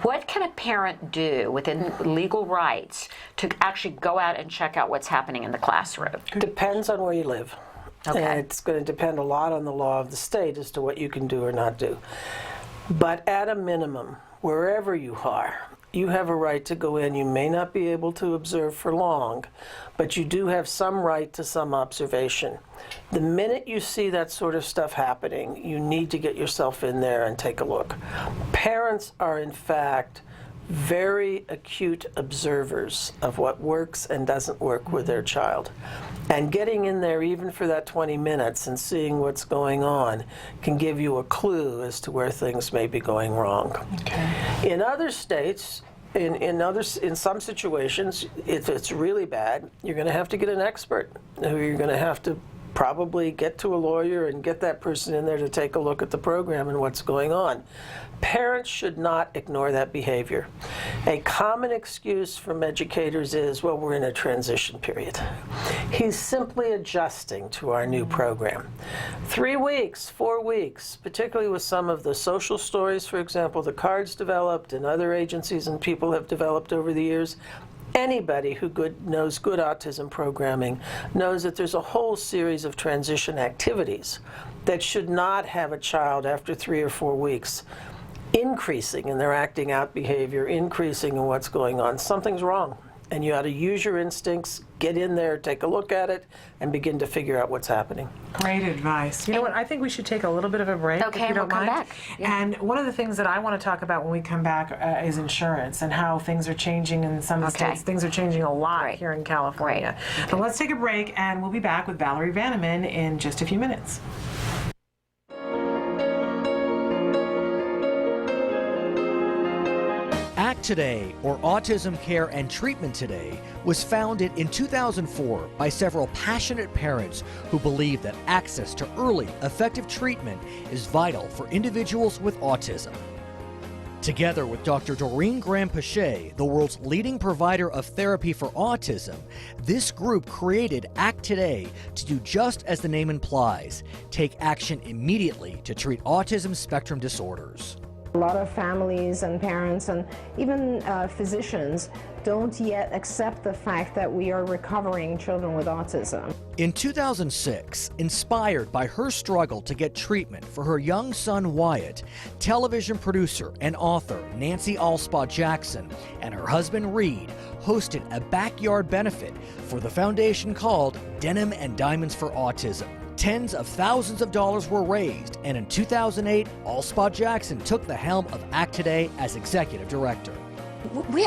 Speaker 12: What can a parent do within legal rights to actually go out and check out what's happening in the classroom?
Speaker 11: Depends on where you live.
Speaker 12: Okay.
Speaker 11: And it's going to depend a lot on the law of the state as to what you can do or not do. But at a minimum, wherever you are, you have a right to go in. You may not be able to observe for long, but you do have some right to some observation. The minute you see that sort of stuff happening, you need to get yourself in there and take a look. Parents are, in fact, very acute observers of what works and doesn't work with their child. And getting in there even for that 20 minutes and seeing what's going on can give you a clue as to where things may be going wrong. Okay. In other states, in some situations, if it's really bad, you're going to have to get an expert who you're going to have to probably get to a lawyer and get that person in there to take a look at the program and what's going on. Parents should not ignore that behavior. A common excuse from educators is, well, we're in a transition period. He's simply adjusting to our new program. 3 weeks, 4 weeks, particularly with some of the social stories, for example, the cards developed and other agencies and people have developed over the years. Anybody who knows good autism programming knows that there's a whole series of transition activities that should not have a child after 3 or 4 weeks increasing in their acting out behavior, increasing in what's going on. Something's wrong. And you ought to use your instincts, get in there, take a look at it, and begin to figure out what's happening.
Speaker 2: Great advice. You know what? I think we should take a little bit of a break,
Speaker 12: Okay,
Speaker 2: if you don't
Speaker 12: we'll come
Speaker 2: mind.
Speaker 12: back. Yeah.
Speaker 2: And one of the things that I want to talk about when we come back is insurance and how things are changing in some states. Things are changing a lot here in California.
Speaker 12: Okay.
Speaker 2: But let's take a break, and we'll be back with Valerie Vanaman in just a few minutes.
Speaker 9: ACT Today, or Autism Care and Treatment Today, was founded in 2004 by several passionate parents who believe that access to early, effective treatment is vital for individuals with autism. Together with Dr. Doreen Graham-Pache, the world's leading provider of therapy for autism, this group created ACT Today to do just as the name implies, take action immediately to treat autism spectrum disorders.
Speaker 15: A lot of families and parents and even physicians don't yet accept the fact that we are recovering children with autism.
Speaker 9: In 2006, inspired by her struggle to get treatment for her young son Wyatt, television producer and author Nancy Alspaugh Jackson and her husband Reed hosted a backyard benefit for the foundation called Denim and Diamonds for Autism. Tens of thousands of dollars were raised, and in 2008, Alspaugh Jackson took the helm of ACT Today as executive director.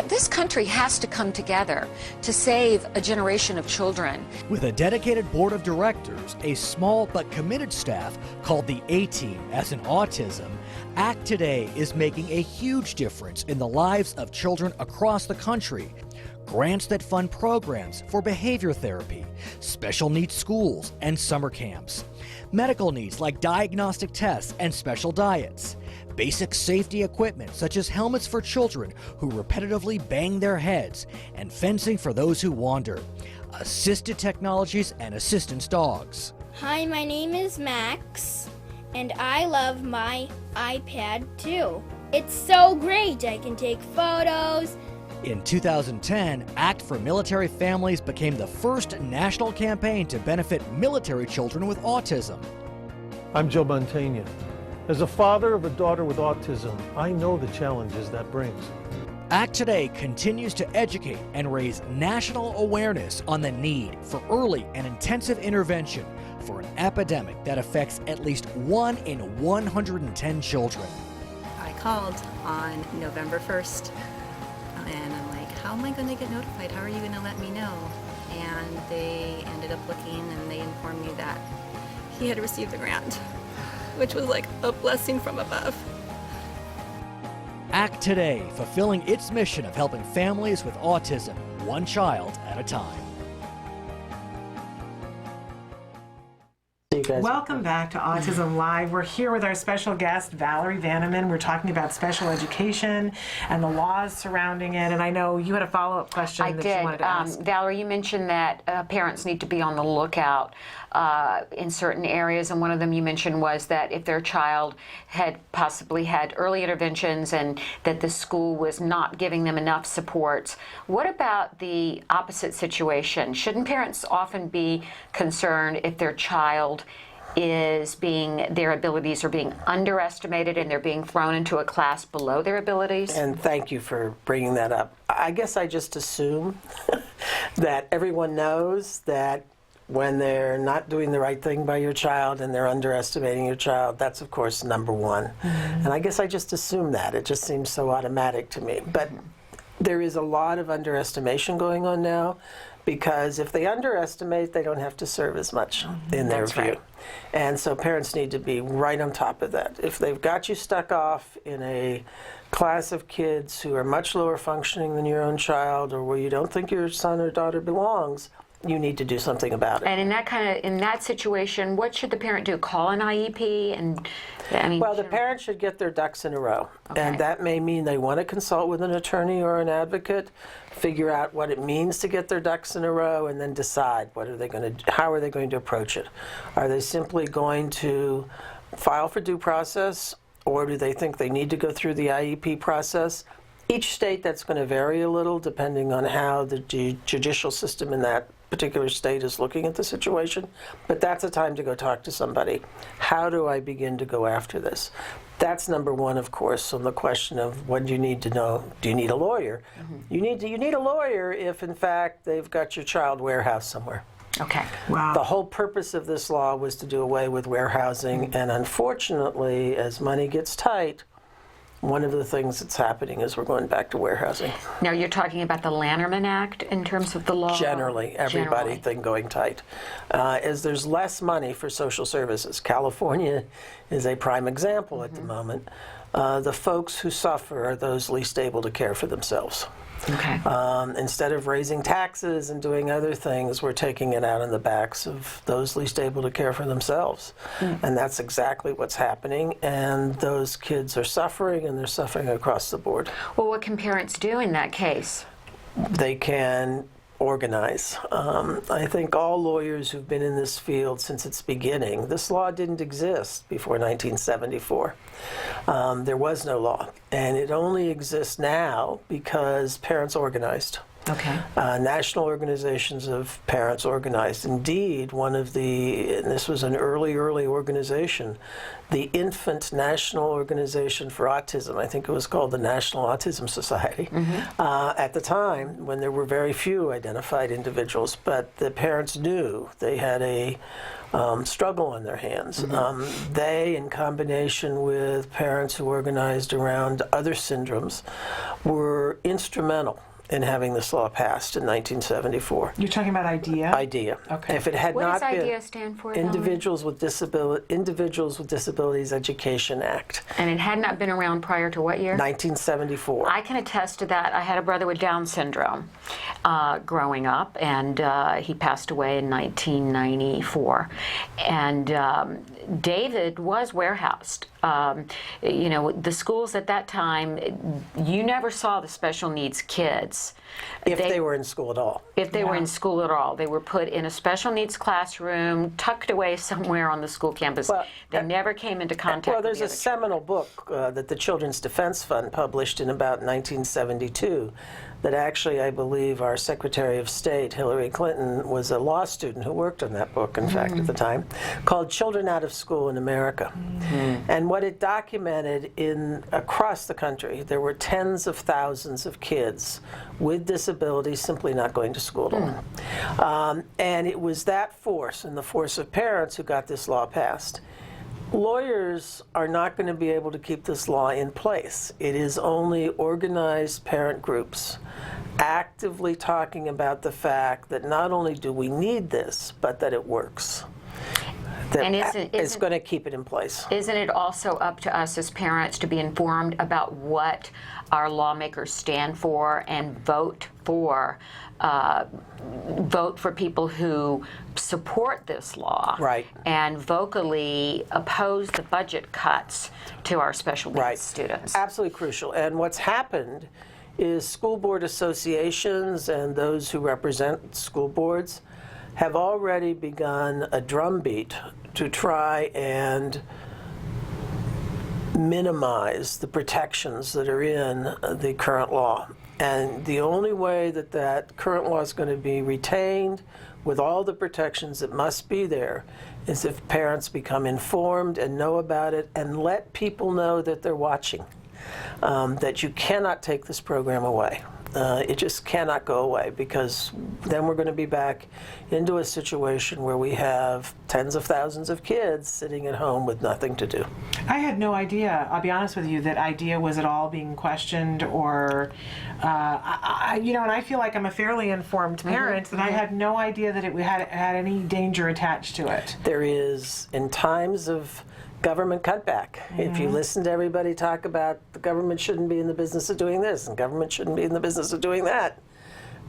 Speaker 12: This country has to come together to save a generation of children.
Speaker 9: With a dedicated board of directors, a small but committed staff called the A-Team, as in autism, ACT Today is making a huge difference in the lives of children across the country. Grants that fund programs for behavior therapy, special needs schools, and summer camps. Medical needs like diagnostic tests and special diets. Basic safety equipment such as helmets for children who repetitively bang their heads, and fencing for those who wander. Assisted technologies and assistance dogs.
Speaker 23: Hi, my name is Max, and I love my iPad too. It's so great. I can take photos.
Speaker 9: In 2010, ACT for Military Families became the first national campaign to benefit military children with autism.
Speaker 24: I'm Joe Montaigne. As a father of a daughter with autism, I know the challenges that brings.
Speaker 9: ACT Today continues to educate and raise national awareness on the need for early and intensive intervention for an epidemic that affects at least 1 in 110 children.
Speaker 25: I called on November 1st. And I'm like, how am I going to get notified? How are you going to let me know? And they ended up looking and they informed me that he had received the grant, which was like a blessing from above.
Speaker 9: ACT Today, fulfilling its mission of helping families with autism, one child at a time.
Speaker 2: Welcome back to Autism Live. We're here with our special guest, Valerie Vanaman. We're talking about special education and the laws surrounding it. And I know you had a follow-up question you wanted to ask.
Speaker 12: Valerie, you mentioned that parents need to be on the lookout in certain areas, and one of them you mentioned was that if their child had possibly had early interventions and that the school was not giving them enough supports. What about the opposite situation? Shouldn't parents often be concerned if their child their abilities are being underestimated and they're being thrown into a class below their abilities?
Speaker 11: And thank you for bringing that up. I guess I just assume that everyone knows that when they're not doing the right thing by your child and they're underestimating your child, that's of course number one. And I guess I just assume that. It just seems so automatic to me. But there is a lot of underestimation going on now, because if they underestimate, they don't have to serve as much in their view.
Speaker 12: Right.
Speaker 11: And so parents need to be right on top of that. If they've got you stuck off in a class of kids who are much lower functioning than your own child, or where you don't think your son or daughter belongs, you need to do something about it.
Speaker 12: And in that situation, what should the parent do? Call an IEP? And
Speaker 11: well, the parent should get their ducks in a row.
Speaker 12: Okay.
Speaker 11: And that may mean they want to consult with an attorney or an advocate, figure out what it means to get their ducks in a row, and then decide how are they going to approach it. Are they simply going to file for due process, or do they think they need to go through the IEP process? Each state, that's going to vary a little depending on how the judicial system in that particular state is looking at the situation, but that's a time to go talk to somebody. How do I begin to go after this? That's number one, of course, on the question of what do you need to know. Do you need a lawyer? You need a lawyer if, in fact, they've got your child warehoused somewhere.
Speaker 12: Okay.
Speaker 2: Wow.
Speaker 11: The whole purpose of this law was to do away with warehousing, and unfortunately, as money gets tight, one of the things that's happening is we're going back to warehousing.
Speaker 12: Now you're talking about the Lanterman Act in terms of the law?
Speaker 11: Generally, everybody thing going tight. As there's less money for social services. California is a prime example at the moment. The folks who suffer are those least able to care for themselves.
Speaker 12: Okay.
Speaker 11: Instead of raising taxes and doing other things, we're taking it out on the backs of those least able to care for themselves. And that's exactly what's happening. And those kids are suffering, and they're suffering across the board.
Speaker 12: Well, what can parents do in that case?
Speaker 11: They can organize. I think all lawyers who've been in this field since its beginning, this law didn't exist before 1974. There was no law, and it only exists now because parents organized.
Speaker 12: Okay.
Speaker 11: National organizations of parents organized. Indeed, and this was an early organization, the Infant National Organization for Autism, I think it was called the National Autism Society, at the time when there were very few identified individuals, but the parents knew they had a struggle on their hands. They, in combination with parents who organized around other syndromes, were instrumental in having this law passed in 1974.
Speaker 2: You're talking about IDEA?
Speaker 11: IDEA.
Speaker 2: Okay.
Speaker 11: If it had
Speaker 12: What
Speaker 11: not
Speaker 12: does
Speaker 11: been
Speaker 12: IDEA stand for?
Speaker 11: Individuals with Disabilities Education Act.
Speaker 12: And it had not been around prior to what year?
Speaker 11: 1974.
Speaker 12: I can attest to that. I had a brother with Down syndrome growing up, and he passed away in 1994. And David was warehoused. The schools at that time, you never saw the special needs kids.
Speaker 11: If they were in school at all.
Speaker 12: If they were in school at all. They were put in a special needs classroom, tucked away somewhere on the school campus. They never came into contact with
Speaker 11: there's
Speaker 12: the
Speaker 11: a
Speaker 12: other
Speaker 11: seminal book that the Children's Defense Fund published in about 1972 that actually, I believe, our Secretary of State, Hillary Clinton, was a law student who worked on that book, in fact, at the time, called Children Out of School in America. And what it documented across the country, there were tens of thousands of kids with disabilities simply not going to school at all. And it was that force and the force of parents who got this law passed. Lawyers are not going to be able to keep this law in place. It is only organized parent groups actively talking about the fact that not only do we need this, but that it works. That it's going to keep it in place.
Speaker 12: Isn't it also up to us as parents to be informed about what our lawmakers stand for and vote for people who support this law,
Speaker 11: right,
Speaker 12: and vocally oppose the budget cuts to our special needs students?
Speaker 11: Absolutely crucial. And what's happened is school board associations and those who represent school boards have already begun a drumbeat to try and minimize the protections that are in the current law. And the only way that current law is going to be retained with all the protections that must be there is if parents become informed and know about it and let people know that they're watching, that you cannot take this program away. It just cannot go away, because then we're going to be back into a situation where we have tens of thousands of kids sitting at home with nothing to do.
Speaker 2: I had no idea, I'll be honest with you, that idea was at all being questioned or, and I feel like I'm a fairly informed parent, and I had no idea that it had any danger attached to it.
Speaker 11: There is, in times of government cutback. If you listen to everybody talk about the government shouldn't be in the business of doing this and government shouldn't be in the business of doing that,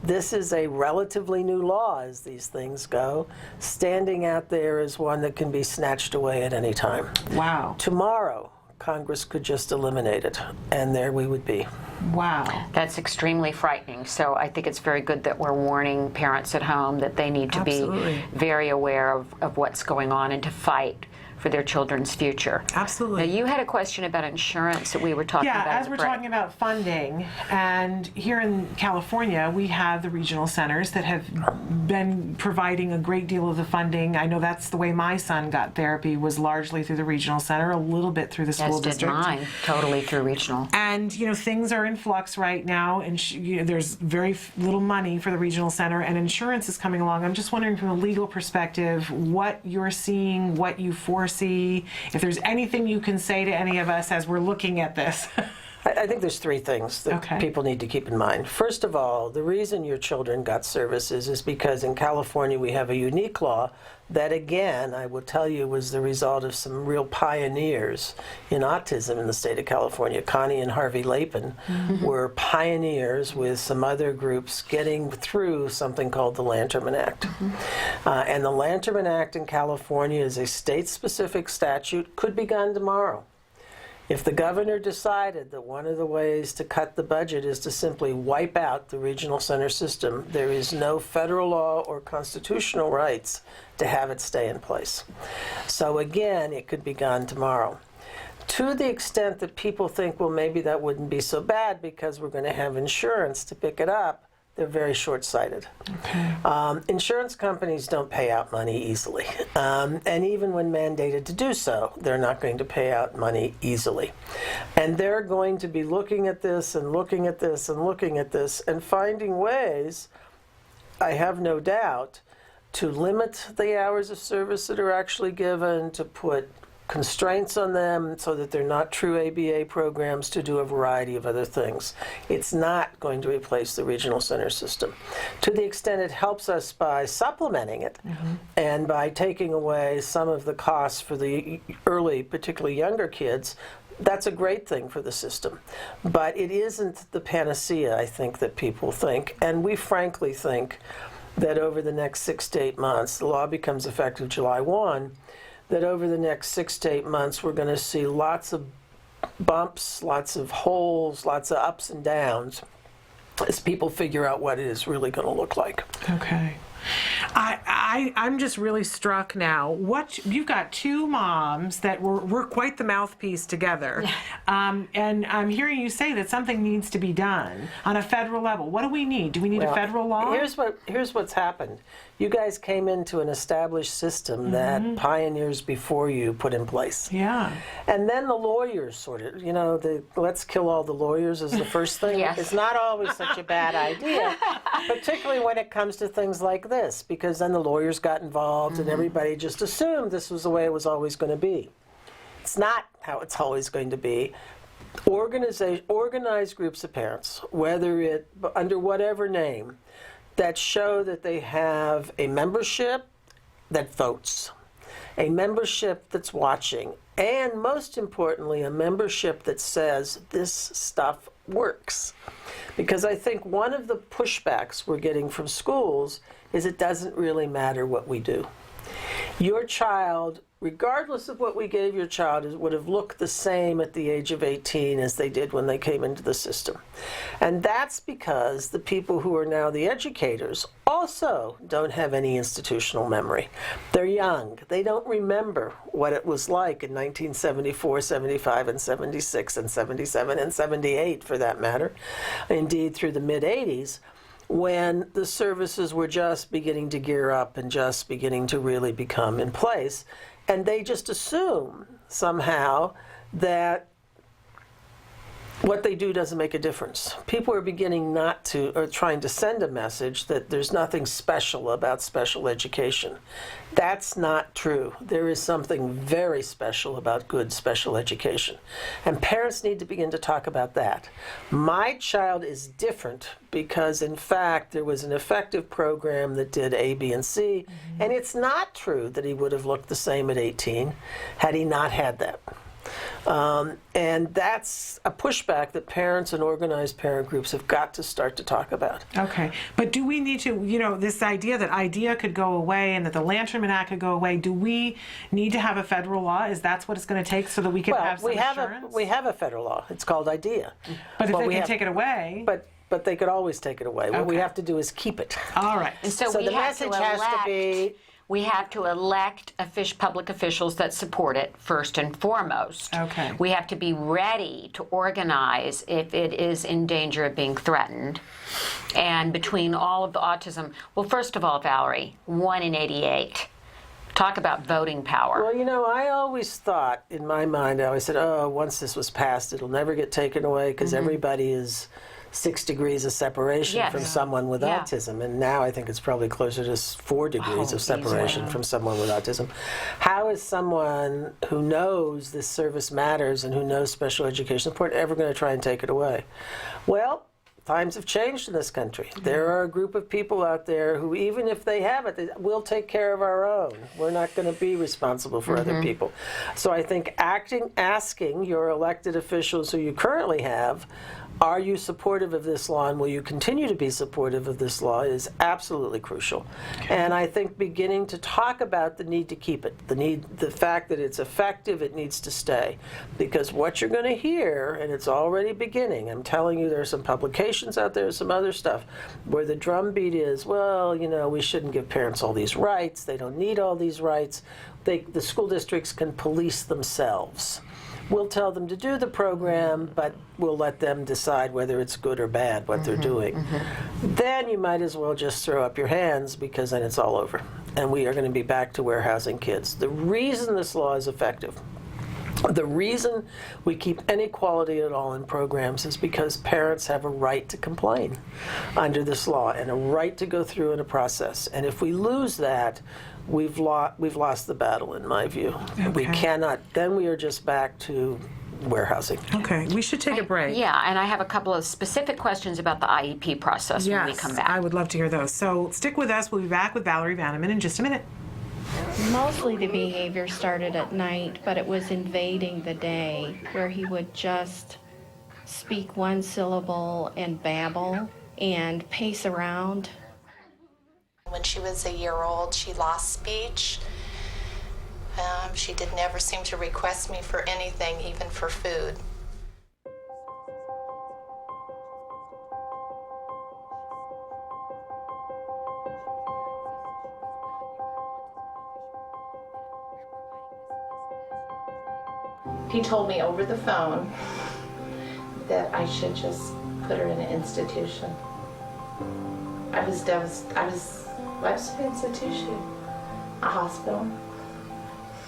Speaker 11: this is a relatively new law as these things go. Standing out there is one that can be snatched away at any time.
Speaker 2: Wow.
Speaker 11: Tomorrow, Congress could just eliminate it, and there we would be.
Speaker 2: Wow.
Speaker 12: That's extremely frightening. So I think it's very good that we're warning parents at home that they need to be very aware of what's going on and to fight for their children's future.
Speaker 2: Absolutely.
Speaker 12: Now, you had a question about insurance that we were talking about.
Speaker 2: Yeah, as we're talking about funding, and here in California, we have the regional centers that have been providing a great deal of the funding. I know that's the way my son got therapy, was largely through the regional center, a little bit through the school district.
Speaker 12: As did mine, totally through regional.
Speaker 2: And, things are in flux right now, and there's very little money for the regional center, and insurance is coming along. I'm just wondering, from a legal perspective, what you're seeing, what you foresee, if there's anything you can say to any of us as we're looking at this.
Speaker 11: I think there's three things that people need to keep in mind. First of all, the reason your children got services is because in California we have a unique law that, again, I will tell you, was the result of some real pioneers in autism in the state of California. Connie and Harvey Lapin were pioneers with some other groups getting through something called the Lanterman Act. And the Lanterman Act in California is a state-specific statute, could be gone tomorrow. If the governor decided that one of the ways to cut the budget is to simply wipe out the regional center system, there is no federal law or constitutional rights to have it stay in place. So again, it could be gone tomorrow. To the extent that people think, well, maybe that wouldn't be so bad because we're going to have insurance to pick it up, they're very short-sighted. Insurance companies don't pay out money easily. And even when mandated to do so, they're not going to pay out money easily. And they're going to be looking at this and looking at this and looking at this and finding ways, I have no doubt, to limit the hours of service that are actually given, to put constraints on them so that they're not true ABA programs, to do a variety of other things. It's not going to replace the regional center system. To the extent it helps us by supplementing it and by taking away some of the costs for the early, particularly younger kids, that's a great thing for the system. But it isn't the panacea, I think, that people think. And we frankly think that over the next 6 to 8 months, the law becomes effective July 1, that over the next 6 to 8 months, we're going to see lots of bumps, lots of holes, lots of ups and downs as people figure out what it is really going to look like.
Speaker 2: Okay. I'm just really struck now. You've got two moms that were quite the mouthpiece together, and I'm hearing you say that something needs to be done on a federal level. What do we need? Do we need a federal law?
Speaker 11: Here's what's happened. You guys came into an established system that pioneers before you put in place.
Speaker 2: Yeah.
Speaker 11: And then the lawyers sort of, let's kill all the lawyers is the first thing. It's not always such a bad idea, particularly when it comes to things like this, because then the lawyers got involved and everybody just assumed this was the way it was always going to be. It's not how it's always going to be. Organized groups of parents, whether it under whatever name, that show that they have a membership that votes, a membership that's watching, and most importantly, a membership that says this stuff works. Because I think one of the pushbacks we're getting from schools is it doesn't really matter what we do. Your child, regardless of what we gave your child, would have looked the same at the age of 18 as they did when they came into the system. And that's because the people who are now the educators also don't have any institutional memory. They're young. They don't remember what it was like in 1974, 75, and 76, and 77, and 78 for that matter, indeed through the mid-80s, when the services were just beginning to gear up and just beginning to really become in place. And they just assume somehow that what they do doesn't make a difference. People are beginning not to, or trying to send a message that there's nothing special about special education. That's not true. There is something very special about good special education. And parents need to begin to talk about that. My child is different because, in fact, there was an effective program that did A, B, and C, and it's not true that he would have looked the same at 18 had he not had that. And that's a pushback that parents and organized parent groups have got to start to talk about.
Speaker 2: Okay, but do we need to, this idea that IDEA could go away and that the Lanterman Act could go away, do we need to have a federal law? Is that what it's going to take so that we can have some assurance?
Speaker 11: We have a federal law. It's called IDEA.
Speaker 2: But if they can take it away...
Speaker 11: But they could always take it away. What we have to do is keep it.
Speaker 2: All right.
Speaker 12: And so
Speaker 11: the message has to be...
Speaker 12: We have to elect public officials that support it first and foremost.
Speaker 2: Okay.
Speaker 12: We have to be ready to organize if it is in danger of being threatened. And between all of the autism, well, first of all, Valerie, 1 in 88. Talk about voting power.
Speaker 11: Well, I always thought, in my mind, I always said, once this was passed, it'll never get taken away because everybody is 6 degrees of separation from someone with autism. And now I think it's probably closer to 4 degrees of separation from someone with autism. How is someone who knows this service matters and who knows special education support ever going to try and take it away? Well, times have changed in this country. There are a group of people out there who, even if they have it, we'll take care of our own. We're not going to be responsible for other people. So I think asking your elected officials who you currently have, are you supportive of this law and will you continue to be supportive of this law is absolutely crucial. And I think beginning to talk about the need to keep it, the fact that it's effective, it needs to stay. Because what you're going to hear, and it's already beginning, I'm telling you there's some publications out there, some other stuff, where the drumbeat is, well, we shouldn't give parents all these rights, they don't need all these rights. The school districts can police themselves. We'll tell them to do the program, but we'll let them decide whether it's good or bad, what they're doing. Then you might as well just throw up your hands because then it's all over. And we are going to be back to warehousing kids. The reason this law is effective, the reason we keep any quality at all in programs is because parents have a right to complain under this law and a right to go through in a process. And if we lose that, we've lost the battle, in my view. Okay. We cannot, then we are just back to warehousing.
Speaker 2: Okay, we should take a break.
Speaker 12: Yeah, and I have a couple of specific questions about the IEP process when we come back.
Speaker 2: I would love to hear those. So stick with us. We'll be back with Valerie Vanaman in just a minute.
Speaker 5: Mostly the behavior started at night, but it was invading the day, where he would just speak one syllable and babble and pace around.
Speaker 17: When she was a year old, she lost speech. She did never seem to request me for anything, even for food. He told me over the phone that I should just put her in an institution. I was devastated. What's an institution? A hospital.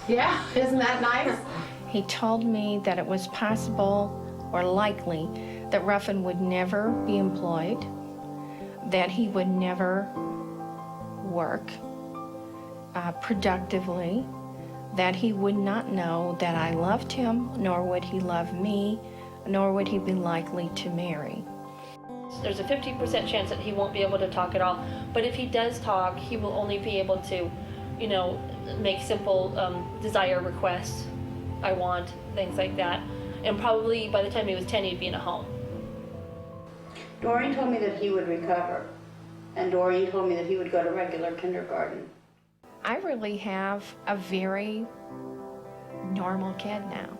Speaker 17: Yeah, isn't that nice?
Speaker 5: He told me that it was possible or likely that Ruffin would never be employed, that he would never work productively, that he would not know that I loved him, nor would he love me, nor would he be likely to marry.
Speaker 18: There's a 50% chance that he won't be able to talk at all, but if he does talk, he will only be able to, make simple desire requests, I want, things like that. And probably by the time he was 10, he'd be in a home.
Speaker 19: Doreen told me that he would recover, and Doreen told me that he would go to regular kindergarten.
Speaker 5: I really have a very normal kid now,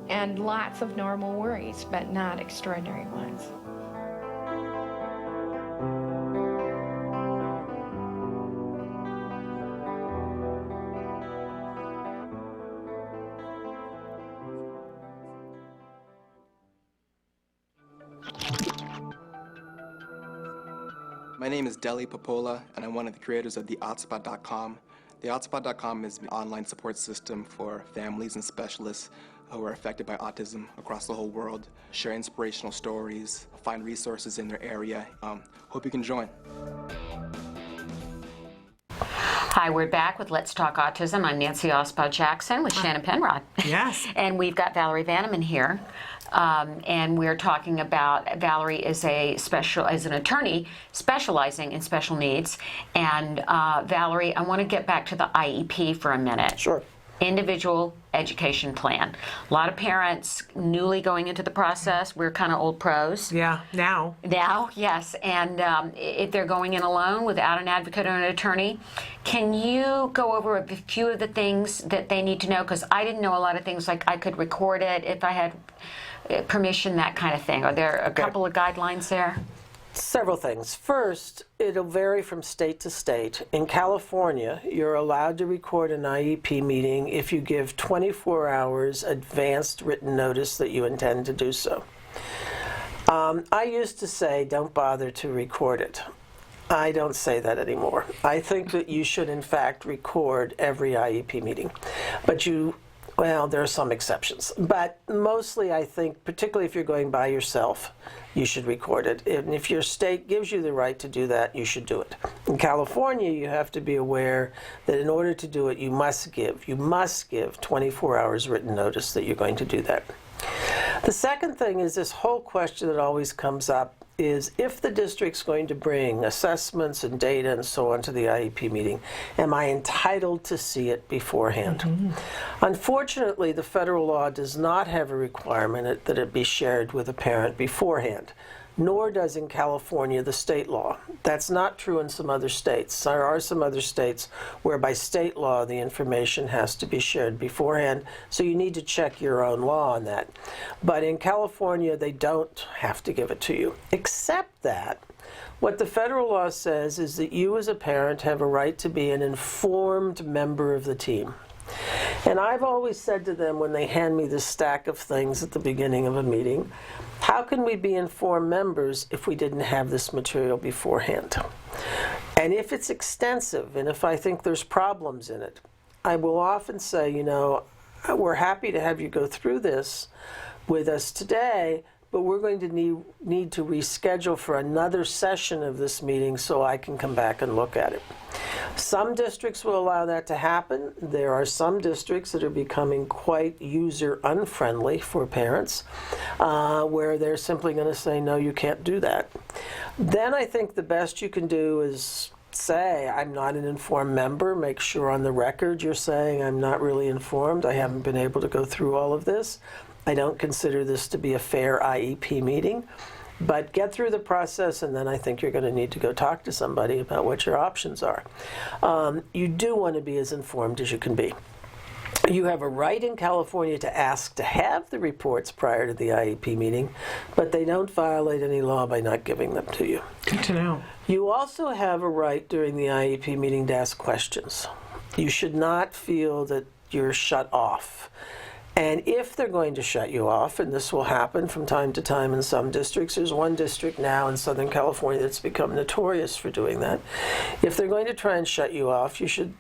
Speaker 5: and lots of normal worries, but not extraordinary ones.
Speaker 8: My name is Deli Popola, and I'm one of the creators of theoutspot.com. Theoutspot.com is an online support system for families and specialists who are affected by autism across the whole world. Share inspirational stories, find resources in their area. Hope you can join.
Speaker 12: Hi, we're back with Let's Talk Autism. I'm Nancy Osbaugh-Jackson with Shannon Penrod.
Speaker 2: Yes.
Speaker 12: And we've got Valerie Vanaman here. And we're talking about Valerie is an attorney specializing in special needs. And Valerie, I want to get back to the IEP for a minute.
Speaker 11: Sure.
Speaker 12: Individual education plan. A lot of parents newly going into the process. We're kind of old pros.
Speaker 2: Yeah, now.
Speaker 12: Now, yes. And if they're going in alone without an advocate or an attorney, can you go over a few of the things that they need to know? Because I didn't know a lot of things, like I could record it if I had permission, that kind of thing. Are there a couple of guidelines there?
Speaker 11: Several things. First, it'll vary from state to state. In California, you're allowed to record an IEP meeting if you give 24 hours advanced written notice that you intend to do so. I used to say, don't bother to record it. I don't say that anymore. I think that you should, in fact, record every IEP meeting. But well, there are some exceptions. But mostly, I think, particularly if you're going by yourself, you should record it. And if your state gives you the right to do that, you should do it. In California, you have to be aware that in order to do it, you must give 24 hours written notice that you're going to do that. The second thing is this whole question that always comes up is, if the district's going to bring assessments and data and so on to the IEP meeting, am I entitled to see it beforehand? Mm-hmm. Unfortunately, the federal law does not have a requirement that it be shared with a parent beforehand, nor does in California the state law. That's not true in some other states. There are some other states where by state law the information has to be shared beforehand, so you need to check your own law on that. But in California they don't have to give it to you, except that what the federal law says is that you as a parent have a right to be an informed member of the team. And I've always said to them when they hand me this stack of things at the beginning of a meeting, how can we be informed members if we didn't have this material beforehand? And if it's extensive, and if I think there's problems in it, I will often say, you know, we're happy to have you go through this with us today, but we're going to need to reschedule for another session of this meeting so I can come back and look at it. Some districts will allow that to happen. There are some districts that are becoming quite user-unfriendly for parents, where they're simply going to say, no, you can't do that. Then I think the best you can do is say, I'm not an informed member. Make sure on the record you're saying, I'm not really informed. I haven't been able to go through all of this. I don't consider this to be a fair IEP meeting. But get through the process, and then I think you're going to need to go talk to somebody about what your options are. You do want to be as informed as you can be. You have a right in California to ask to have the reports prior to the IEP meeting, but they don't violate any law by not giving them to you.
Speaker 2: Good to know.
Speaker 11: You also have a right during the IEP meeting to ask questions. You should not feel that you're shut off. And if they're going to shut you off, and this will happen from time to time in some districts, there's one district now in Southern California that's become notorious for doing that. If they're going to try and shut you off, you should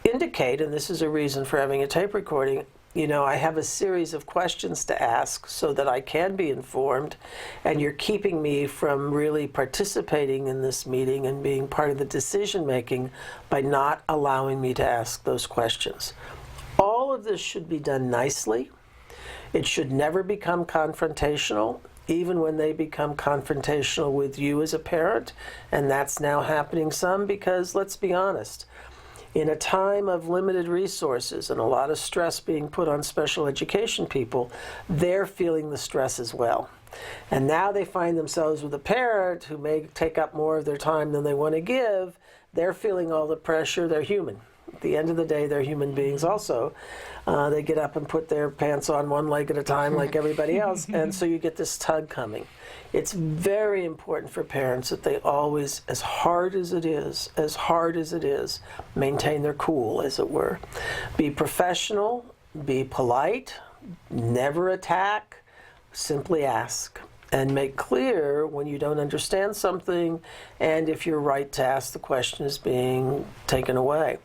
Speaker 11: indicate, and this is a reason for having a tape recording, you know, I have a series of questions to ask so that I can be informed, and you're keeping me from really participating in this meeting and being part of the decision making by not allowing me to ask those questions. All of this should be done nicely. It should never become confrontational, even when they become confrontational with you as a parent, and that's now happening some because, let's be honest, in a time of limited resources and a lot of stress being put on special education people, they're feeling the stress as well. And now they find themselves with a parent who may take up more of their time than they want to give. They're feeling all the pressure. They're human. At the end of the day, they're human beings also. They get up and put their pants on one leg at a time like everybody else, and so you get this tug coming. It's very important for parents that they always, as hard as it is, maintain their cool, as it were. Be professional, be polite, never attack, simply ask. and make clear when you don't understand something and if your right to ask the question is being taken away.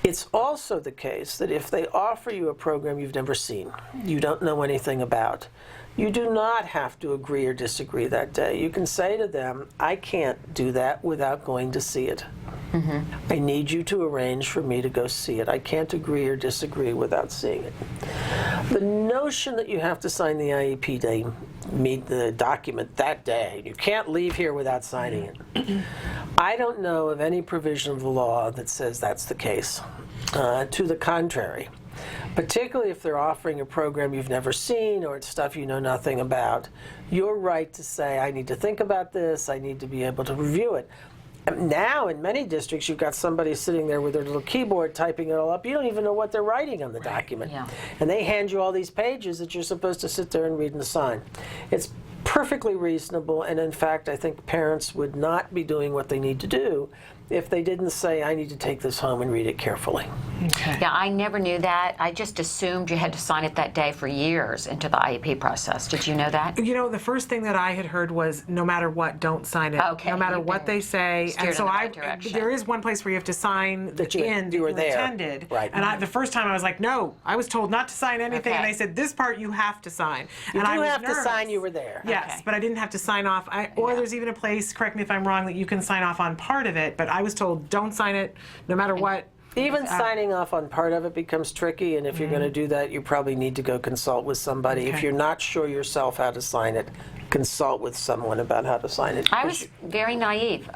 Speaker 11: It's also the case that if they offer you a program you've never seen, you don't know anything about, you do not have to agree or disagree that day. You can say to them, I can't do that without going to see it. Mm-hmm. I need you to arrange for me to go see it. I can't agree or disagree without seeing it. The notion that you have to sign the IEP day, meet the document that day, you can't leave here without signing it. I don't know of any provision of the law that says that's the case. To the contrary, particularly if they're offering a program you've never seen or it's stuff you know nothing about, your right to say, I need to think about this, I need to be able to review it. And now, in many districts, you've got somebody sitting there with their little keyboard typing it all up. You don't even know what they're writing on the document.
Speaker 12: Yeah.
Speaker 11: And they hand you all these pages that you're supposed to sit there and read and sign. It's perfectly reasonable, and in fact, I think parents would not be doing what they need to do if they didn't say, I need to take this home and read it carefully.
Speaker 12: Okay. Yeah, I never knew that. I just assumed you had to sign it that day for years into the IEP process. Did you know that?
Speaker 2: You know, the first thing that I had heard was, no matter what, don't sign it.
Speaker 12: Okay.
Speaker 2: No matter what they say.
Speaker 12: Steered
Speaker 2: And so
Speaker 12: in the right direction.
Speaker 2: there is one place where you have to sign
Speaker 11: That you were there.
Speaker 2: attended.
Speaker 11: Right.
Speaker 2: And the first time I was like, no, I was told not to sign anything,
Speaker 12: Okay.
Speaker 2: and they said, this part you have to sign.
Speaker 11: You
Speaker 2: and I
Speaker 11: do
Speaker 2: was
Speaker 11: have
Speaker 2: nervous.
Speaker 11: to sign you were there.
Speaker 2: Yes,
Speaker 12: Okay.
Speaker 2: but I didn't have to sign off. Or there's even a place, correct me if I'm wrong, that you can sign off on part of it, but I was told, don't sign it, no matter what.
Speaker 11: Even signing off on part of it becomes tricky, and if you're going to do that, you probably need to go consult with somebody. If you're not sure yourself how to sign it, consult with someone about how to sign it.
Speaker 12: I was very naive.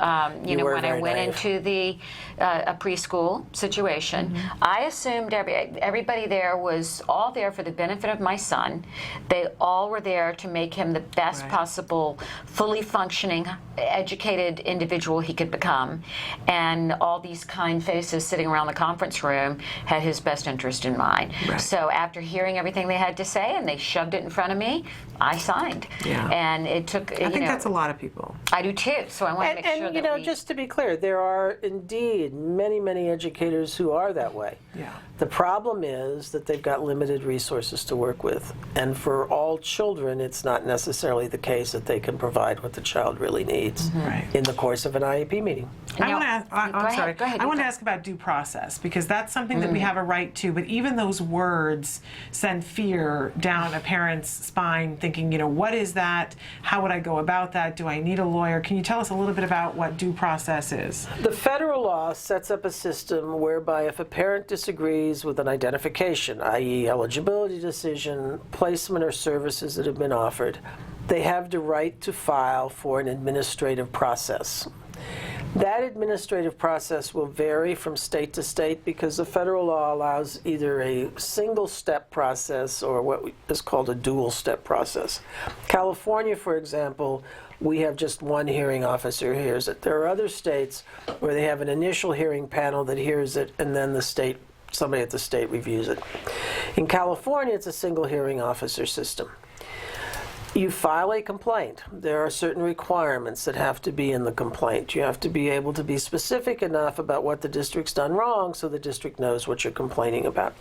Speaker 12: You know,
Speaker 11: were
Speaker 12: when I
Speaker 11: very
Speaker 12: went
Speaker 11: naive.
Speaker 12: into the a preschool situation, I assumed everybody there was all there for the benefit of my son. They all were there to make him the best possible, fully functioning, educated individual he could become. And all these kind faces sitting around the conference room had his best interest in mind.
Speaker 2: Right.
Speaker 12: So after hearing everything they had to say, and they shoved it in front of me, I signed.
Speaker 2: Yeah.
Speaker 12: And it took,
Speaker 2: I think that's a lot of people.
Speaker 12: I do too, so I want to make sure
Speaker 11: And
Speaker 12: that
Speaker 11: you know,
Speaker 12: we...
Speaker 11: just to be clear, there are indeed many, many educators who are that way.
Speaker 2: Yeah.
Speaker 11: The problem is that they've got limited resources to work with. And for all children, it's not necessarily the case that they can provide what the child really needs
Speaker 2: Right.
Speaker 11: in the course of an IEP meeting.
Speaker 2: I want to ask, I'm sorry.
Speaker 12: Go ahead,
Speaker 2: I want to
Speaker 12: go.
Speaker 2: ask about due process, because that's something that we have a right to, but even those words send fear down a parent's spine, thinking, you know, what is that? How would I go about that? Do I need a lawyer? Can you tell us a little bit about what due process is?
Speaker 11: The federal law sets up a system whereby if a parent disagrees with an identification, i.e. eligibility decision, placement, or services that have been offered, they have the right to file for an administrative process. That administrative process will vary from state to state because the federal law allows either a single-step process or what is called a dual-step process. California, for example, we have just one hearing officer who hears it. There are other states where they have an initial hearing panel that hears it, and then somebody at the state reviews it. In California, it's a single hearing officer system. You file a complaint. There are certain requirements that have to be in the complaint. You have to be able to be specific enough about what the district's done wrong so the district knows what you're complaining about.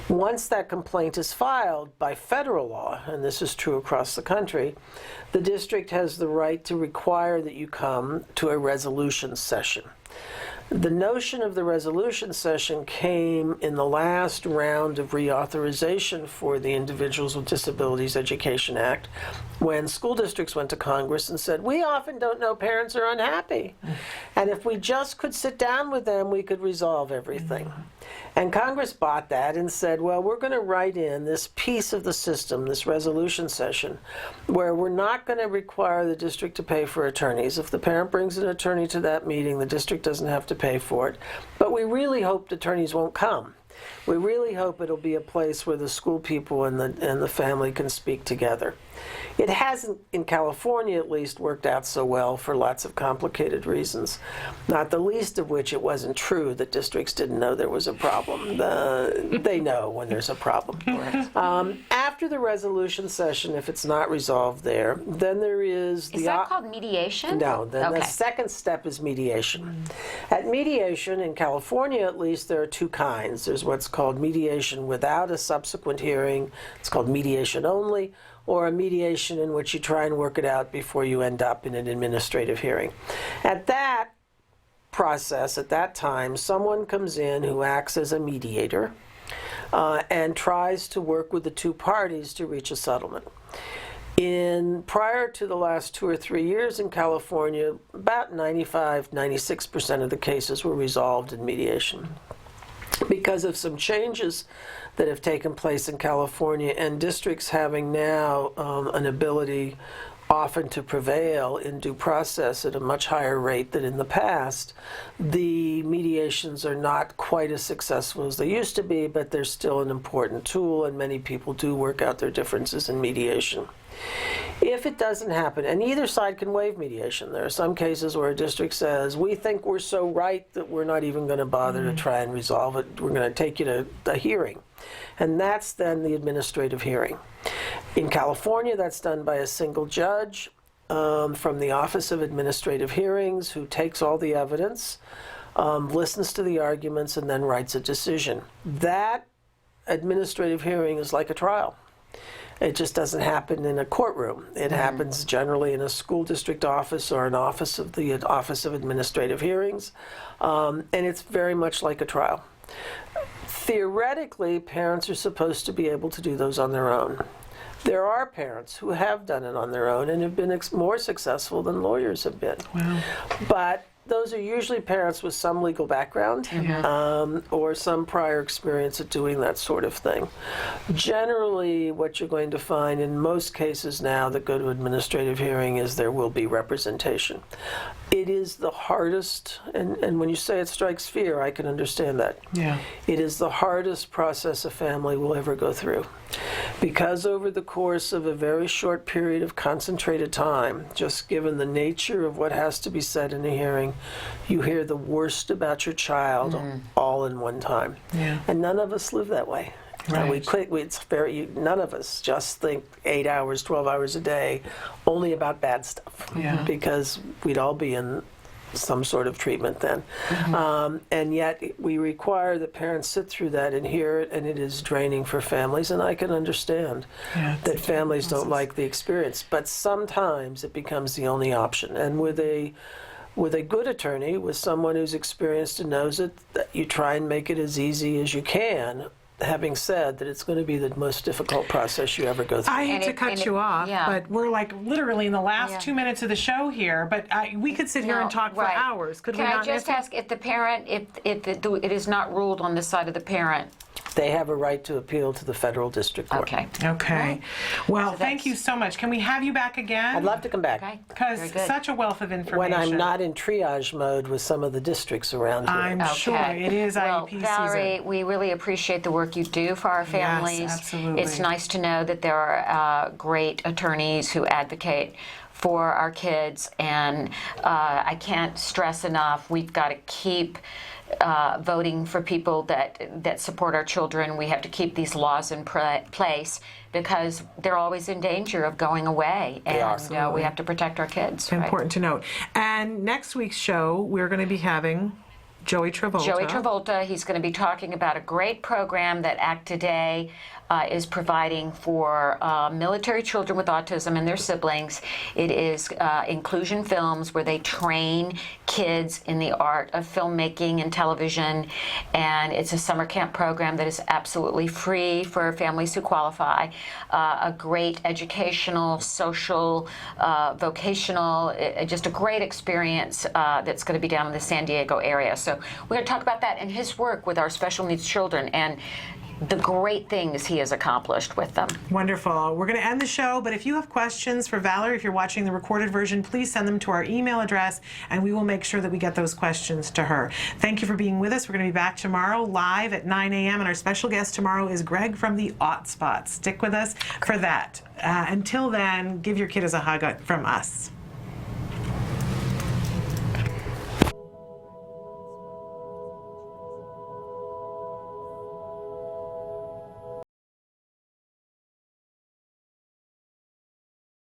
Speaker 11: Once that complaint is filed by federal law, and this is true across the country, the district has the right to require that you come to a resolution session. The notion of the resolution session came in the last round of reauthorization for the Individuals with Disabilities Education Act, when school districts went to Congress and said, we often don't know parents are unhappy. And if we just could sit down with them, we could resolve everything. And Congress bought that and said, well, we're going to write in this piece of the system, this resolution session, where we're not going to require the district to pay for attorneys. If the parent brings an attorney to that meeting, the district doesn't have to pay for it. But we really hope attorneys won't come. We really hope it'll be a place where the school people and the family can speak together. It hasn't, in California at least, worked out so well for lots of complicated reasons, not the least of which it wasn't true that districts didn't know there was a problem. They know when there's a problem. After the resolution session, if it's not resolved there, then there is the...
Speaker 12: Is that called mediation?
Speaker 11: No, then the second step is mediation. At mediation, in California at least, there are two kinds. There's there's what's called mediation without a subsequent hearing. It's called mediation only, or a mediation in which you try and work it out before you end up in an administrative hearing. At that process, at that time, someone comes in who acts as a mediator and tries to work with the two parties to reach a settlement. Prior to the last 2 or 3 years in California, about 96% of the cases were resolved in mediation. Because of some changes that have taken place in California and districts having now an ability often to prevail in due process at a much higher rate than in the past, the mediations are not quite as successful as they used to be, but they're still an important tool, and many people do work out their differences in mediation. If it doesn't happen, and either side can waive mediation. There are some cases where a district says, we think we're so right that we're not even going to bother to try and resolve it. We're going to take you to a hearing. And that's then the administrative hearing. In California, that's done by a single judge from the Office of Administrative Hearings, who takes all the evidence, listens to the arguments, and then writes a decision. That administrative hearing is like a trial. It just doesn't happen in a courtroom. It happens generally in a school district office or an office of the Office of Administrative Hearings, and it's very much like a trial. Theoretically, parents are supposed to be able to do those on their own. There are parents who have done it on their own and have been more successful than lawyers have been.
Speaker 2: Wow.
Speaker 11: But those are usually parents with some legal background or some prior experience at doing that sort of thing. Generally, what you're going to find in most cases now that go to administrative hearing is there will be representation. It is the hardest, and when you say it strikes fear, I can understand that.
Speaker 2: Yeah.
Speaker 11: It is the hardest process a family will ever go through. Because over the course of a very short period of concentrated time, just given the nature of what has to be said in a hearing, you hear the worst about your child all in one time.
Speaker 2: Yeah.
Speaker 11: And none of us live that way.
Speaker 2: Right.
Speaker 11: None of us just think 8 hours, 12 hours a day only about bad stuff.
Speaker 2: Yeah.
Speaker 11: Because we'd all be in some sort of treatment then. And yet we require that parents sit through that and hear it, and it is draining for families, and I can understand that families don't like the experience. But sometimes it becomes the only option. And with a good attorney, with someone who's experienced and knows it, you try and make it as easy as you can, having said that it's going to be the most difficult process you ever go through.
Speaker 2: I hate to cut you off, but we're like literally in the last 2 minutes of the show here, but we could sit here and talk for hours. Could we not?
Speaker 12: Can I just ask, if the parent, if it is not ruled on the side of the parent,
Speaker 11: they have a right to appeal to the federal district court.
Speaker 2: Okay. Well, thank you so much. Can we have you back again?
Speaker 11: I'd love to come back.
Speaker 2: Because such a wealth of information.
Speaker 11: When I'm not in triage mode with some of the districts around here.
Speaker 2: I'm sure it is IEP
Speaker 12: Valerie,
Speaker 2: season.
Speaker 12: we really appreciate the work you do for our families.
Speaker 2: Yes, absolutely.
Speaker 12: It's nice to know that there are great attorneys who advocate for our kids, and I can't stress enough, we've got to keep voting for people that support our children. We have to keep these laws in place because they're always in danger of going away, and we have to protect our kids.
Speaker 2: Important to note. And next week's show, we're going to be having Joey Travolta.
Speaker 12: He's going to be talking about a great program that Act Today is providing for military children with autism and their siblings. It is inclusion films where they train kids in the art of filmmaking and television, and it's a summer camp program that is absolutely free for families who qualify. A great educational, social, vocational, just a great experience that's going to be down in the San Diego area. So we're going to talk about that and his work with our special needs children and the great things he has accomplished with them.
Speaker 2: Wonderful. We're going to end the show, but if you have questions for Valerie, if you're watching the recorded version, please send them to our email address, and we will make sure that we get those questions to her. Thank you for being with us. We're going to be back tomorrow live at 9 a.m., and our special guest tomorrow is Greg from the Autspots. Stick with us for that. Until then, give your kiddos a hug from us.